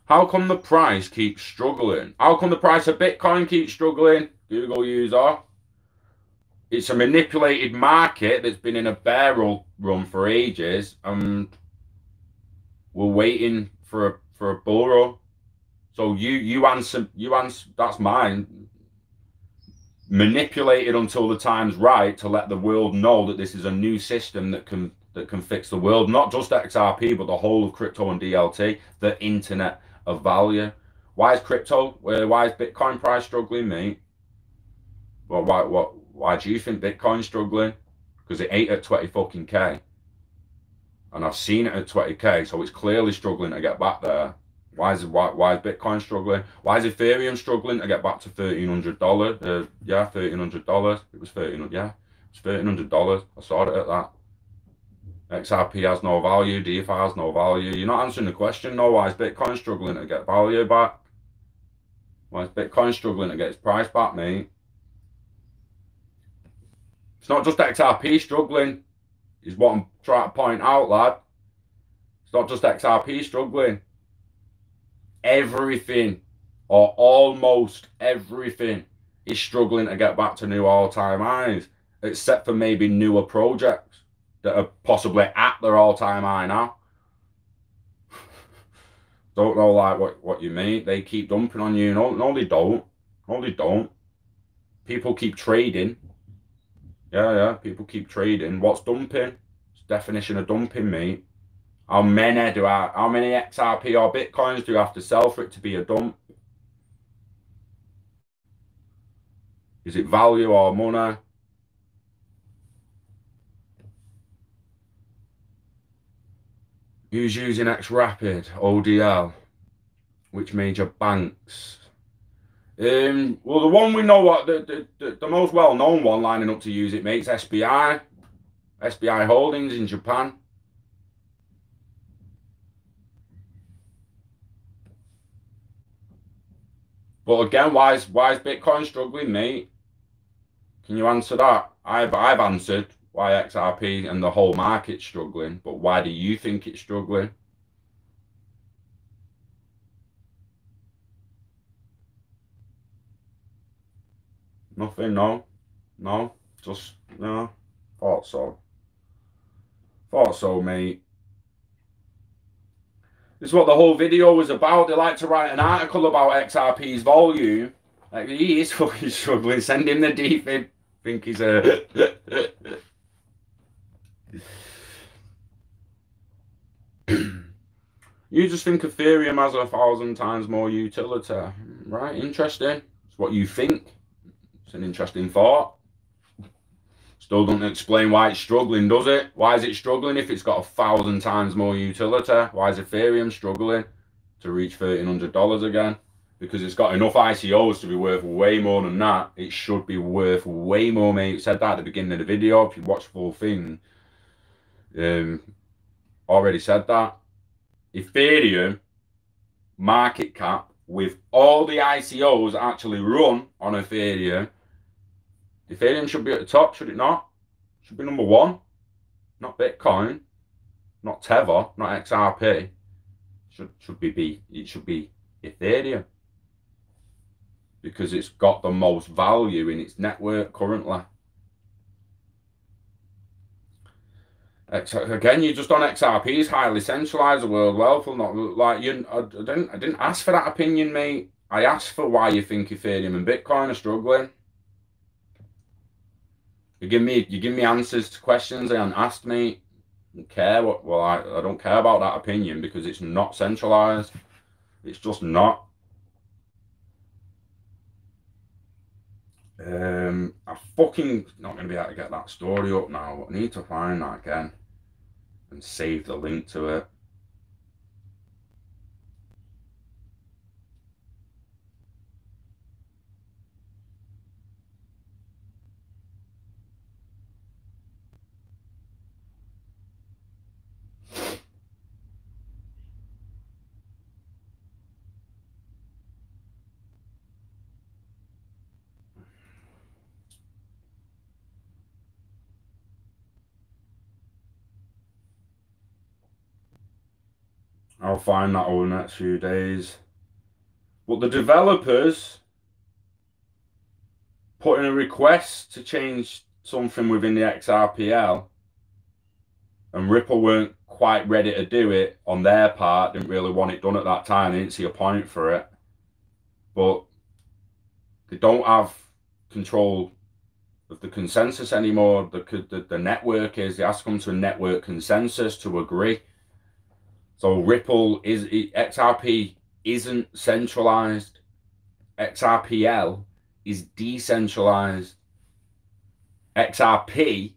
How come the price keeps struggling? How come the price of Bitcoin keeps struggling? Google user. It's a manipulated market that's been in a bear run for ages, and we're waiting for a bull run. So you answer, that's mine. Manipulated until the time's right to let the world know that this is a new system that can fix the world. Not just XRP, but the whole of crypto and DLT, the internet of value. Why is Bitcoin price struggling, mate? Well, why do you think Bitcoin's struggling? Because it ain't at 20 fucking K. And I've seen it at 20K, so it's clearly struggling to get back there. Why is Bitcoin struggling? Why is Ethereum struggling to get back to $1,300? Yeah, $1,300. It was $1,300. Yeah, it's $1,300. I saw it at that. XRP has no value. DeFi has no value. You're not answering the question, no. Why is Bitcoin struggling to get value back? Why is Bitcoin struggling to get its price back, mate? It's not just XRP struggling, is what I'm trying to point out, lad. It's not just XRP struggling. Everything or almost everything is struggling to get back to new all-time highs, except for maybe newer projects that are possibly at their all-time high now. Don't know like what you mean. They keep dumping on you. No, they don't. No, they don't. People keep trading. Yeah, people keep trading. What's dumping? It's definition of dumping, mate. How many XRP or Bitcoins do you have to sell for it to be a dump? Is it value or money? Who's using XRapid, ODL? Which major banks? Well, the one we know, what the most well-known one lining up to use it, mate, is SBI. SBI Holdings in Japan. But again, why is Bitcoin struggling, mate? Can you answer that? I've answered why XRP and the whole market's struggling, but why do you think it's struggling? Nothing, no, just no. Thought so, mate. This is what the whole video was about. They like to write an article about XRP's volume. Like, he is fucking struggling. Send him the defib. Think he's a... You just think Ethereum has 1,000 times more utility. Right, interesting. It's what you think. It's an interesting thought. Still doesn't explain why it's struggling, does it? Why is it struggling if it's got 1,000 times more utility? Why is Ethereum struggling to reach $1,300 again? Because it's got enough ICOs to be worth way more than that. It should be worth way more, mate. I said that at the beginning of the video. If you watch the full thing, already said that. Ethereum market cap with all the ICOs actually run on Ethereum. Ethereum should be at the top, should it not? Should be number one. Not Bitcoin, not Tether, not XRP. It should be Ethereum. Because it's got the most value in its network currently. Again, you're just on XRP. It's highly centralized. The world wealth will not like you. I didn't ask for that opinion, mate. I asked for why you think Ethereum and Bitcoin are struggling. You give me answers to questions they haven't asked me. I don't care what. Well, I don't care about that opinion because it's not centralized. It's just not. I'm fucking not going to be able to get that story up now. I need to find that again and save the link to it. I'll find that over the next few days. But the developers put in a request to change something within the XRPL, and Ripple weren't quite ready to do it on their part, didn't really want it done at that time, they didn't see a point for it. But they don't have control of the consensus anymore. The network is, they have to come to a network consensus to agree. So Ripple is, XRP isn't centralized. XRPL is decentralized. XRP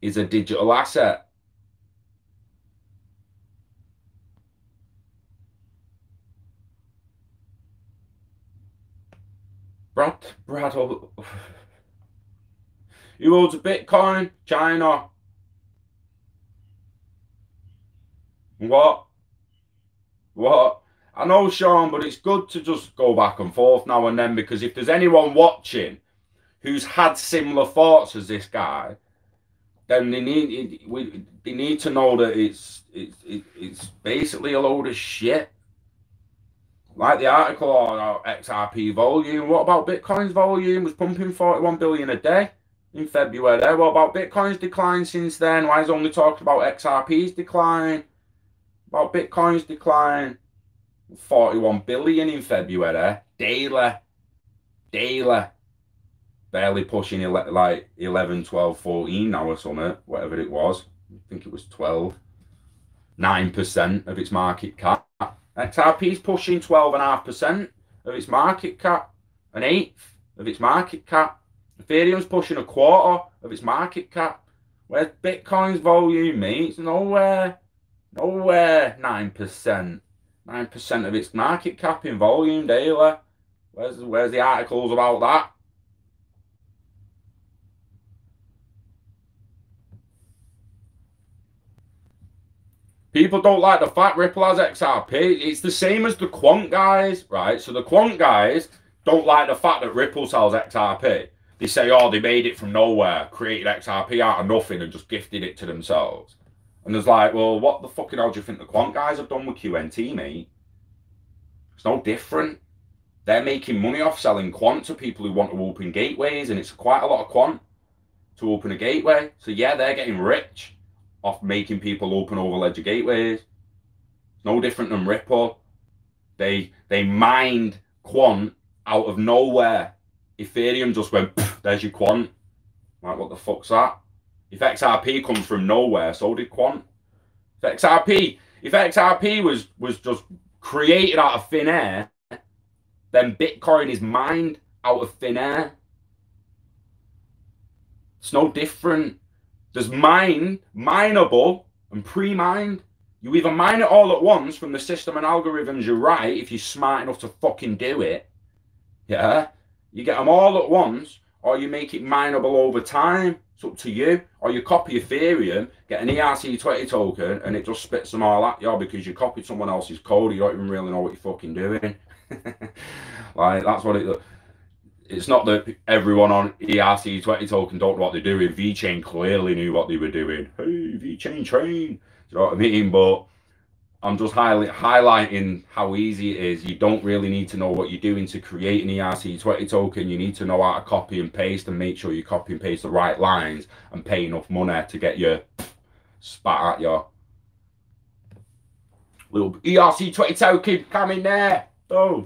is a digital asset. Brad, who owns a Bitcoin? China. What? I know, Sean, but it's good to just go back and forth now and then, because if there's anyone watching who's had similar thoughts as this guy, then they need to know that it's basically a load of shit. Like the article on XRP volume. What about Bitcoin's volume? Was pumping 41 billion a day in February. What about Bitcoin's decline since then? Why is only talking about XRP's decline? About Bitcoin's decline. 41 billion in February. Daily. Barely pushing like 11, 12, 14 now or something. Whatever it was. I think it was 12. 9% of its market cap. XRP's pushing 12.5% of its market cap. An eighth of its market cap. Ethereum's pushing a quarter of its market cap. Where's Bitcoin's volume, mate? It's nowhere. 9%. 9% of its market cap in volume daily. Where's the articles about that? People don't like the fact Ripple has XRP. It's the same as the quant guys, right? So the quant guys don't like the fact that Ripple sells XRP. They say, oh, they made it from nowhere, created XRP out of nothing and just gifted it to themselves. And there's like, well, what the fucking hell do you think the quant guys have done with QNT, mate? It's no different. They're making money off selling quant to people who want to open gateways, and it's quite a lot of quant to open a gateway. So yeah, they're getting rich off making people open over-ledger gateways. It's no different than Ripple. They mined quant out of nowhere. Ethereum just went, there's your quant. Like, what the fuck's that? If XRP comes from nowhere, so did quant. If XRP was just created out of thin air, then Bitcoin is mined out of thin air. It's no different. There's mineable, and pre-mined. You either mine it all at once from the system and algorithms you write, if you're smart enough to fucking do it. Yeah? You get them all at once, or you make it mineable over time. It's up to you. Or you copy Ethereum, get an ERC20 token, and it just spits them all at you because you copied someone else's code. You don't even really know what you're fucking doing. Like, that's what it... It's not that everyone on ERC20 token don't know what they're doing. VeChain clearly knew what they were doing. Hey, VeChain train. Do you know what I mean? But I'm just highlighting how easy it is. You don't really need to know what you're doing to create an ERC20 token. You need to know how to copy and paste and make sure you copy and paste the right lines and pay enough money to get your spat at your little ERC20 token coming there. Oh.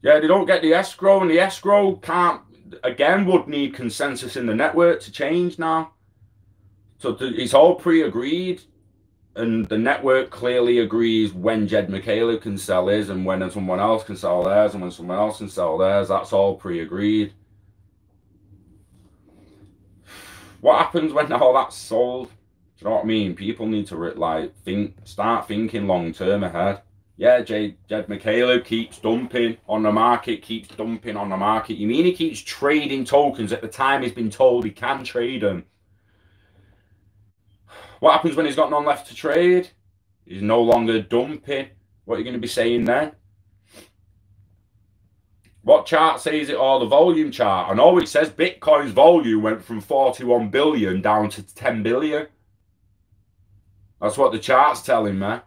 Yeah, they don't get the escrow, and the escrow would need consensus in the network to change now. So it's all pre-agreed, and the network clearly agrees when Jed McCaleb can sell his, and when someone else can sell theirs, and when someone else can sell theirs. That's all pre-agreed. What happens when all that's sold? Do you know what I mean? People need to start thinking long-term ahead. Yeah, Jed McCaleb keeps dumping on the market, You mean he keeps trading tokens at the time he's been told he can trade them? What happens when he's got none left to trade? He's no longer dumping. What are you going to be saying then? What chart says it all? The volume chart. I know it says Bitcoin's volume went from 41 billion down to 10 billion. That's what the chart's telling me.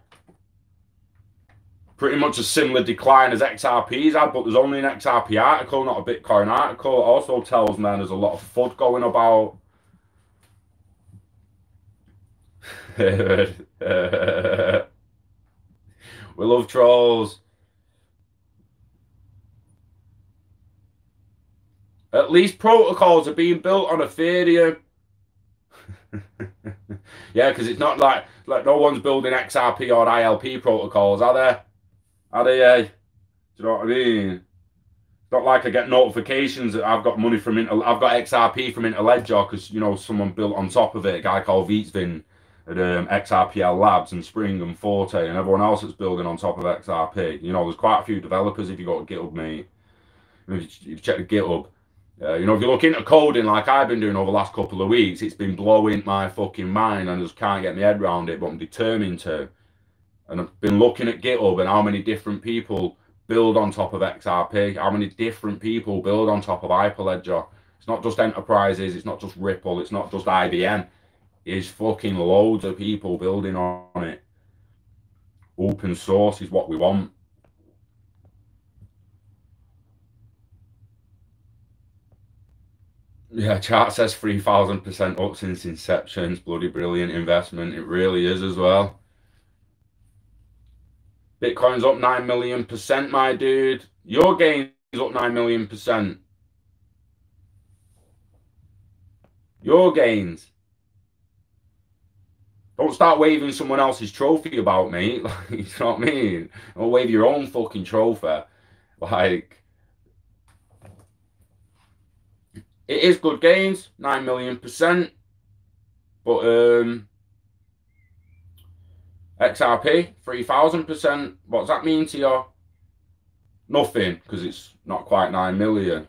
Pretty much a similar decline as XRP's had, but there's only an XRP article, not a Bitcoin article. It also tells me there's a lot of FUD going about. We love trolls. At least protocols are being built on Ethereum. Yeah, because it's not like no one's building XRP or ILP protocols, are there? Are they? Do you know what I mean? It's not like I get notifications that I've got money from I've got XRP from Interledger because, you know, someone built on top of it. A guy called Vietzvin at XRPL Labs and Spring and Forte and everyone else that's building on top of XRP. You know, there's quite a few developers if you go to GitHub, mate. If you check the GitHub. You know, if you look into coding like I've been doing over the last couple of weeks, it's been blowing my fucking mind and I just can't get my head around it, but I'm determined to. And I've been looking at GitHub and how many different people build on top of XRP, how many different people build on top of Hyperledger. It's not just enterprises, it's not just Ripple, it's not just IBM. is fucking loads of people building on it. Open source is what we want. Yeah, chart says 3,000% up since inception. It's bloody brilliant investment. It really is as well. Bitcoin's up 9 million%, my dude. Your gain's up 9 million%. Your gains. Don't start waving someone else's trophy about me. Like, you know what I mean? Or wave your own fucking trophy. Like, it is good gains, 9 million%. But XRP, 3,000%. What does that mean to you? Nothing, because it's not quite 9 million.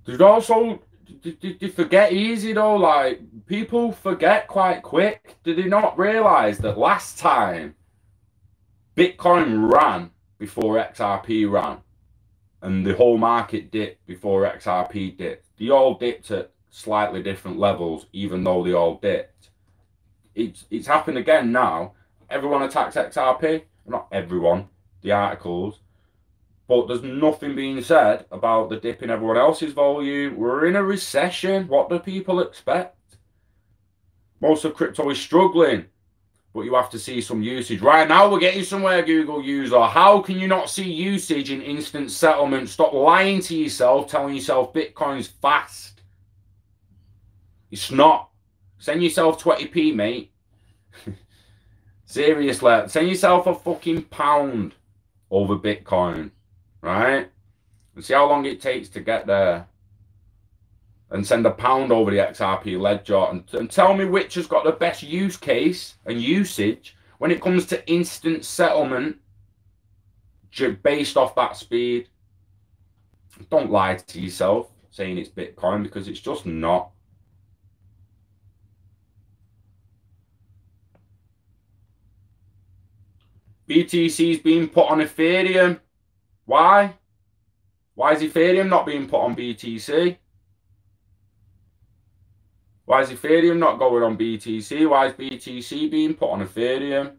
There's also, they forget easy though, like, people forget quite quick. Did they not realise that last time Bitcoin ran before XRP ran, and the whole market dipped before XRP dipped? They all dipped at slightly different levels, even though they all dipped. It's happened again now. Everyone attacks XRP. Not everyone, the articles. But there's nothing being said about the dip in everyone else's volume. We're in a recession. What do people expect? Most of crypto is struggling, but you have to see some usage. Right now, we're getting somewhere, Google user. How can you not see usage in instant settlement? Stop lying to yourself, telling yourself Bitcoin's fast. It's not. Send yourself 20p, mate. Seriously, send yourself a fucking pound over Bitcoin. Right? And see how long it takes to get there. And send a pound over the XRP ledger. And tell me which has got the best use case and usage when it comes to instant settlement based off that speed. Don't lie to yourself saying it's Bitcoin, because it's just not. BTC's being put on Ethereum. Why? Why is Ethereum not being put on BTC? Why is Ethereum not going on BTC? Why is BTC being put on Ethereum?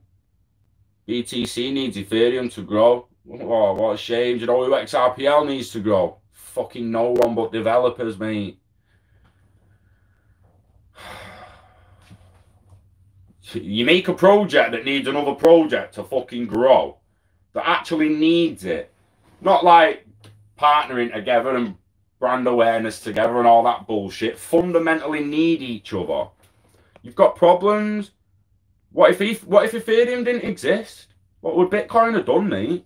BTC needs Ethereum to grow. Oh, what a shame. Do you know who XRPL needs to grow? Fucking no one but developers, mate. You make a project that needs another project to fucking grow. That actually needs it. Not like partnering together and brand awareness together and all that bullshit. Fundamentally need each other. You've got problems. What if Ethereum didn't exist? What would Bitcoin have done, mate?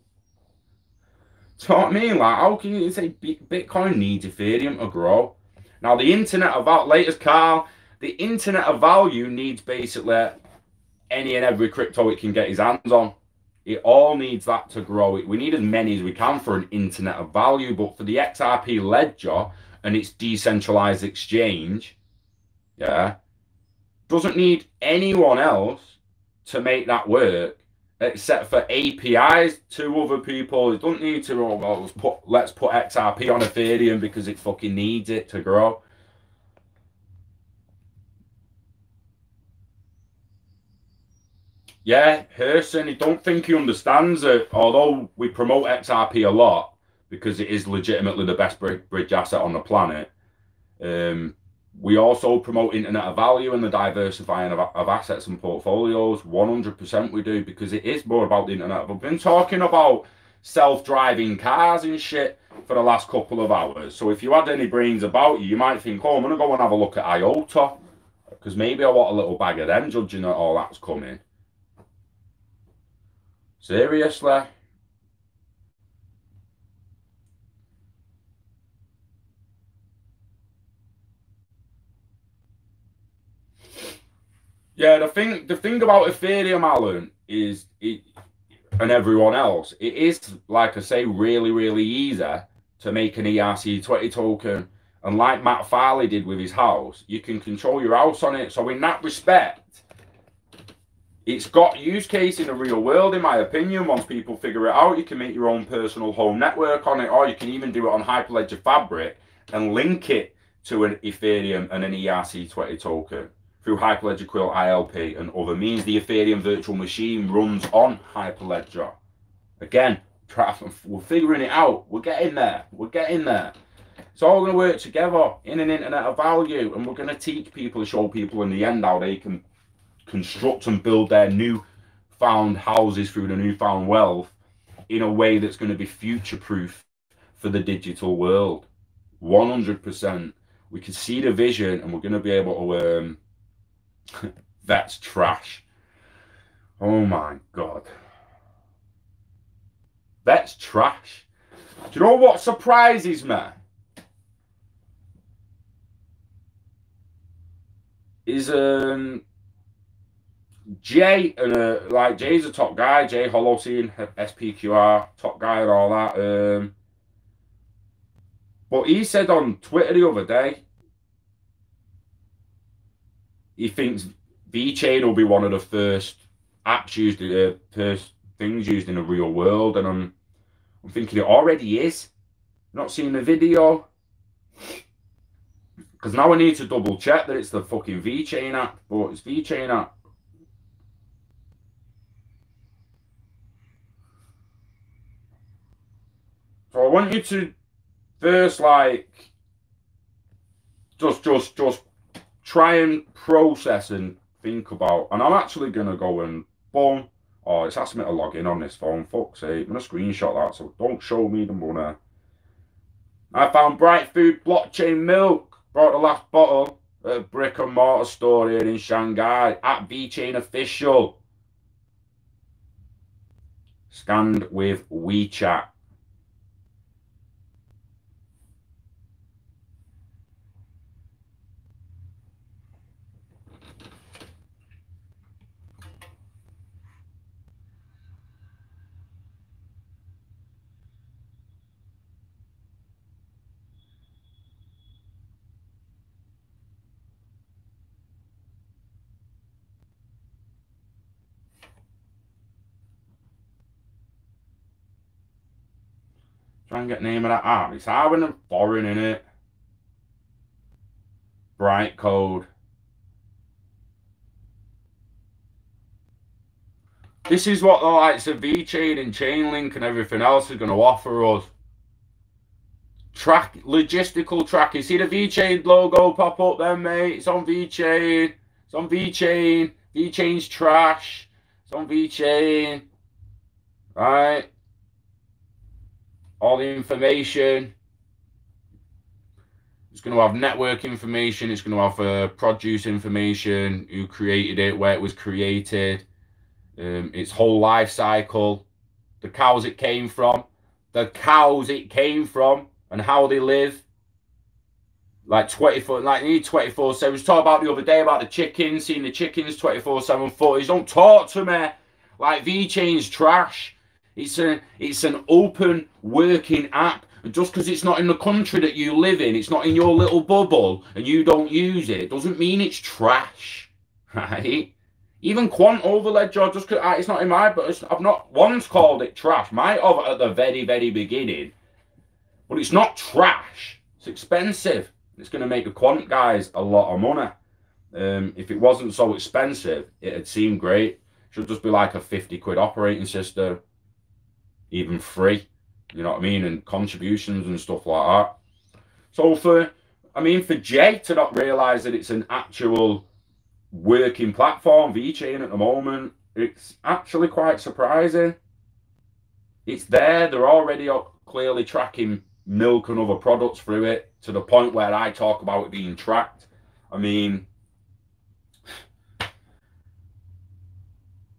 Do you know what I mean? Like, how can you say Bitcoin needs Ethereum to grow? Now, the internet of value, latest Carl, the internet of value needs basically any and every crypto it can get his hands on. It all needs that to grow. We need as many as we can for an internet of value. But for the XRP ledger and its decentralized exchange, yeah, doesn't need anyone else to make that work except for APIs to other people. It doesn't need to, oh, well, let's put XRP on Ethereum because it fucking needs it to grow. Yeah, Herson, I don't think he understands it. Although we promote XRP a lot because it is legitimately the best bridge asset on the planet, we also promote internet of value and the diversifying of assets and portfolios. 100% we do, because it is more about the internet. We've been talking about self-driving cars and shit for the last couple of hours. So if you had any brains about you, you might think, oh, I'm going to go and have a look at IOTA, because maybe I want a little bag of them, judging that all that's coming. Seriously? Yeah, the thing about Ethereum, Alan, is and everyone else, it is, like I say, really, really easy to make an ERC20 token. And like Matt Farley did with his house, you can control your house on it. So in that respect, it's got use case in the real world, in my opinion. Once people figure it out, you can make your own personal home network on it, or you can even do it on Hyperledger Fabric and link it to an Ethereum and an ERC20 token through Hyperledger Quilt ILP and other means. The Ethereum virtual machine runs on Hyperledger. Again, we're figuring it out. We're getting there. We're getting there. It's all going to work together in an internet of value, and we're going to teach people, show people in the end how they can construct and build their newfound houses through the newfound wealth in a way that's going to be future-proof for the digital world. 100%. We can see the vision, and we're going to be able to... that's trash. Oh my God. That's trash. Do you know what surprises me? Is Jay, like Jay's a top guy, Jay Holocene, SPQR, top guy and all that. But he said on Twitter the other day, he thinks VeChain will be one of the first apps used, first things used in the real world, and I'm thinking it already is. Not seeing the video. Because now I need to double check that it's the fucking VeChain app, but it's VeChain app. So I want you to first, like, just try and process and think about. And I'm actually gonna go and boom. Oh, it's asking me to log in on this phone. Fuck's sake, I'm gonna screenshot that, so don't show me the money. I found Bright Food blockchain milk. Brought the last bottle at a brick and mortar store here in Shanghai at VeChain Official. Scanned with WeChat. Try and get the name of that app. It's having a foreign in it. Bright code. This is what the likes of VeChain and Chainlink and everything else is going to offer us. Logistical tracking. See the VeChain logo pop up there, mate? It's on VeChain. It's on VeChain. VeChain's trash. It's on VeChain. Right? All the information. It's going to have network information. It's going to have produce information, who created it, where it was created, its whole life cycle, the cows it came from, and how they live. Like 24, like you need 24/7. We was talking about the other day about the chickens, seeing the chickens 24/7 footage. Don't talk to me like VeChain's trash. It's an open working app. And just because it's not in the country that you live in, it's not in your little bubble, and you don't use it, doesn't mean it's trash, right? Even Quant Overledger, just because it's not in my, but I've not once called it trash. Might have at the very, very beginning, but it's not trash. It's expensive. It's going to make the Quant guys a lot of money. If it wasn't so expensive, it'd seem great. It should just be like a 50 quid operating system. Even free, you know what I mean, and contributions and stuff like that. So for Jay to not realize that it's an actual working platform, VeChain at the moment, it's actually quite surprising. It's there. They're already clearly tracking milk and other products through it to the point where I talk about it being tracked. I mean,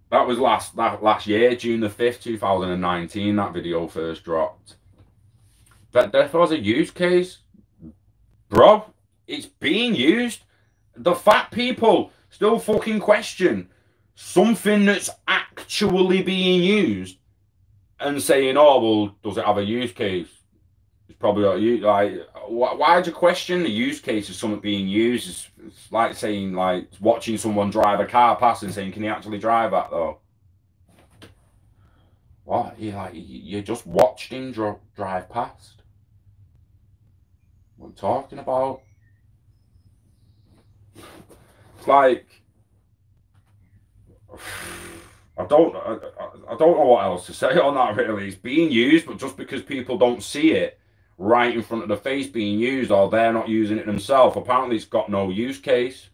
that was last year, June the 5th, 2019, that video first dropped. But there was a use case. Bro, it's being used. The fat people still fucking question something that's actually being used and saying, oh, well, does it have a use case? It's probably like, why'd you question the use case of something being used? It's like saying, like, watching someone drive a car past and saying, can you actually drive that though? What? You just watched him drive past. What are you talking about? It's like, I don't know what else to say on that really. It's being used, but just because people don't see it right in front of the face being used, or they're not using it themselves, apparently it's got no use case.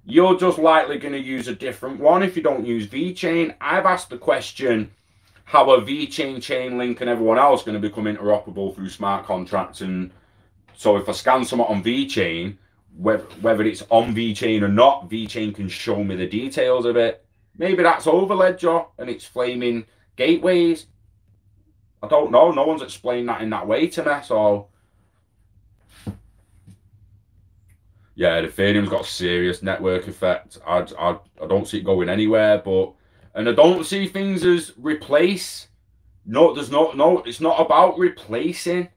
You're just likely going to use a different one if you don't use VeChain. I've asked the question, how are VeChain, Chainlink, and everyone else going to become interoperable through smart contracts? And so if I scan something on VeChain, whether it's on VeChain or not, VeChain can show me the details of it. Maybe that's Overledger and it's flaming gateways. I don't know. No one's explained that in that way to me. So, yeah, the Ethereum's got a serious network effect. I don't see it going anywhere. And I don't see things as replace. No, it's not about replacing.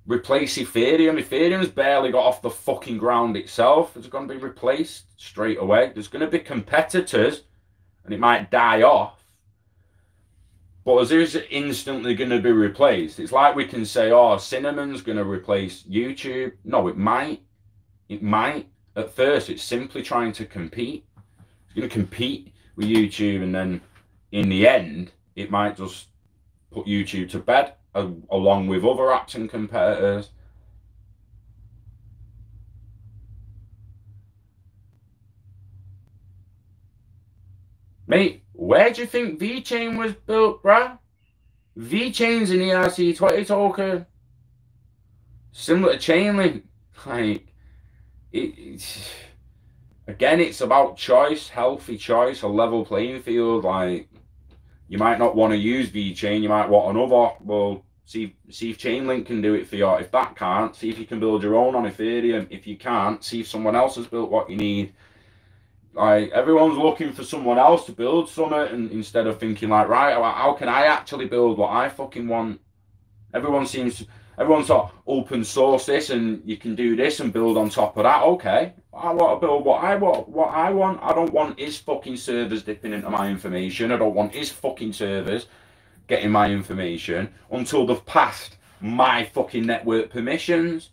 Replace Ethereum. Ethereum's barely got off the fucking ground itself. It's going to be replaced straight away. There's going to be competitors and it might die off. But is it instantly going to be replaced? It's like we can say, oh, Cinnamon's going to replace YouTube. No, it might. It might. At first, it's simply trying to compete. It's going to compete with YouTube, and then in the end, it might just put YouTube to bed, along with other apps and competitors. Mate, where do you think VeChain was built, bruh? VeChain's an ERC20 token. Similar to Chainlink. Like, again, it's about choice, healthy choice, a level playing field. Like, you might not want to use VeChain, you might want another. Well, see if Chainlink can do it for you. If that can't, see if you can build your own on Ethereum. If you can't, see if someone else has built what you need. Like, everyone's looking for someone else to build something, and instead of thinking like, right, how can I actually build what I fucking want? Everyone's sort of open source this, and you can do this and build on top of that. Okay, I want to build what I want. I don't want his fucking servers dipping into my information. I don't want his fucking servers getting my information until they've passed my fucking network permissions.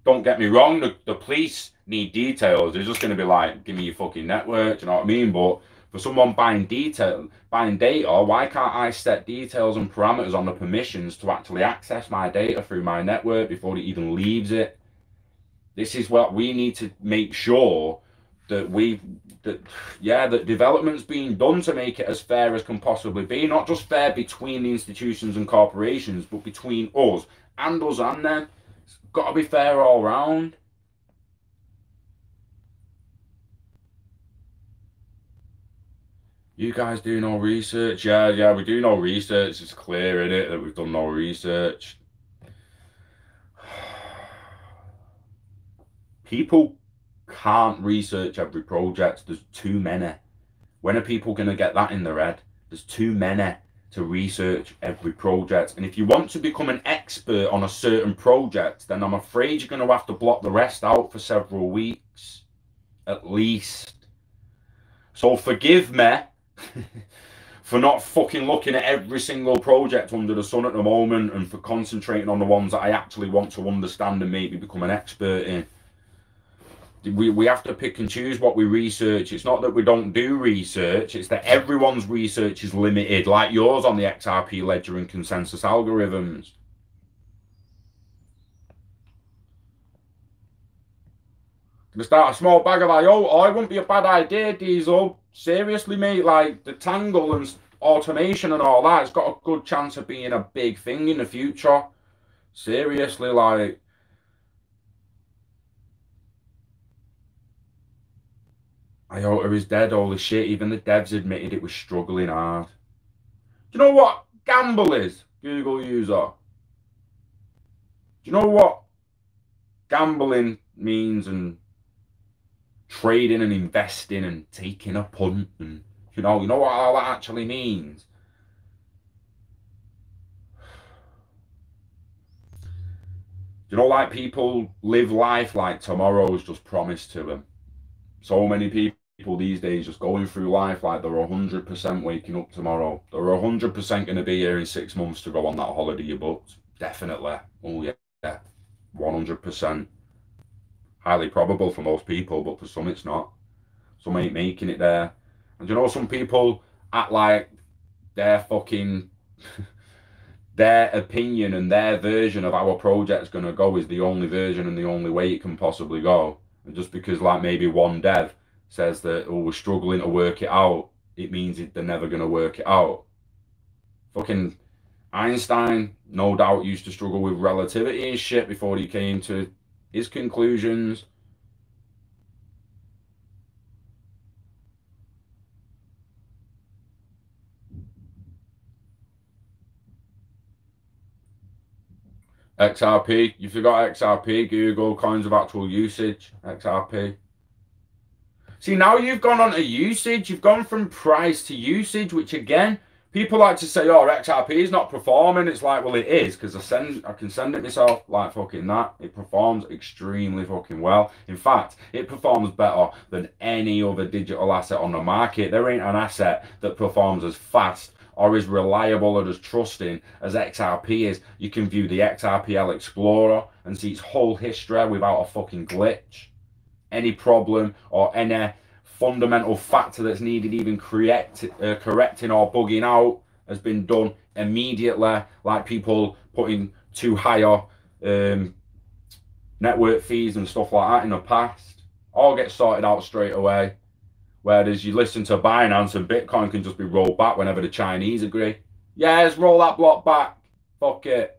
Don't get me wrong, the police need details. They're just going to be like, give me your fucking network, do you know what I mean? But for someone buying data, why can't I set details and parameters on the permissions to actually access my data through my network before it even leaves it? This is what we need to make sure that that development's being done to make it as fair as can possibly be. Not just fair between the institutions and corporations, but between us and them. It's got to be fair all round. You guys do no research? Yeah, we do no research. It's clear, isn't it, that we've done no research. People can't research every project. There's too many. When are people going to get that in their head? There's too many to research every project. And if you want to become an expert on a certain project, then I'm afraid you're going to have to block the rest out for several weeks, at least. So forgive me for not fucking looking at every single project under the sun at the moment, and for concentrating on the ones that I actually want to understand and maybe become an expert in. We have to pick and choose what we research. It's not that we don't do research, it's that everyone's research is limited, like yours on the XRP ledger and consensus algorithms. To start a small bag of IO, it wouldn't be a bad idea, Diesel. Seriously, mate, like the Tangle and automation and all that, it's got a good chance of being a big thing in the future. Seriously, like, IOTA is dead, holy shit. Even the devs admitted it was struggling hard. Do you know what gamble is, Google user? Do you know what gambling means, and trading and investing and taking a punt, and you know what all that actually means? you know, like people live life like tomorrow's just promised to them. So many people these days just going through life like they're 100% waking up tomorrow. They're 100% going to be here in 6 months to go on that holiday you booked. Definitely. Oh yeah, 100%. Highly probable for most people, but for some it's not. Some ain't making it there. And you know, some people act like their fucking their opinion and their version of how a project's going to go is the only version and the only way it can possibly go. And just because like maybe one dev says that, oh, we're struggling to work it out, it means they're never going to work it out. Fucking Einstein, no doubt, used to struggle with relativity and shit before he came to his conclusions. XRP, you forgot XRP, Google, coins of actual usage, XRP. See, now you've gone on to usage, you've gone from price to usage, which again, people like to say, oh, XRP is not performing. It's like, well, it is, because I can send it myself like fucking that. It performs extremely fucking well. In fact, it performs better than any other digital asset on the market. There ain't an asset that performs as fast or as reliable or as trusting as XRP is. You can view the XRPL Explorer and see its whole history without a fucking glitch. Any problem or any fundamental factor that's needed even correcting or bugging out has been done immediately, like people putting too higher network fees and stuff like that in the past. All get sorted out straight away. Whereas you listen to Binance and Bitcoin can just be rolled back whenever the Chinese agree. Yeah, let's roll that block back. Fuck it.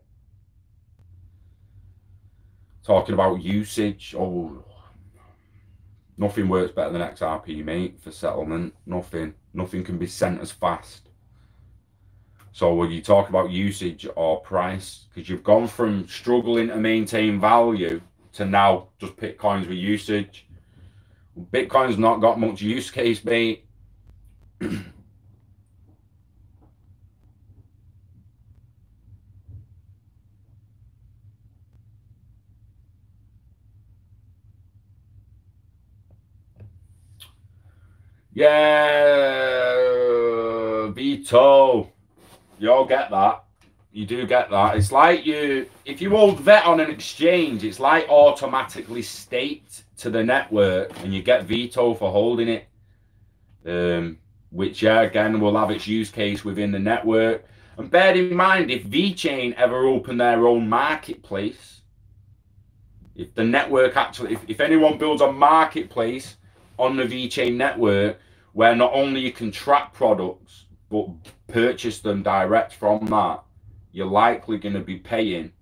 Talking about usage. Oh, nothing works better than XRP, mate, for settlement. Nothing. Nothing can be sent as fast. So when you talk about usage or price, because you've gone from struggling to maintain value to now just pick coins with usage. Bitcoin's not got much use case, mate. Yeah, Vito. You all get that. You do get that. It's like if you hold VET on an exchange, it's like automatically staked to the network and you get Veto for holding it. Which, yeah, again, will have its use case within the network. And bear in mind, if VeChain ever open their own marketplace, if the network actually, if anyone builds a marketplace on the VeChain network where not only you can track products, but purchase them direct from that, you're likely going to be paying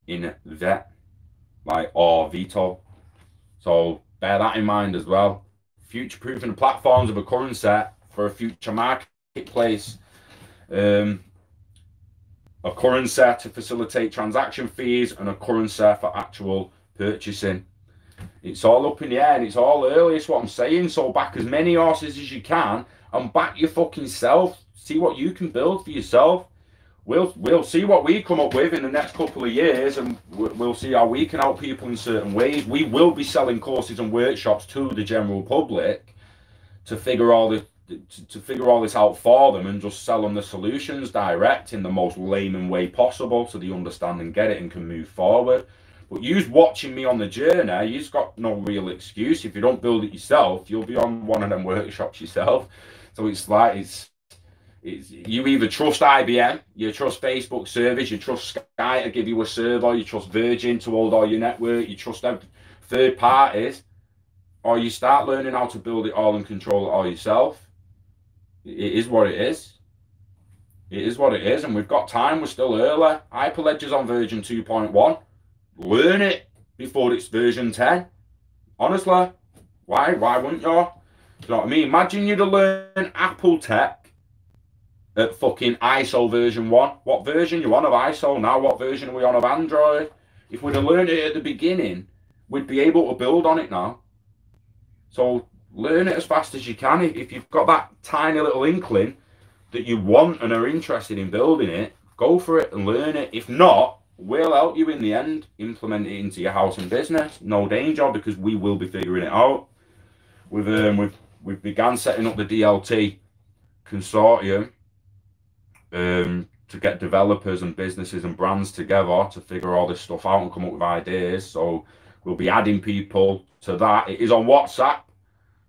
in VET, like, or Veto. So bear that in mind as well. Future-proofing the platforms of a currency for a future marketplace. A currency to facilitate transaction fees and a currency for actual purchasing. It's all up in the air and it's all early, is what I'm saying. So back as many horses as you can and back your fucking self. See what you can build for yourself. We'll see what we come up with in the next couple of years, and we'll see how we can help people in certain ways. We will be selling courses and workshops to the general public to figure all this out for them and just sell them the solutions direct in the most layman way possible so they understand and get it and can move forward. But you watching me on the journey, you've got no real excuse. If you don't build it yourself, you'll be on one of them workshops yourself. So it's like you either trust IBM, you trust Facebook service, you trust Sky to give you a server, you trust Virgin to hold all your network, you trust third parties, or you start learning how to build it all and control it all yourself. It is what it is. It is what it is, and we've got time. We're still early. Hyperledger's on version 2.1. Learn it before it's version 10. Honestly, why wouldn't you? Do you know what I mean? Imagine you'd have learned Apple tech at fucking ISO version 1. What version you on of ISO now? What version are we on of Android? If we'd have learned it at the beginning, we'd be able to build on it now. So learn it as fast as you can. If you've got that tiny little inkling that you want and are interested in building it, go for it and learn it. If not, We'll help you in the end implement it into your house and business. No danger, because we will be figuring it out. We've began setting up the DLT consortium to get developers and businesses and brands together to figure all this stuff out and come up with ideas. So we'll be adding people to that. It is on WhatsApp.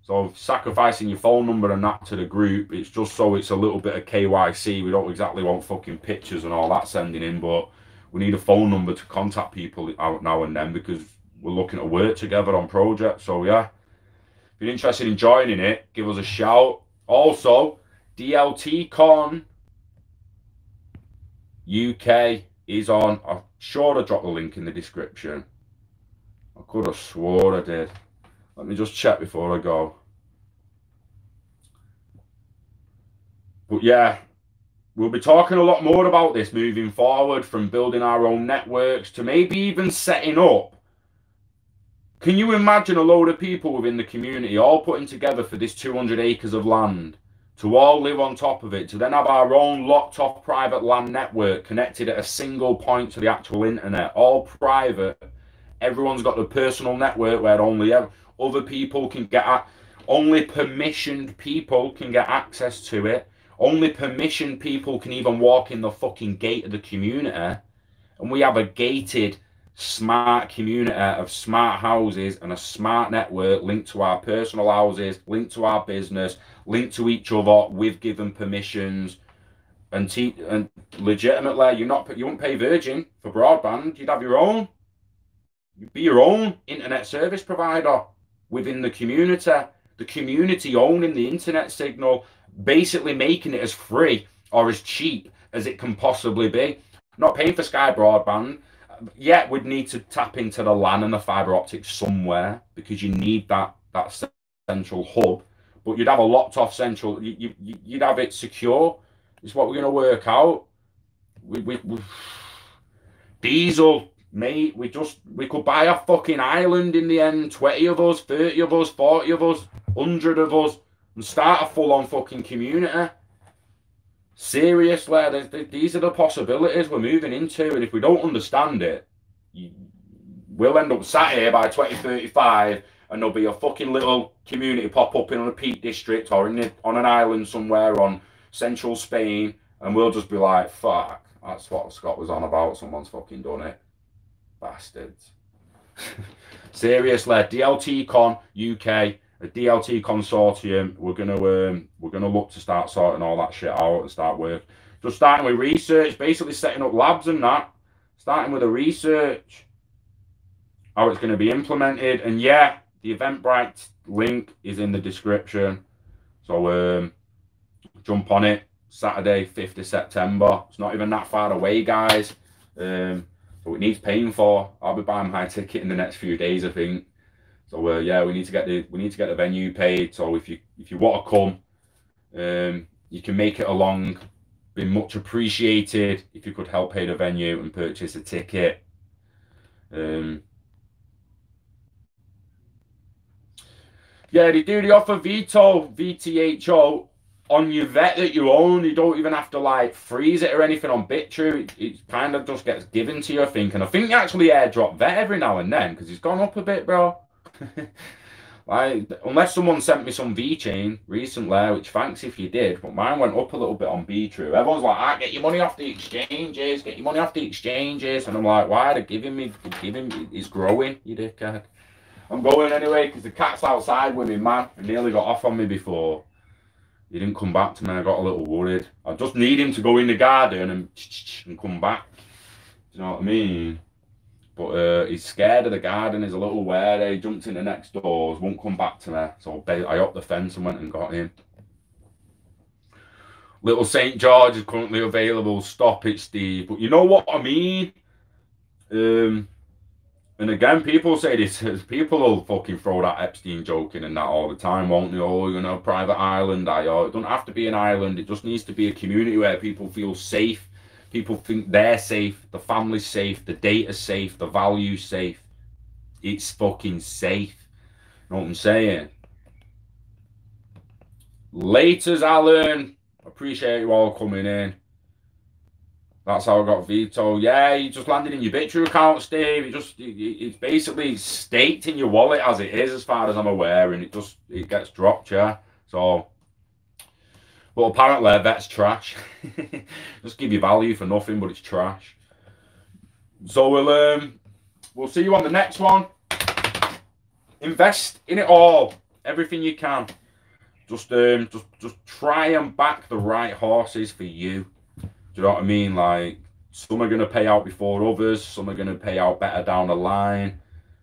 So sacrificing your phone number and that to the group, it's just so it's a little bit of KYC. We don't exactly want fucking pictures and all that sending in, but we need a phone number to contact people out now and then, because we're looking to work together on projects. So yeah, if you're interested in joining it, give us a shout. Also, DLTCONUK is on. I'm sure I dropped the link in the description. I could have swore I did. Let me just check before I go. But yeah, we'll be talking a lot more about this moving forward, from building our own networks to maybe even setting up. Can you imagine a load of people within the community all putting together for this 200 acres of land, to all live on top of it, to then have our own locked off private land network connected at a single point to the actual internet, all private. Everyone's got the personal network where only other people can get, only permissioned people can get access to it. Only permissioned people can even walk in the fucking gate of the community. And we have a gated, smart community of smart houses and a smart network linked to our personal houses, linked to our business, linked to each other with given permissions. And legitimately, you wouldn't pay Virgin for broadband. You'd have your own. You'd be your own internet service provider within the community owning the internet signal, basically making it as free or as cheap as it can possibly be. Not paying for Sky broadband. Yet we'd need to tap into the LAN and the fiber optics somewhere, because you need that central hub. But you'd have a locked off central. You'd have it secure. It's what we're going to work out. We diesel. Mate, we could buy a fucking island in the end, 20 of us, 30 of us, 40 of us, 100 of us, and start a full-on fucking community. Seriously, these are the possibilities we're moving into, and if we don't understand it, we'll end up sat here by 2035, and there'll be a fucking little community pop up in a Peak District or on an island somewhere on central Spain, and we'll just be like, fuck, that's what Scott was on about, someone's fucking done it. Bastards. Seriously, DLTCON UK, a DLT consortium. We're gonna look to start sorting all that shit out and start work. Just starting with research, basically setting up labs and that. Starting with the research, how it's going to be implemented, and yeah, the Eventbrite link is in the description. So jump on it. Saturday, 5th of September. It's not even that far away, guys. But it needs paying for. I'll be buying my ticket in the next few days, I think. So yeah, we need to get the venue paid. So if you want to come, you can make it along. Be much appreciated if you could help pay the venue and purchase a ticket. Yeah, they do the offer VTHO on your vet that you own. You don't even have to like freeze it or anything on BitTrue. It kind of just gets given to you, I think. And I think you actually airdrop vet every now and then, because it's gone up a bit, bro. Like, unless someone sent me some VeChain recently, which thanks if you did, but mine went up a little bit on BTrue. Everyone's like, ah, get your money off the exchanges, get your money off the exchanges. And I'm like, why? They're giving me, it's growing, you dickhead. I'm going anyway, because the cat's outside with me, man. He nearly got off on me before. He didn't come back to me. I got a little worried. I just need him to go in the garden and come back. Do you know what I mean? But he's scared of the garden. He's a little wary. He jumped in the next doors. Won't come back to me. So I upped the fence and went and got him. Little St. George is currently available. Stop it, Steve. But you know what I mean? And again, people say this. People will fucking throw that Epstein joke in and that all the time, won't they? Oh, you know, private island. It doesn't have to be an island. It just needs to be a community where people feel safe. People think they're safe. The family's safe. The data's safe. The value's safe. It's fucking safe. You know what I'm saying? Laters, Alan. Appreciate you all coming in. That's how I got veto. Yeah, you just landed in your Bitru account, Steve. It's basically staked in your wallet as it is, as far as I'm aware, and it gets dropped, yeah. So, but apparently that's trash. Just give you value for nothing, but it's trash. So we'll see you on the next one. Invest in it all, everything you can. Just try and back the right horses for you. Do you know what I mean? Like, some are going to pay out before others. Some are going to pay out better down the line.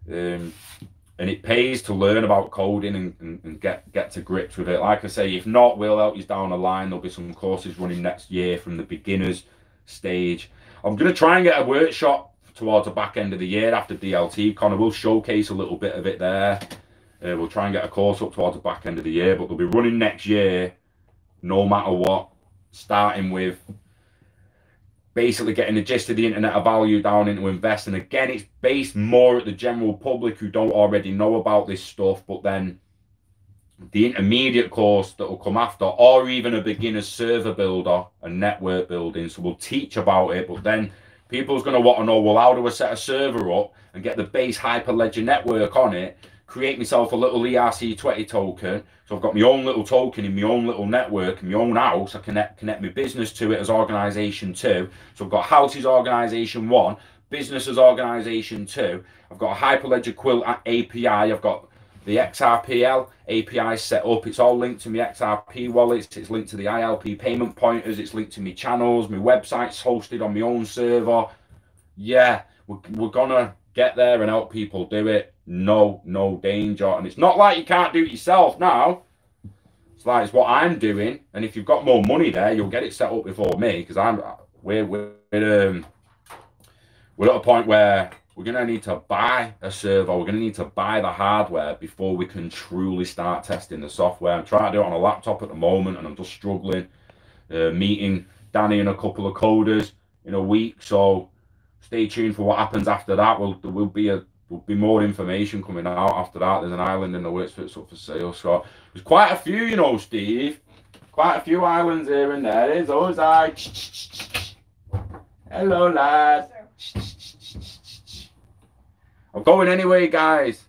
And it pays to learn about coding and get to grips with it. Like I say, if not, we'll help you down the line. There'll be some courses running next year from the beginners stage. I'm going to try and get a workshop towards the back end of the year after DLTCONUK. We'll showcase a little bit of it there. We'll try and get a course up towards the back end of the year. But they'll be running next year, no matter what. Starting with basically getting the gist of the internet of value down into invest. And again, it's based more at the general public who don't already know about this stuff, but then the intermediate course that will come after, or even a beginner server builder and network building. So we'll teach about it, but then people's going to want to know, well, how do I set a server up and get the base Hyperledger network on it, create myself a little ERC20 token. So I've got my own little token in my own little network, in my own house. I connect my business to it as organization 2. So I've got houses organization 1, business as organization 2. I've got a Hyperledger Quilt API. I've got the XRPL API set up. It's all linked to my XRP wallets. It's linked to the ILP payment pointers. It's linked to my channels. My website's hosted on my own server. Yeah, we're gonna get there and help people do it. No danger. And it's not like you can't do it yourself now. It's like it's what I'm doing. And if you've got more money there, you'll get it set up before me, because we're at a point where we're gonna need to buy a server. We're gonna need to buy the hardware before we can truly start testing the software. I'm trying to do it on a laptop at the moment, and I'm just struggling. Meeting Danny and a couple of coders in a week, so stay tuned for what happens after that. There will be more information coming out after that. There's an island in the works that's up for sale. So there's quite a few, you know, Steve. Quite a few islands here and there. There's always hello, lad. I'm going anyway, guys.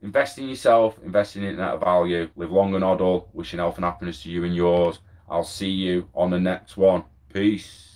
Invest in yourself, invest in internet value, live long and oddle. Wishing health and happiness to you and yours. I'll see you on the next one. Peace.